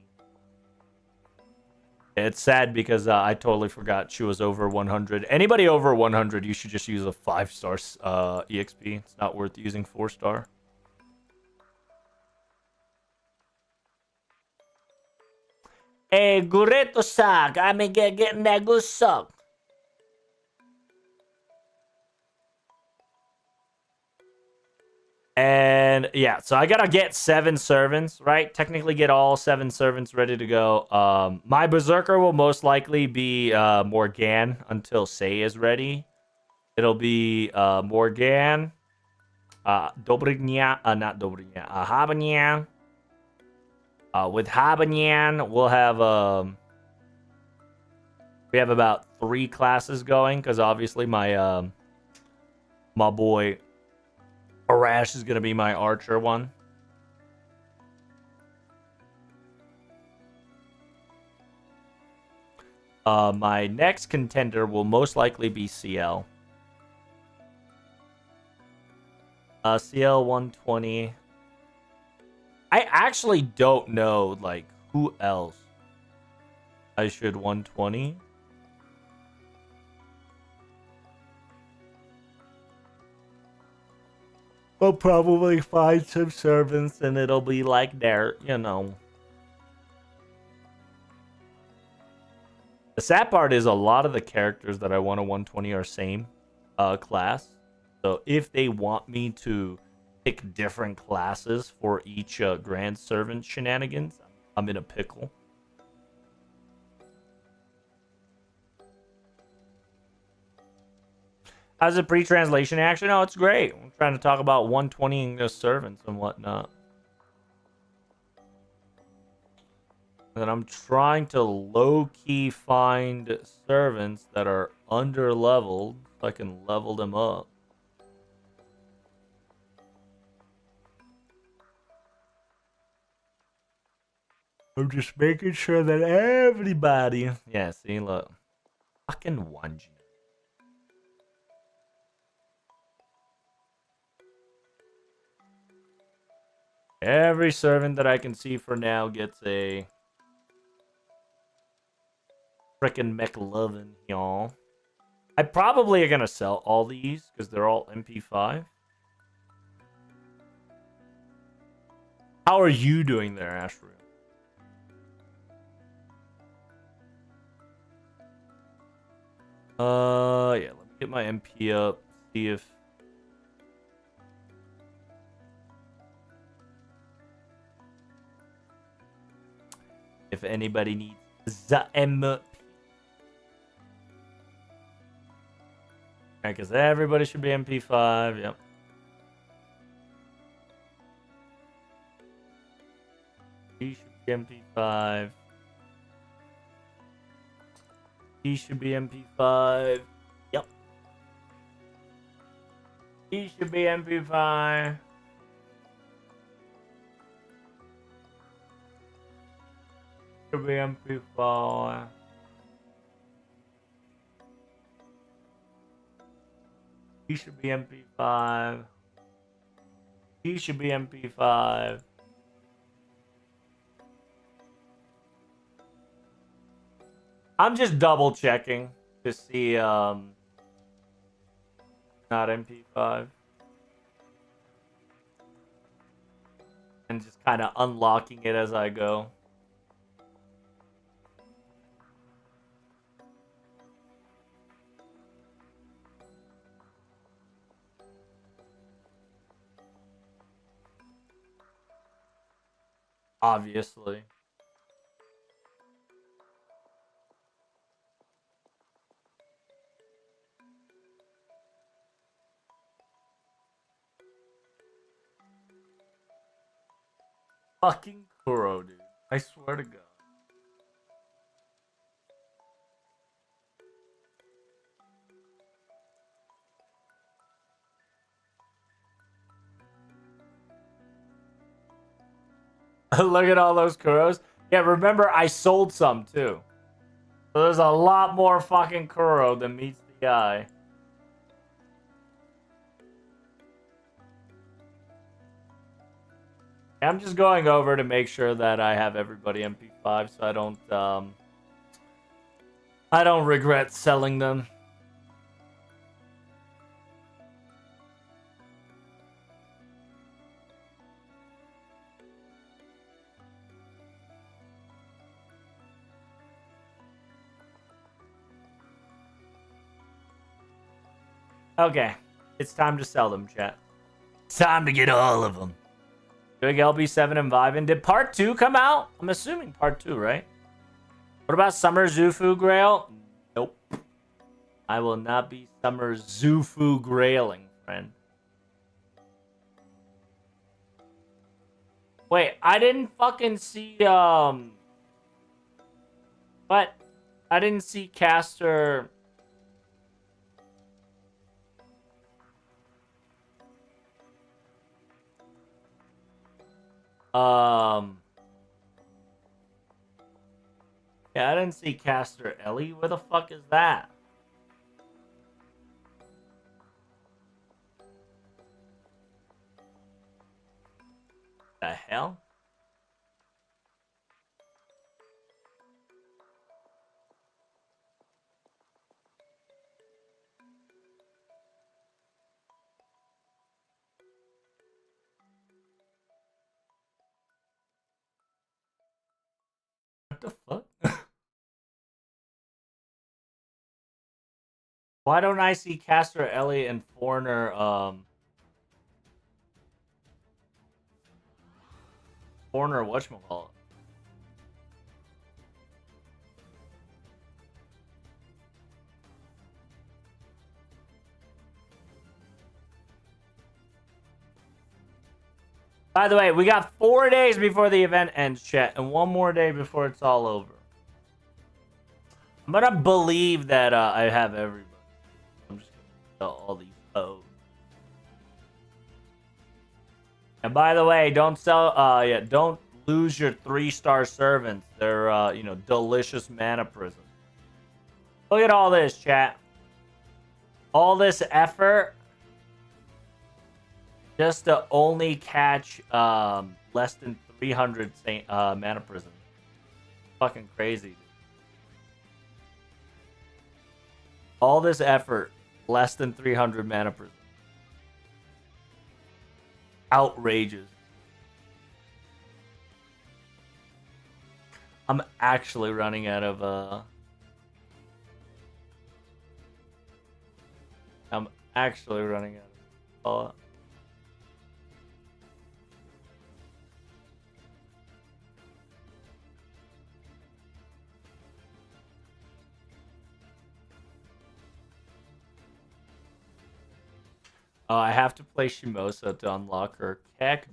It's sad because I totally forgot she was over 100. Anybody over 100, you should just use a 5-star EXP. It's not worth using 4-star. Hey, Gureto suck. I'm getting that good suck. And yeah, so I gotta get 7 servants, right? Technically get all 7 servants ready to go. My Berserker will most likely be Morgan until Say is ready. It'll be Morgan, Dobrignya, not Dobrignya, Habanyan. With Habanyan, we'll have we have about 3 classes going because obviously my my boy Arash is going to be my archer one. My next contender will most likely be CL. CL 120. I actually don't know, like, who else I should 120. We'll probably find some servants and it'll be like there, you know. The sad part is a lot of the characters that I want to 120 are same class. So if they want me to pick different classes for each Grand Servant shenanigans, I'm in a pickle. How's the pre-translation action? Oh, it's great. I'm trying to talk about 120ing the servants and whatnot. And I'm trying to low-key find servants that are under-leveled so I can level them up. I'm just making sure that everybody... Yeah, see, look. Fucking 1G. Every servant that I can see for now gets a... frickin' McLovin, y'all. I probably are gonna sell all these because they're all MP5. How are you doing there, Ashru? Yeah, let me get my MP up, see if... if anybody needs the MP. Because everybody should be MP5, yep. He should be MP5. He should be MP5. Yep. He should be MP5. Should be MP5. He should be MP5. He should be MP5. I'm just double checking to see not MP5. And just kind of unlocking it as I go. Obviously. Fucking Kuro, dude. I swear to God. Look at all those Kuros. Yeah, remember, I sold some, too. So there's a lot more fucking Kuro than meets the eye. I'm just going over to make sure that I have everybody MP5 so I don't regret selling them. Okay, it's time to sell them, chat. It's time to get all of them. Big LB7 and Vivin. Did part 2 come out? I'm assuming part 2, right? What about Summer Zufu Grail? Nope. I will not be Summer Zufu Grailing, friend. Wait, I didn't fucking see, what? I didn't see Caster... Yeah, I didn't see Caster Ellie. Where the fuck is that? The hell? What the fuck? Why don't I see Caster, Ellie, and Foreigner? Foreigner, whatchamacallit? By the way, we got 4 days before the event ends, chat, and 1 more day before it's all over. I'm gonna believe that I have everybody. I'm just gonna tell all these hoes. And by the way, don't sell. Don't lose your 3-star servants. They're delicious mana prisms. Look at all this, chat. All this effort just to only catch less than 300 mana prisms. Fucking crazy, dude. All this effort, less than 300 mana prisms. Outrageous. I'm actually running out of I'm actually running out of I have to play Shimosa to unlock her Kek.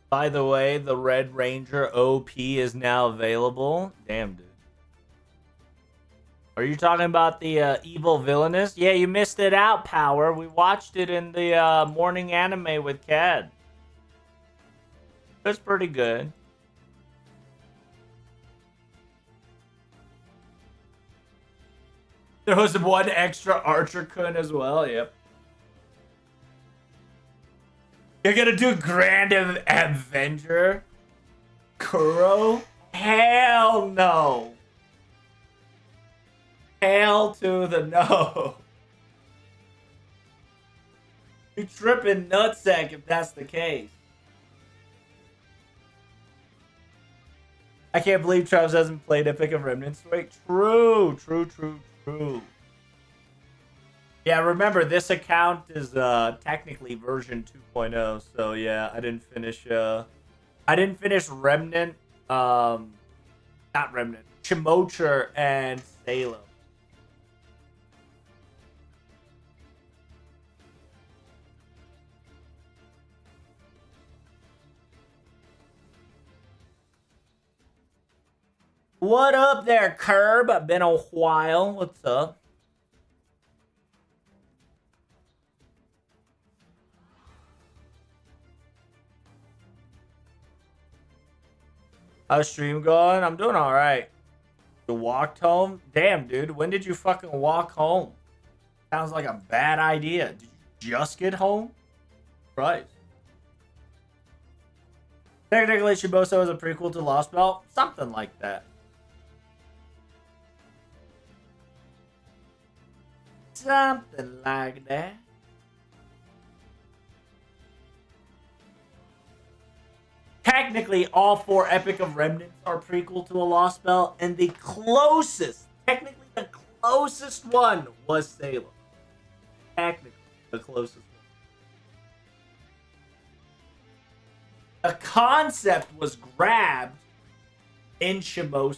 By the way, the Red Ranger OP is now available. Damn, dude. Are you talking about the evil villainous? Yeah, you missed it out, Power. We watched it in the morning anime with Cad. It's pretty good. There was one extra Archer-kun as well, yep. You're gonna do Grand Avenger? Kuro? Hell no! Hell to the no. You tripping nutsack if that's the case. I can't believe Travis hasn't played Epic of Remnants. Wait, true. Yeah, remember this account is technically version 2.0, so yeah, I didn't finish Remnant, not Remnant, Chimocher and Salem. What up there, Curb? Been a while. What's up? How's stream going? I'm doing all right. You walked home? Damn, dude. When did you fucking walk home? Sounds like a bad idea. Did you just get home? Right. Technically, Shiboso is a prequel to Lost Belt. Something like that. Something like that. Technically, all 4 Epic of Remnants are prequel to a Lost Belt, and the closest, technically the closest one was Salem. Technically, the closest one. The concept was grabbed in Shimosa.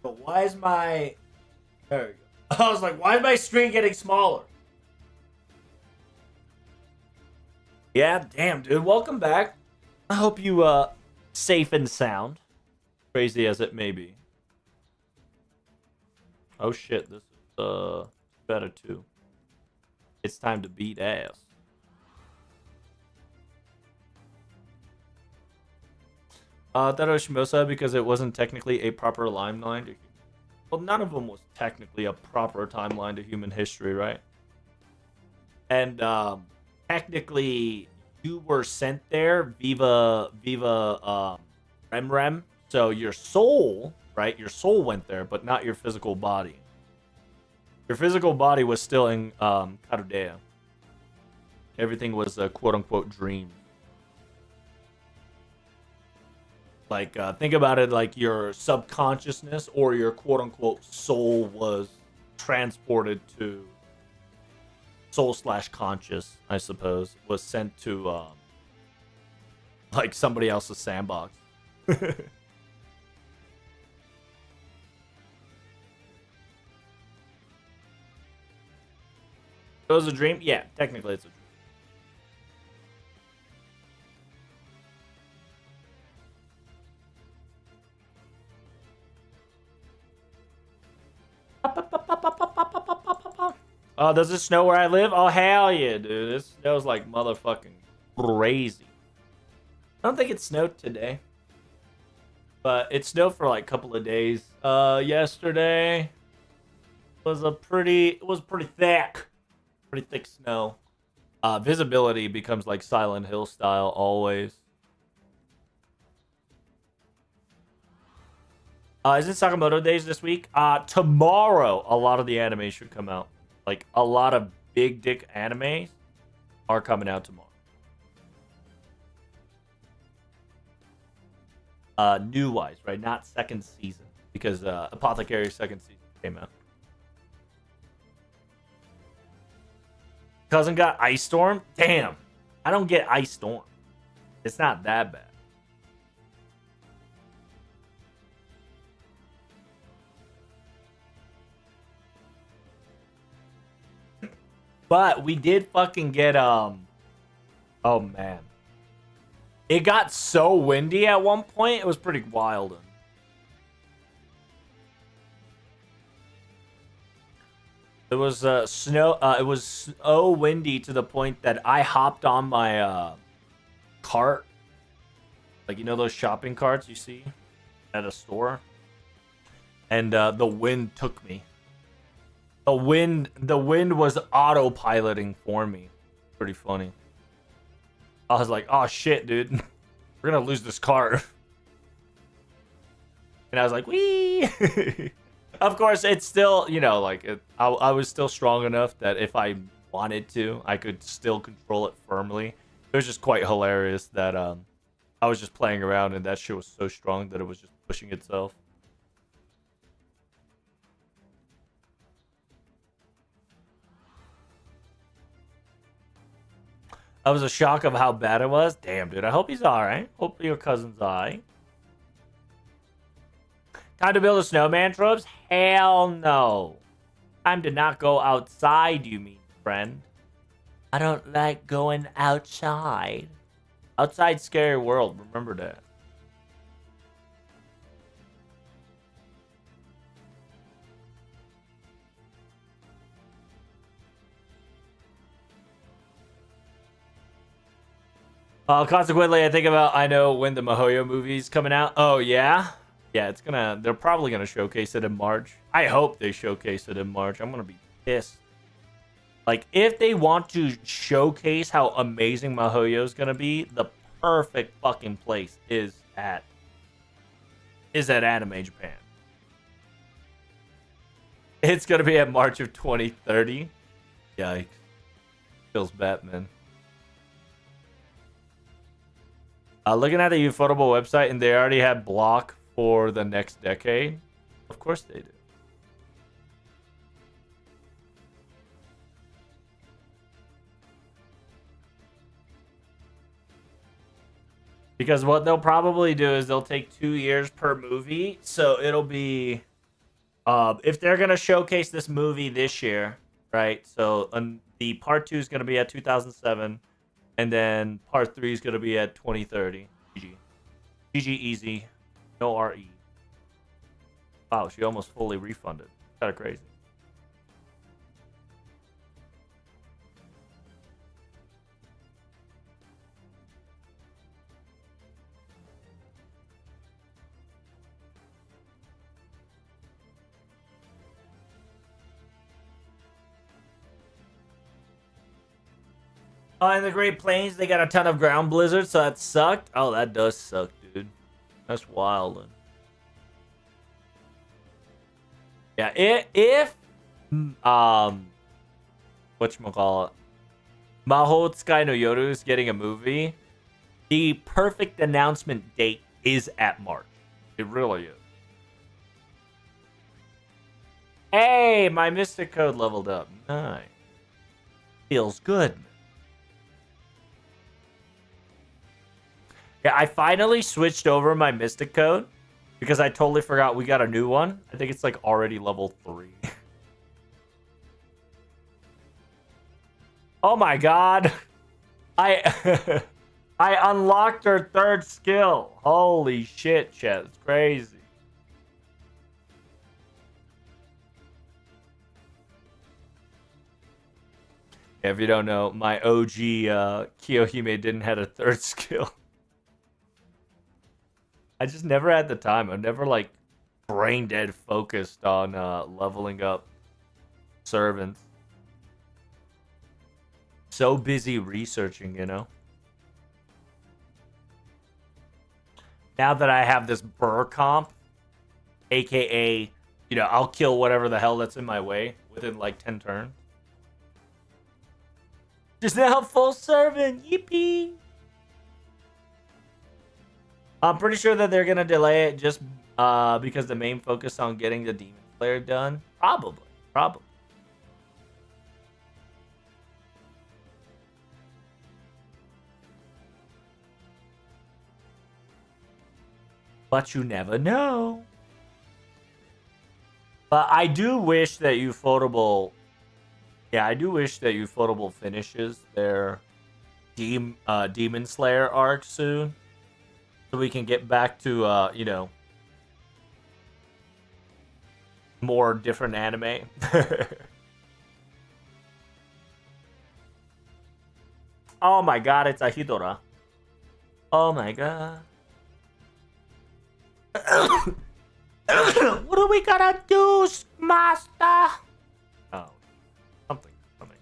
But why is my... There we go. I was like, why is my screen getting smaller? Yeah, damn, dude. Welcome back. I hope you, safe and sound. Crazy as it may be. Oh, shit. This is, better, too. It's time to beat ass. Thought it was Shimosa because it wasn't technically a proper timeline to. Well, none of them was technically a proper timeline to human history, right? And technically, you were sent there viva Rem. So your soul, right? Your soul went there, but not your physical body. Your physical body was still in Carudea. Everything was a quote-unquote dream. Like, think about it like your subconsciousness or your quote-unquote soul was transported to soul/conscious, I suppose, was sent to like somebody else's sandbox. It was a dream? Yeah, technically it's a dream. Oh, does it snow where I live? Oh, hell yeah, dude. It snows like motherfucking crazy. I don't think it snowed today. But it snowed for like a couple of days. Yesterday was pretty thick. Pretty thick snow. Visibility becomes like Silent Hill style always. Isn't Sakamoto Days this week? Tomorrow, a lot of the anime should come out. Like, a lot of big dick animes are coming out tomorrow. New wise, right? Not second season. Because Apothecary's second season came out. Cousin got Ice Storm? Damn. I don't get Ice Storm. It's not that bad. But we did fucking get oh man. It got so windy at one point, it was pretty wild. It was snow it was so windy to the point that I hopped on my cart. Like, you know those shopping carts you see at a store? And the wind took me. The wind was autopiloting for me. Pretty funny. I was like, oh shit, dude. We're gonna lose this car. And I was like, wee. Of course, it's still, you know, like, I was still strong enough that if I wanted to, I could still control it firmly. It was just quite hilarious that I was just playing around and that shit was so strong that it was just pushing itself. I was a shock of how bad it was. Damn, dude. I hope he's alright. Hope your cousin's alright. Time to build a snowman, Trubs? Hell no. Time to not go outside, you mean, friend. I don't like going outside. Outside, scary world. Remember that. Consequently, I know when the Mihoyo movie's coming out. Oh, yeah? Yeah, they're probably gonna showcase it in March. I hope they showcase it in March. I'm gonna be pissed. Like, if they want to showcase how amazing Mihoyo's gonna be, the perfect fucking place is at Anime Japan. It's gonna be at March of 2030. Yikes. Feels Batman. Looking at the Ufotable website, and they already had block for the next decade. Of course they do. Because what they'll probably do is they'll take 2 years per movie. So it'll be... if they're going to showcase this movie this year, right? So the part 2 is going to be at 2007. And then part 3 is going to be at 2030. GG. GG easy. No RE. Wow, she almost fully refunded. Kind of crazy. Oh, in the Great Plains, they got a ton of ground blizzards, so that sucked. Oh, that does suck, dude. That's wild. Yeah, if whatchamacallit, Mahou no Yoru is getting a movie, the perfect announcement date is at March. It really is. Hey, my Mystic Code leveled up. Nice. Feels good. Yeah, I finally switched over my Mystic Code because I totally forgot we got a new one. I think it's like already level 3. Oh my god. I I unlocked her 3rd skill. Holy shit, chat. It's crazy. If you don't know, my OG Kiyohime didn't have a 3rd skill. I just never had the time. I'm never like brain dead focused on leveling up servants. So busy researching, you know. Now that I have this Burr comp, aka, you know, I'll kill whatever the hell that's in my way within like 10 turns. Just now full servant, yippee! I'm pretty sure that they're gonna delay it just because the main focus on getting the Demon Slayer done. Probably. But you never know. But I do wish that Ufotable... Yeah, I do wish that Ufotable finishes their Demon Slayer arc soon. So we can get back to, you know, more different anime. Oh my god, it's a Hidora. Oh my god. What are we gonna do, master? Oh, something coming.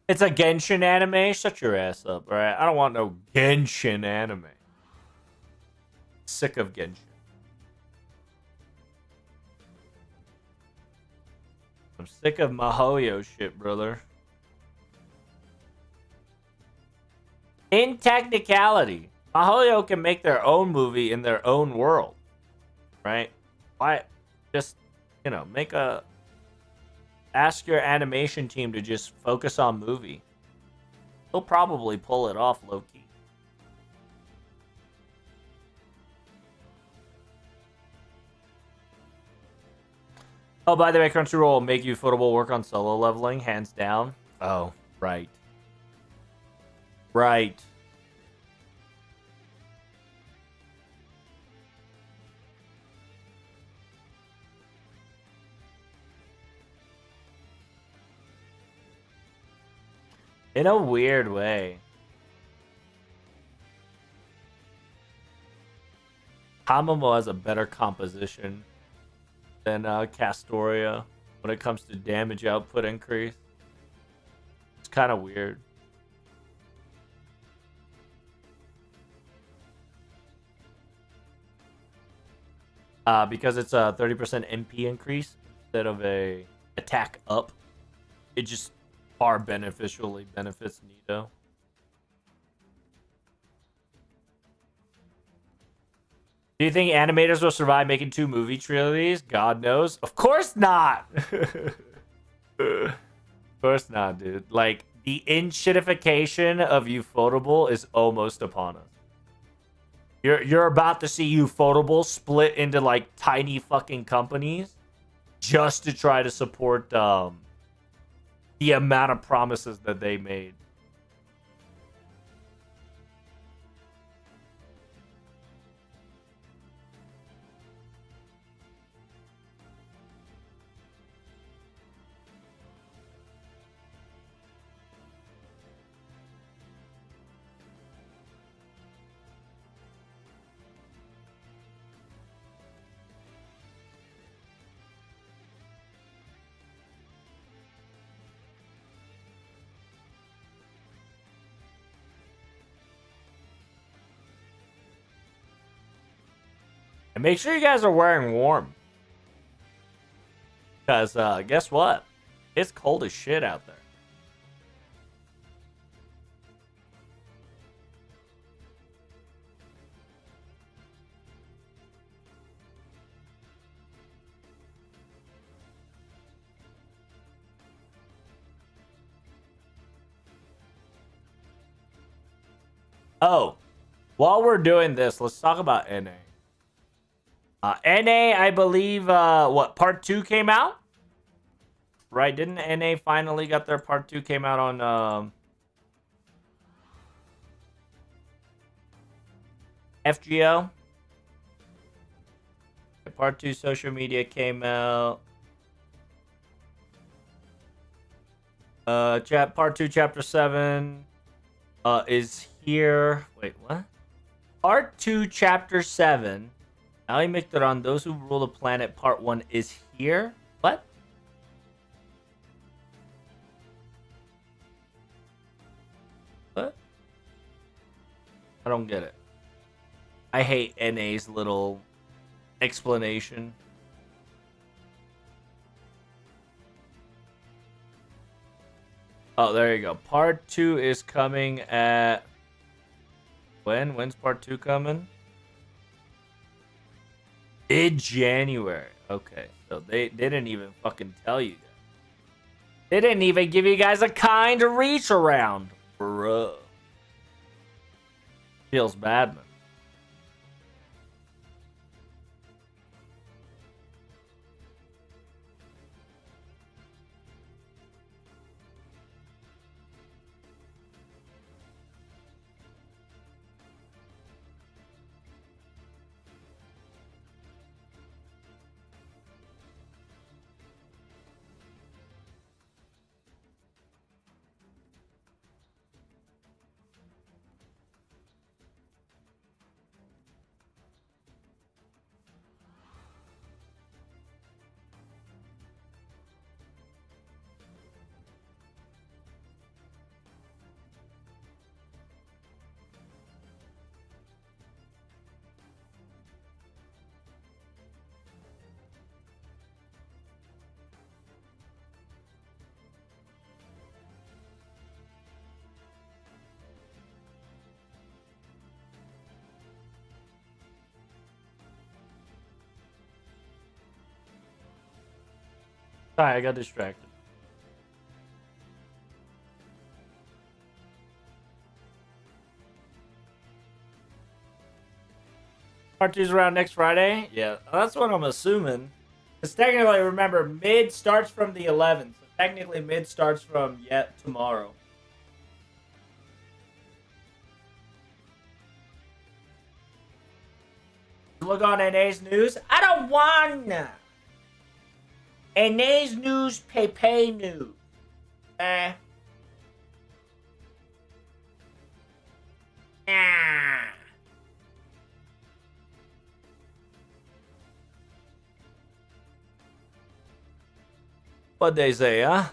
It's a Genshin anime? Shut your ass up, alright? I don't want no Genshin anime. Sick of Genshin. I'm sick of Mahoyo shit, brother. In technicality, Mahoyo can make their own movie in their own world, right? Why? Just, you know, ask your animation team to just focus on movie. They'll probably pull it off low-key. Oh, by the way, Crunchyroll will make Ufotable work on solo leveling, hands down. Oh, right. Right. In a weird way. Hamamo has a better composition than Castoria when it comes to damage output increase. It's kind of weird. Because it's a 30% MP increase instead of a attack up, it just far beneficially benefits Nito. Do you think animators will survive making 2 movie trilogies? God knows. Of course not. Of course not, dude. Like, the in-shitification of Ufotable is almost upon us. You're about to see Ufotable split into like tiny fucking companies just to try to support the amount of promises that they made. And make sure you guys are wearing warm. Because guess what? It's cold as shit out there. Oh, while we're doing this, let's talk about NA. NA, I believe, what, part 2 came out? Right, didn't NA finally got their part 2 came out on FGO? Part 2 social media came out. Part 2 chapter 7 is here. Wait, what? Part 2 chapter 7. Ali Mictodon, those who rule the planet, part 1 is here? What? What? I don't get it. I hate NA's little explanation. Oh, there you go. Part 2 is coming at... When? When's part 2 coming? Mid-January. Okay, so they didn't even fucking tell you guys. They didn't even give you guys a kind reach around. Bruh. Feels bad, man. Sorry, I got distracted. Part 2's around next Friday? Yeah, that's what I'm assuming. Because technically, remember, mid starts from the 11th. So technically, mid starts from yet tomorrow. Look on NA's news. I don't wanna. NA's news, pay news. Nah. What they say, huh?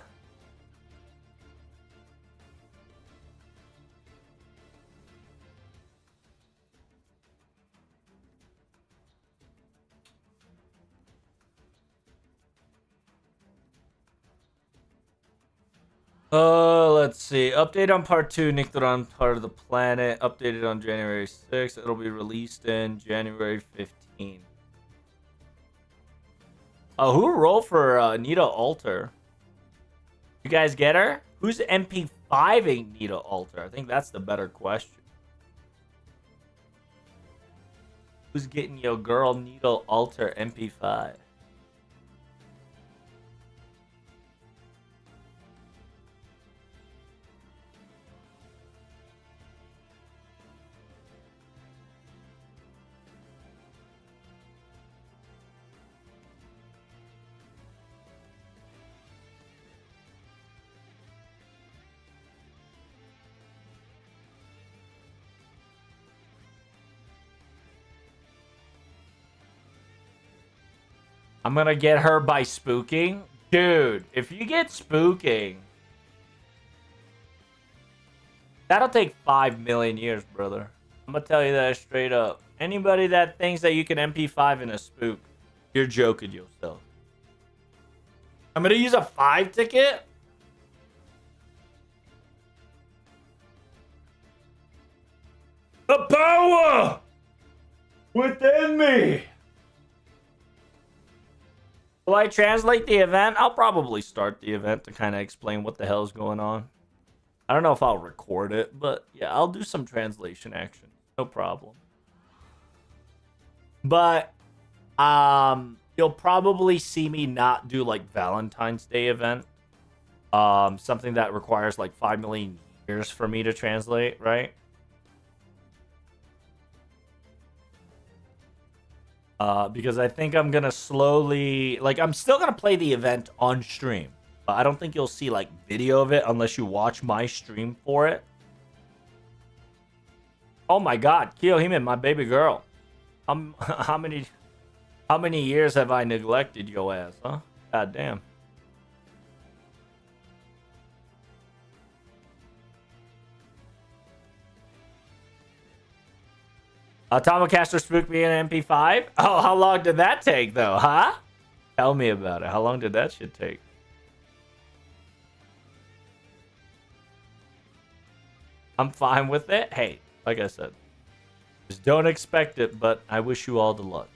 Let's see. Update on part 2, Nictodon part of the planet. Updated on January 6th. It'll be released in January 15th. Oh, who rolled for Nita Alter? You guys get her? Who's MP5ing Nita Alter? I think that's the better question. Who's getting your girl Nita Alter MP5? I'm gonna get her by spooking. Dude, if you get spooking, that'll take 5 million years, brother. I'm gonna tell you that straight up. Anybody that thinks that you can MP5 in a spook, you're joking yourself. I'm gonna use a 5 ticket? The power within me. Will I translate the event? I'll probably start the event to kind of explain what the hell is going on. I don't know if I'll record it, but yeah, I'll do some translation action. No problem. But you'll probably see me not do like Valentine's Day event. Something that requires like 5 million years for me to translate, right? Because I think I'm gonna slowly, like, I'm still gonna play the event on stream, but I don't think you'll see like video of it unless you watch my stream for it. Oh my God, Kiyohime, my baby girl. How many years have I neglected your ass, huh? God damn. Atomicaster spooked me in MP5. Oh, how long did that take, though, huh? Tell me about it. How long did that shit take? I'm fine with it. Hey, like I said, just don't expect it, but I wish you all the luck.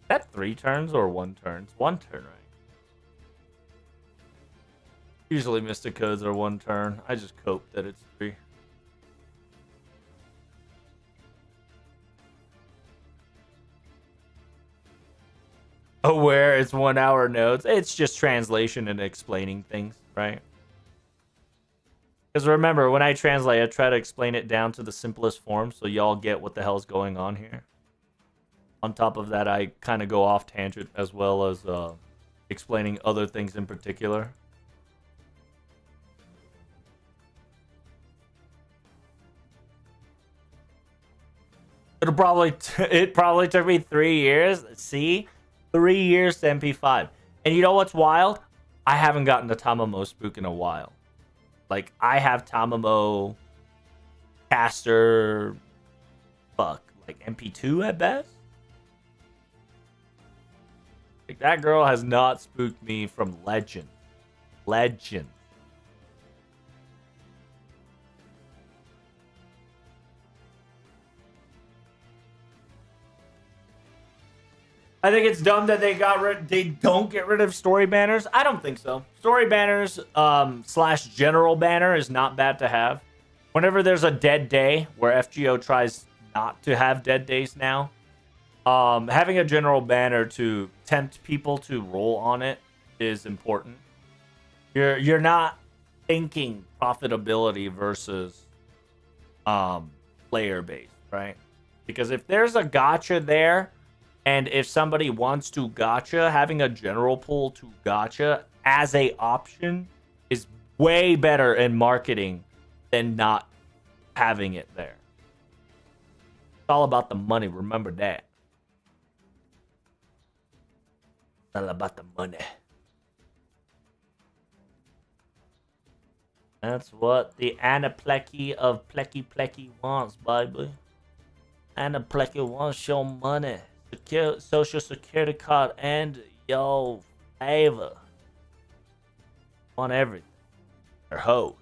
Is that 3 turns or 1 turn? It's 1 turn, right? Usually Mystic Codes are 1 turn. I just cope that it's 3. Aware it's 1 hour notes. It's just translation and explaining things, right? Because remember, when I translate, I try to explain it down to the simplest form so y'all get what the hell's going on here. On top of that, I kind of go off tangent as well as explaining other things in particular. It probably took me 3 years. See? 3 years to MP5. And you know what's wild? I haven't gotten the Tamamo spook in a while. Like, I have Tamamo caster, like MP2 at best. Like, that girl has not spooked me from Legend. Legend. I think it's dumb that they don't get rid of story banners. I don't think so. Story banners slash general banner is not bad to have. Whenever there's a dead day, where FGO tries not to have dead days now, having a general banner to tempt people to roll on it is important. You're not thinking profitability versus player base, right? Because if there's a gacha there, and if somebody wants to gacha, having a general pool to gacha as a option is way better in marketing than not having it there. It's all about the money. Remember that. It's all about the money. That's what the Anaplecky of Plecky Plecky wants, baby. Anaplecky wants your money. Social security card and your favor on everything. They're hoes.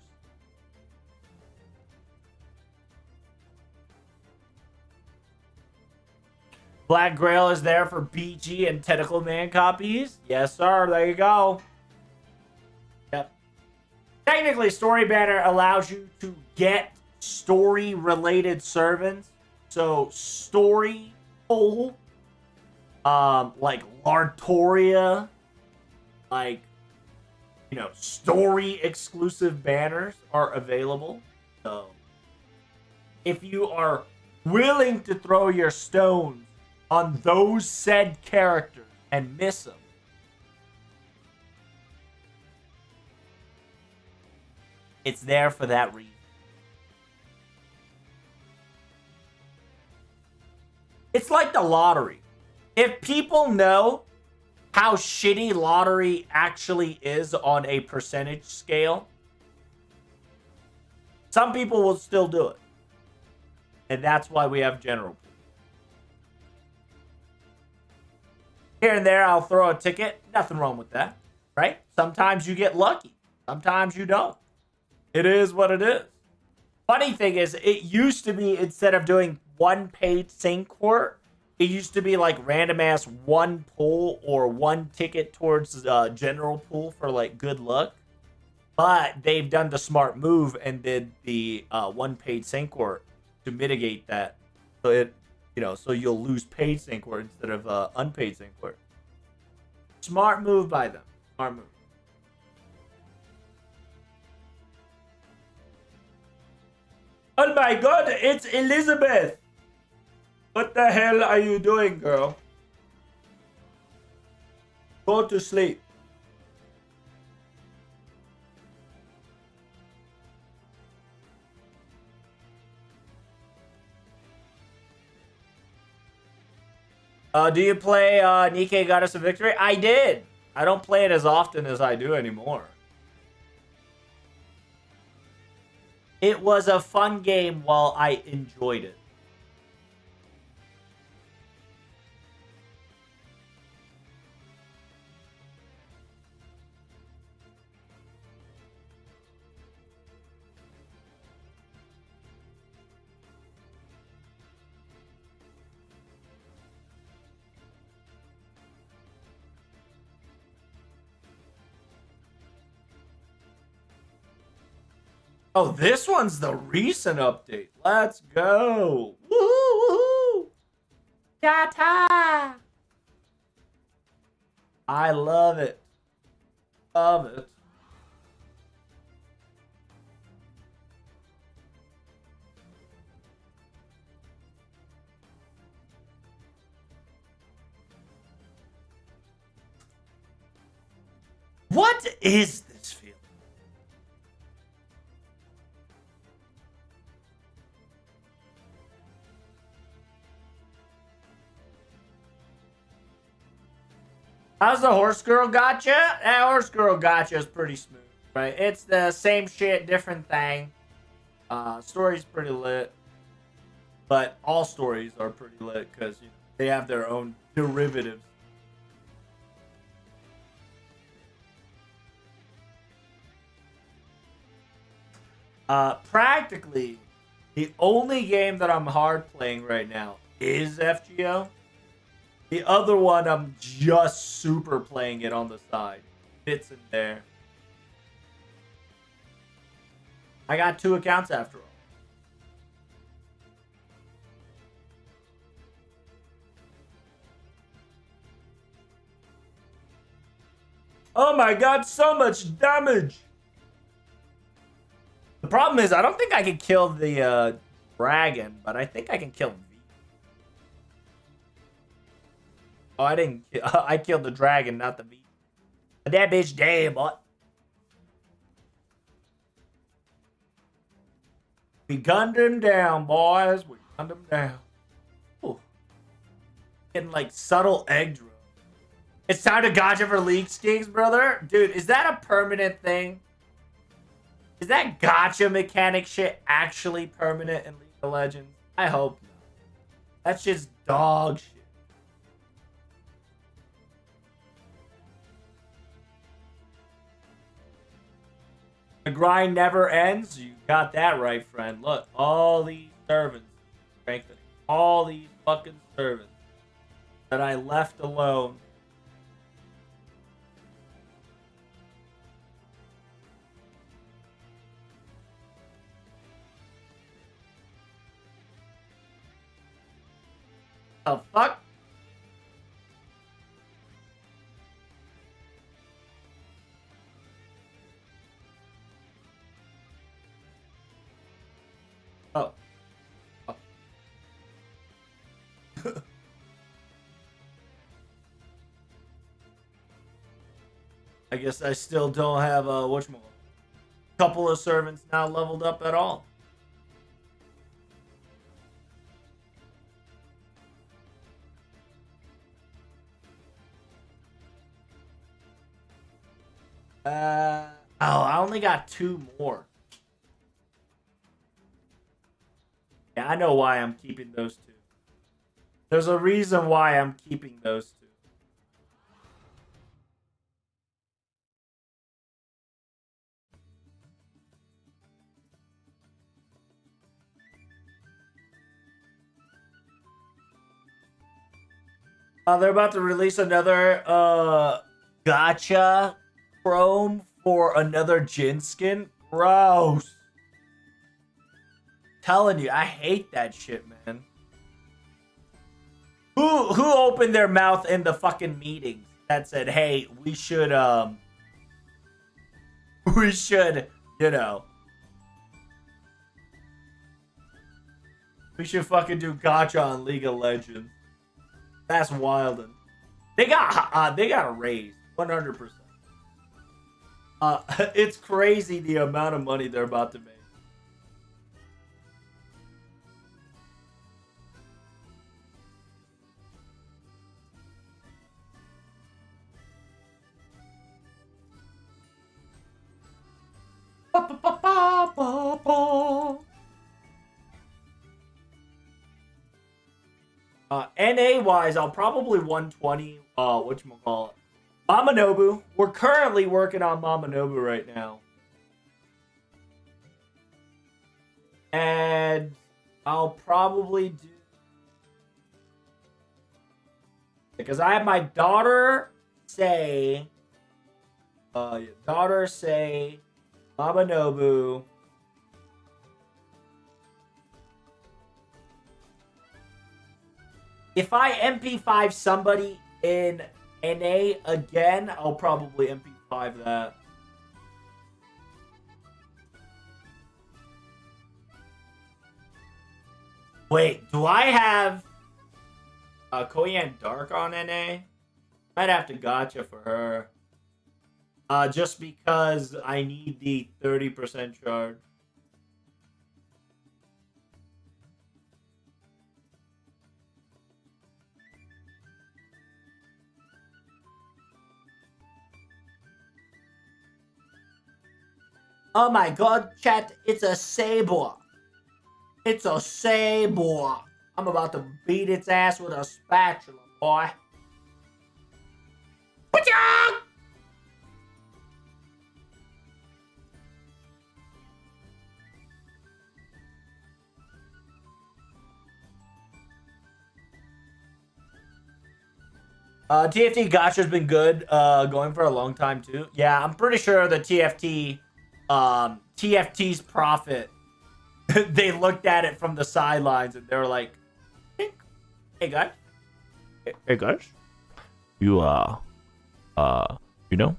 Black Grail is there for BG and Tentacle Man copies. Yes, sir. There you go. Yep. Technically, Story Banner allows you to get story-related servants. So, story pull. Like Lartoria, like, you know, story exclusive banners are available. So if you are willing to throw your stones on those said characters and miss them, it's there for that reason. It's like the lottery. If people know how shitty lottery actually is on a percentage scale, some people will still do it. And that's why we have general pool. Here and there, I'll throw a ticket. Nothing wrong with that, right? Sometimes you get lucky. Sometimes you don't. It is what it is. Funny thing is, it used to be, instead of doing one paid sync court, it used to be like random ass one pull or one ticket towards general pool for like good luck. But they've done the smart move and did the one paid sync court to mitigate that. So it, so you'll lose paid sync court instead of unpaid sync court. Smart move by them. Smart move. Oh my god, it's Elizabeth! What the hell are you doing, girl? Go to sleep. Do you play Nikke Goddess of Victory? I did. I don't play it as often as I do anymore. It was a fun game while I enjoyed it. Oh, this one's the recent update. Let's go. Woohoo! Yata! I love it. Love it. What is this feeling? How's the horse girl gotcha? That horse girl gotcha is pretty smooth, right? It's the same shit, different thing. Story's pretty lit. But all stories are pretty lit because they have their own derivatives. Practically, the only game that I'm hard playing right now is FGO. The other one, I'm just super playing it on the side. Fits in there. I got 2 accounts after all. Oh my god, so much damage! The problem is, I don't think I can kill the dragon, but I think I can kill V. Oh, I didn't. I killed the dragon, not the V. But that bitch dead, boy. We gunned him down, boys. We gunned him down. Ooh. Getting like subtle egg drone. It's time to gotcha for League Skings, brother. Dude, is that a permanent thing? Is that gotcha mechanic shit actually permanent in League of Legends? I hope not. That's just dog shit. The grind never ends. You got that right, friend. Look, all these servants strengthening. All these fucking servants that I left alone. The fuck? Oh. Oh. I guess I still don't have a whatchamacallit. Couple of servants now leveled up at all. Oh, I only got 2 more. Yeah, I know why I'm keeping those two. There's a reason why I'm keeping those two. They're about to release another gotcha chrome for another Jin skin. Gross. Telling you, I hate that shit, man. Who opened their mouth in the fucking meetings that said, "Hey, we should we should, you know, we should fucking do gotcha on League of Legends." That's wild. They got a raise, 100%. It's crazy the amount of money they're about to make. NA wise, I'll probably 120. Whatchamacallit? Mamanobu. We're currently working on Mamanobu right now. And I'll probably do. Because I have my daughter say. Daughter say. Mamanobu. If I MP5 somebody in NA again, I'll probably MP5 that. Wait, do I have Koyan Dark on NA? Might have to gotcha for her. Just because I need the 30% charge. Oh my god, chat, it's a saber. It's a saber. I'm about to beat its ass with a spatula, boy. TFT Gotcha's been good, going for a long time too. Yeah, I'm pretty sure the TFT's profit. They looked at it from the sidelines and they were like, "Hey guys, hey guys, you you know,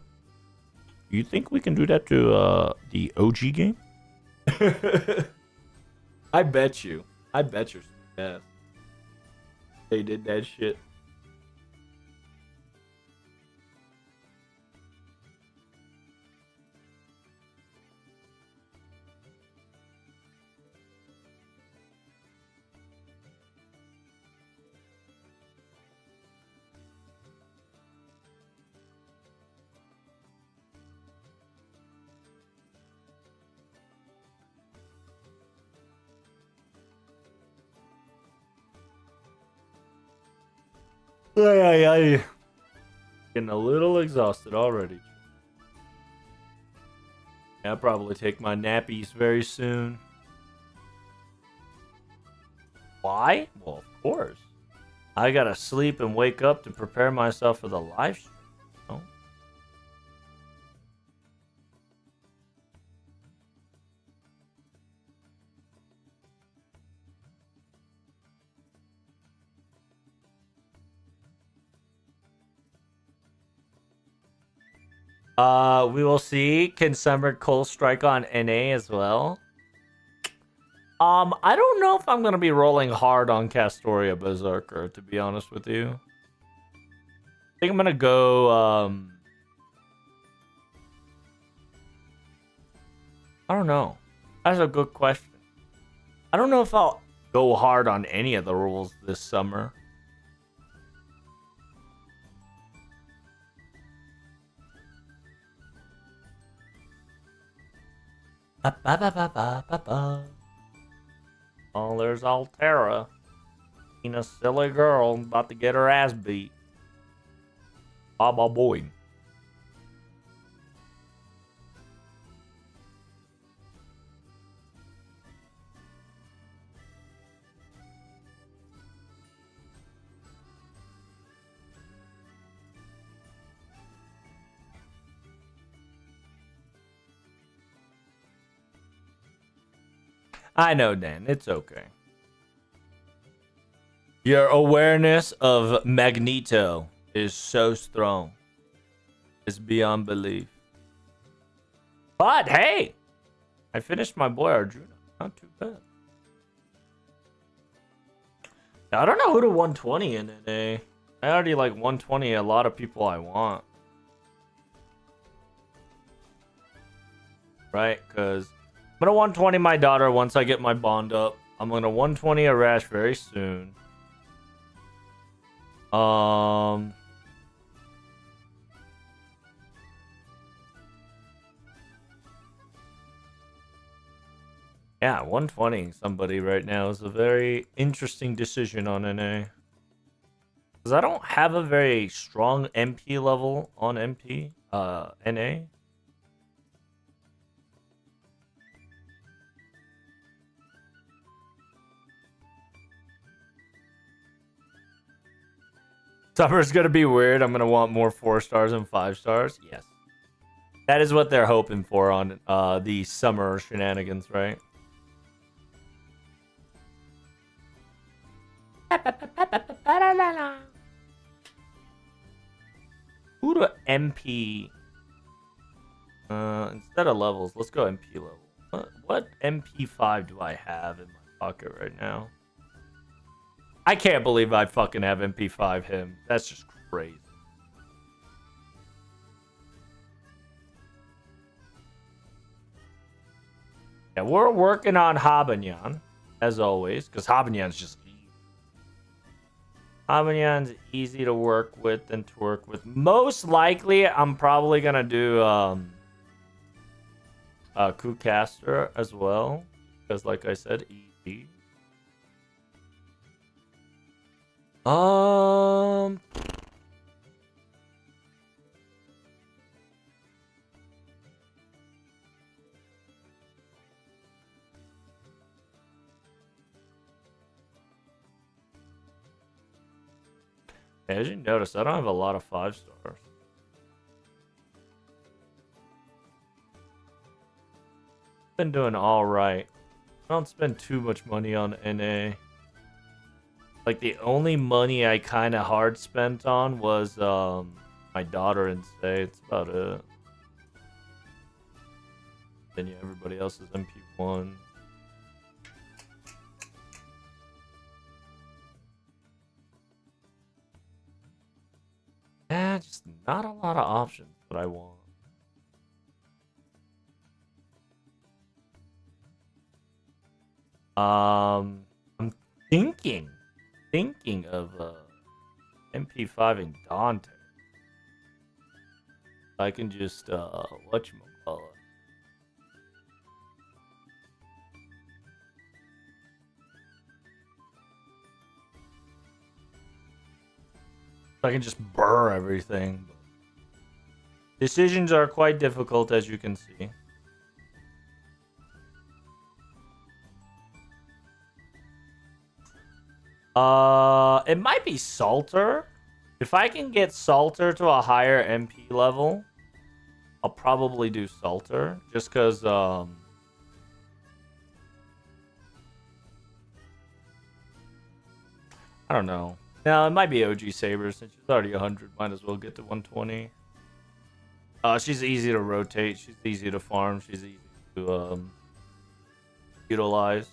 you think we can do that to the OG game?" I bet you. I bet you. Yeah. They did that shit. Ay. Getting a little exhausted already. I'll probably take my nappies very soon. Why? Well, of course. I gotta sleep and wake up to prepare myself for the live stream. Oh. We will see. Can Summer Cole strike on NA as well? I don't know if I'm gonna be rolling hard on Castoria Berserker, to be honest with you. I think I'm gonna go, I don't know. That's a good question. I don't know if I'll go hard on any of the rules this summer. Ba, ba, ba, ba, ba, ba, ba. Oh, there's Altera. Being a silly girl about to get her ass beat. Baba boy. I know, Dan. It's okay. Your awareness of Magneto is so strong. It's beyond belief. But hey, I finished my boy Arjuna. Not too bad. I don't know who to 120 in NA. I already like 120 a lot of people I want. Right? Because I'm going to 120 my daughter once I get my bond up. I'm going to 120 Arash very soon. Yeah, 120 somebody right now is a very interesting decision on NA. Because I don't have a very strong MP level on NA. Summer's gonna be weird. I'm gonna want more 4 stars and 5 stars. Yes. That is what they're hoping for on the summer shenanigans, right? Who to MP? Instead of levels, let's go MP level. What MP5 do I have in my pocket right now? I can't believe I fucking have MP5 him. That's just crazy. Yeah, we're working on Habanyan, as always, because Habanyan's just easy. Habanyan's easy to work with and to work with. Most likely, I'm probably going to do Kucaster as well, because like I said, easy. As you notice, I don't have a lot of 5 stars. Been doing all right. I don't spend too much money on NA. Like the only money I kind of hard spent on was my daughter and say it's about it. Then yeah, everybody else is MP1. Yeah, just not a lot of options that I want. I'm thinking of MP5 and Dante. I can just whatchamacallit. I can just burr everything. Decisions are quite difficult, as you can see. It might be Salter. If I can get Salter to a higher MP level, I'll probably do Salter. Just because, I don't know. No, it might be OG Saber since she's already 100. Might as well get to 120. She's easy to rotate. She's easy to farm. She's easy to utilize.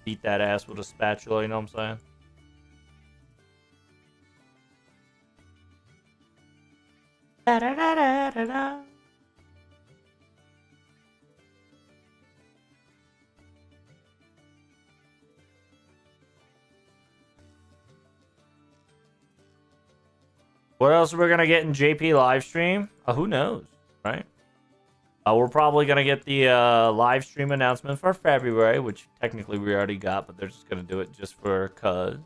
Beat that ass with a spatula, you know what I'm saying? Da-da-da-da-da-da. What else are we gonna get in JP live stream? Who knows, right? We're probably gonna get the live stream announcement for February, which technically we already got, but they're just gonna do it just for cuz.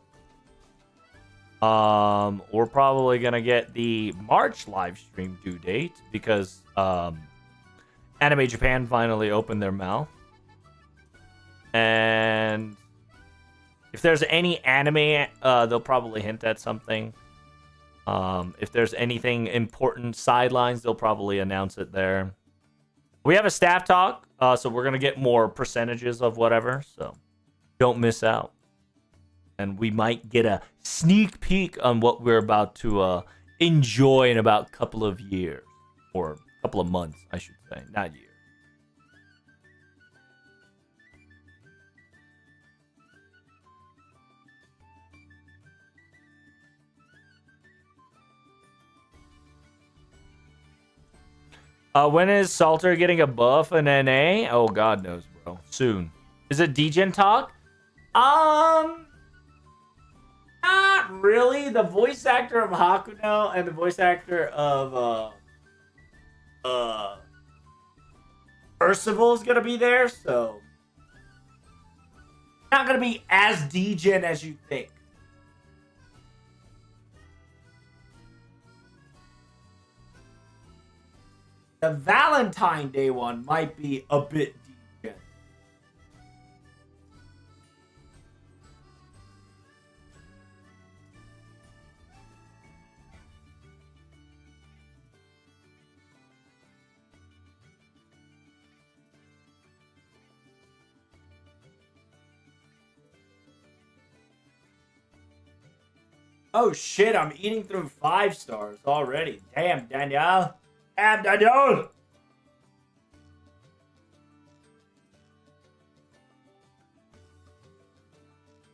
We're probably gonna get the March live stream due date because Anime Japan finally opened their mouth. And if there's any anime, they'll probably hint at something. If there's anything important sidelines, they'll probably announce it there. We have a staff talk, so we're going to get more percentages of whatever, so don't miss out. And we might get a sneak peek on what we're about to enjoy in about a couple of years. Or a couple of months, I should say, not years. When is Salter getting a buff and NA? Oh, God knows, bro. Soon. Is it Degen talk? Not really. The voice actor of Hakuno and the voice actor of Percival is gonna be there, so not gonna be as Degen as you think. The Valentine Day one might be a bit deep. Oh shit, I'm eating through 5 stars already. Damn, Danielle. Damn, Danielle.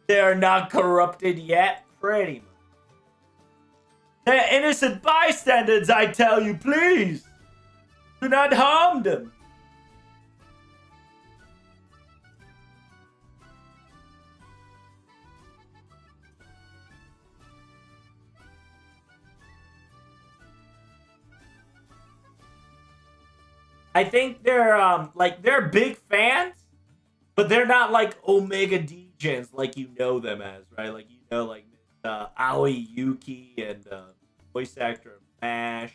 They're not corrupted yet. Pretty much. They're innocent bystanders, I tell you, please. Do not harm them. I think they're they're big fans, but they're not like Omega Degens like you know them as, right? Like you know, like Aoi Yuki and voice actor of MASH.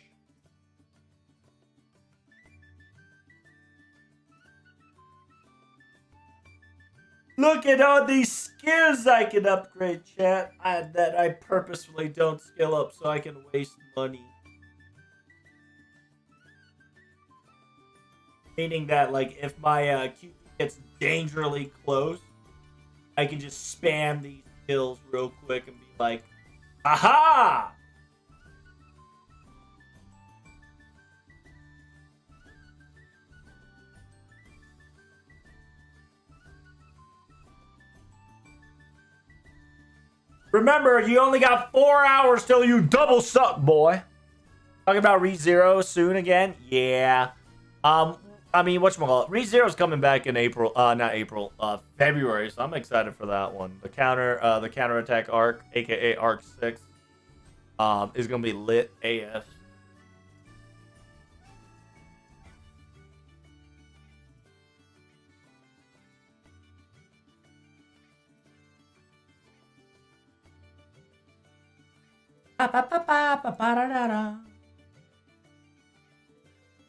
Look at all these skills I can upgrade, chat. That I purposefully don't skill up so I can waste money. Meaning that, like, if my QP gets dangerously close, I can just spam these skills real quick and be like, aha! Remember, you only got 4 hours till you double suck, boy. Talking about ReZero soon again? Yeah. I mean, whatchamacallit? ReZero's coming back in April, not April, February, so I'm excited for that one. The counterattack arc, aka Arc 6, is gonna be lit AF.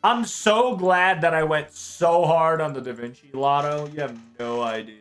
I'm so glad that I went so hard on the Da Vinci Lotto. You have no idea.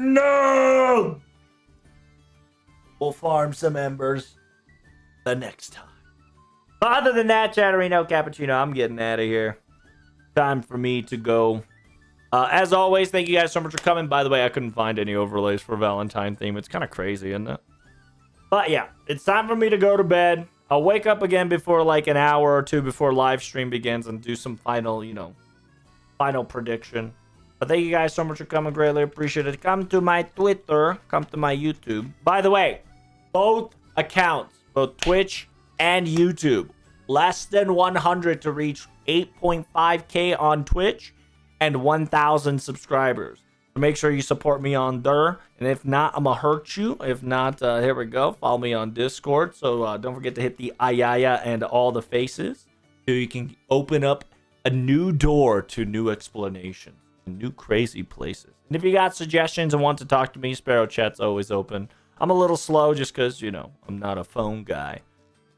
No! We'll farm some embers the next time. But other than that, Chatterino Cappuccino, I'm getting out of here. Time for me to go. As always, thank you guys so much for coming. By the way, I couldn't find any overlays for Valentine theme. It's kind of crazy, isn't it? But yeah, it's time for me to go to bed. I'll wake up again before like an hour or two before live stream begins and do some final, final prediction. But thank you guys so much for coming. Greatly appreciate it. Come to my Twitter. Come to my YouTube. By the way, both accounts, both Twitch and YouTube, less than 100 to reach 8.5K on Twitch and 1,000 subscribers. So make sure you support me on there. And if not, I'm going to hurt you. If not, here we go. Follow me on Discord. So don't forget to hit the ayaya and all the faces so you can open up a new door to new explanations and new crazy places. And if you got suggestions and want to talk to me, Sparrow Chat's always open. I'm a little slow just because, I'm not a phone guy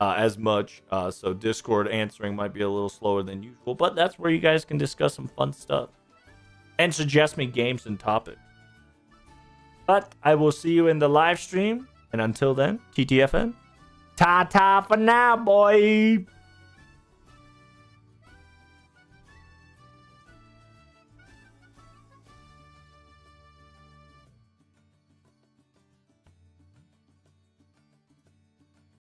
as much. So Discord answering might be a little slower than usual. But that's where you guys can discuss some fun stuff and suggest me games and topics. But I will see you in the live stream. And until then, TTFN. Ta-ta for now, boy.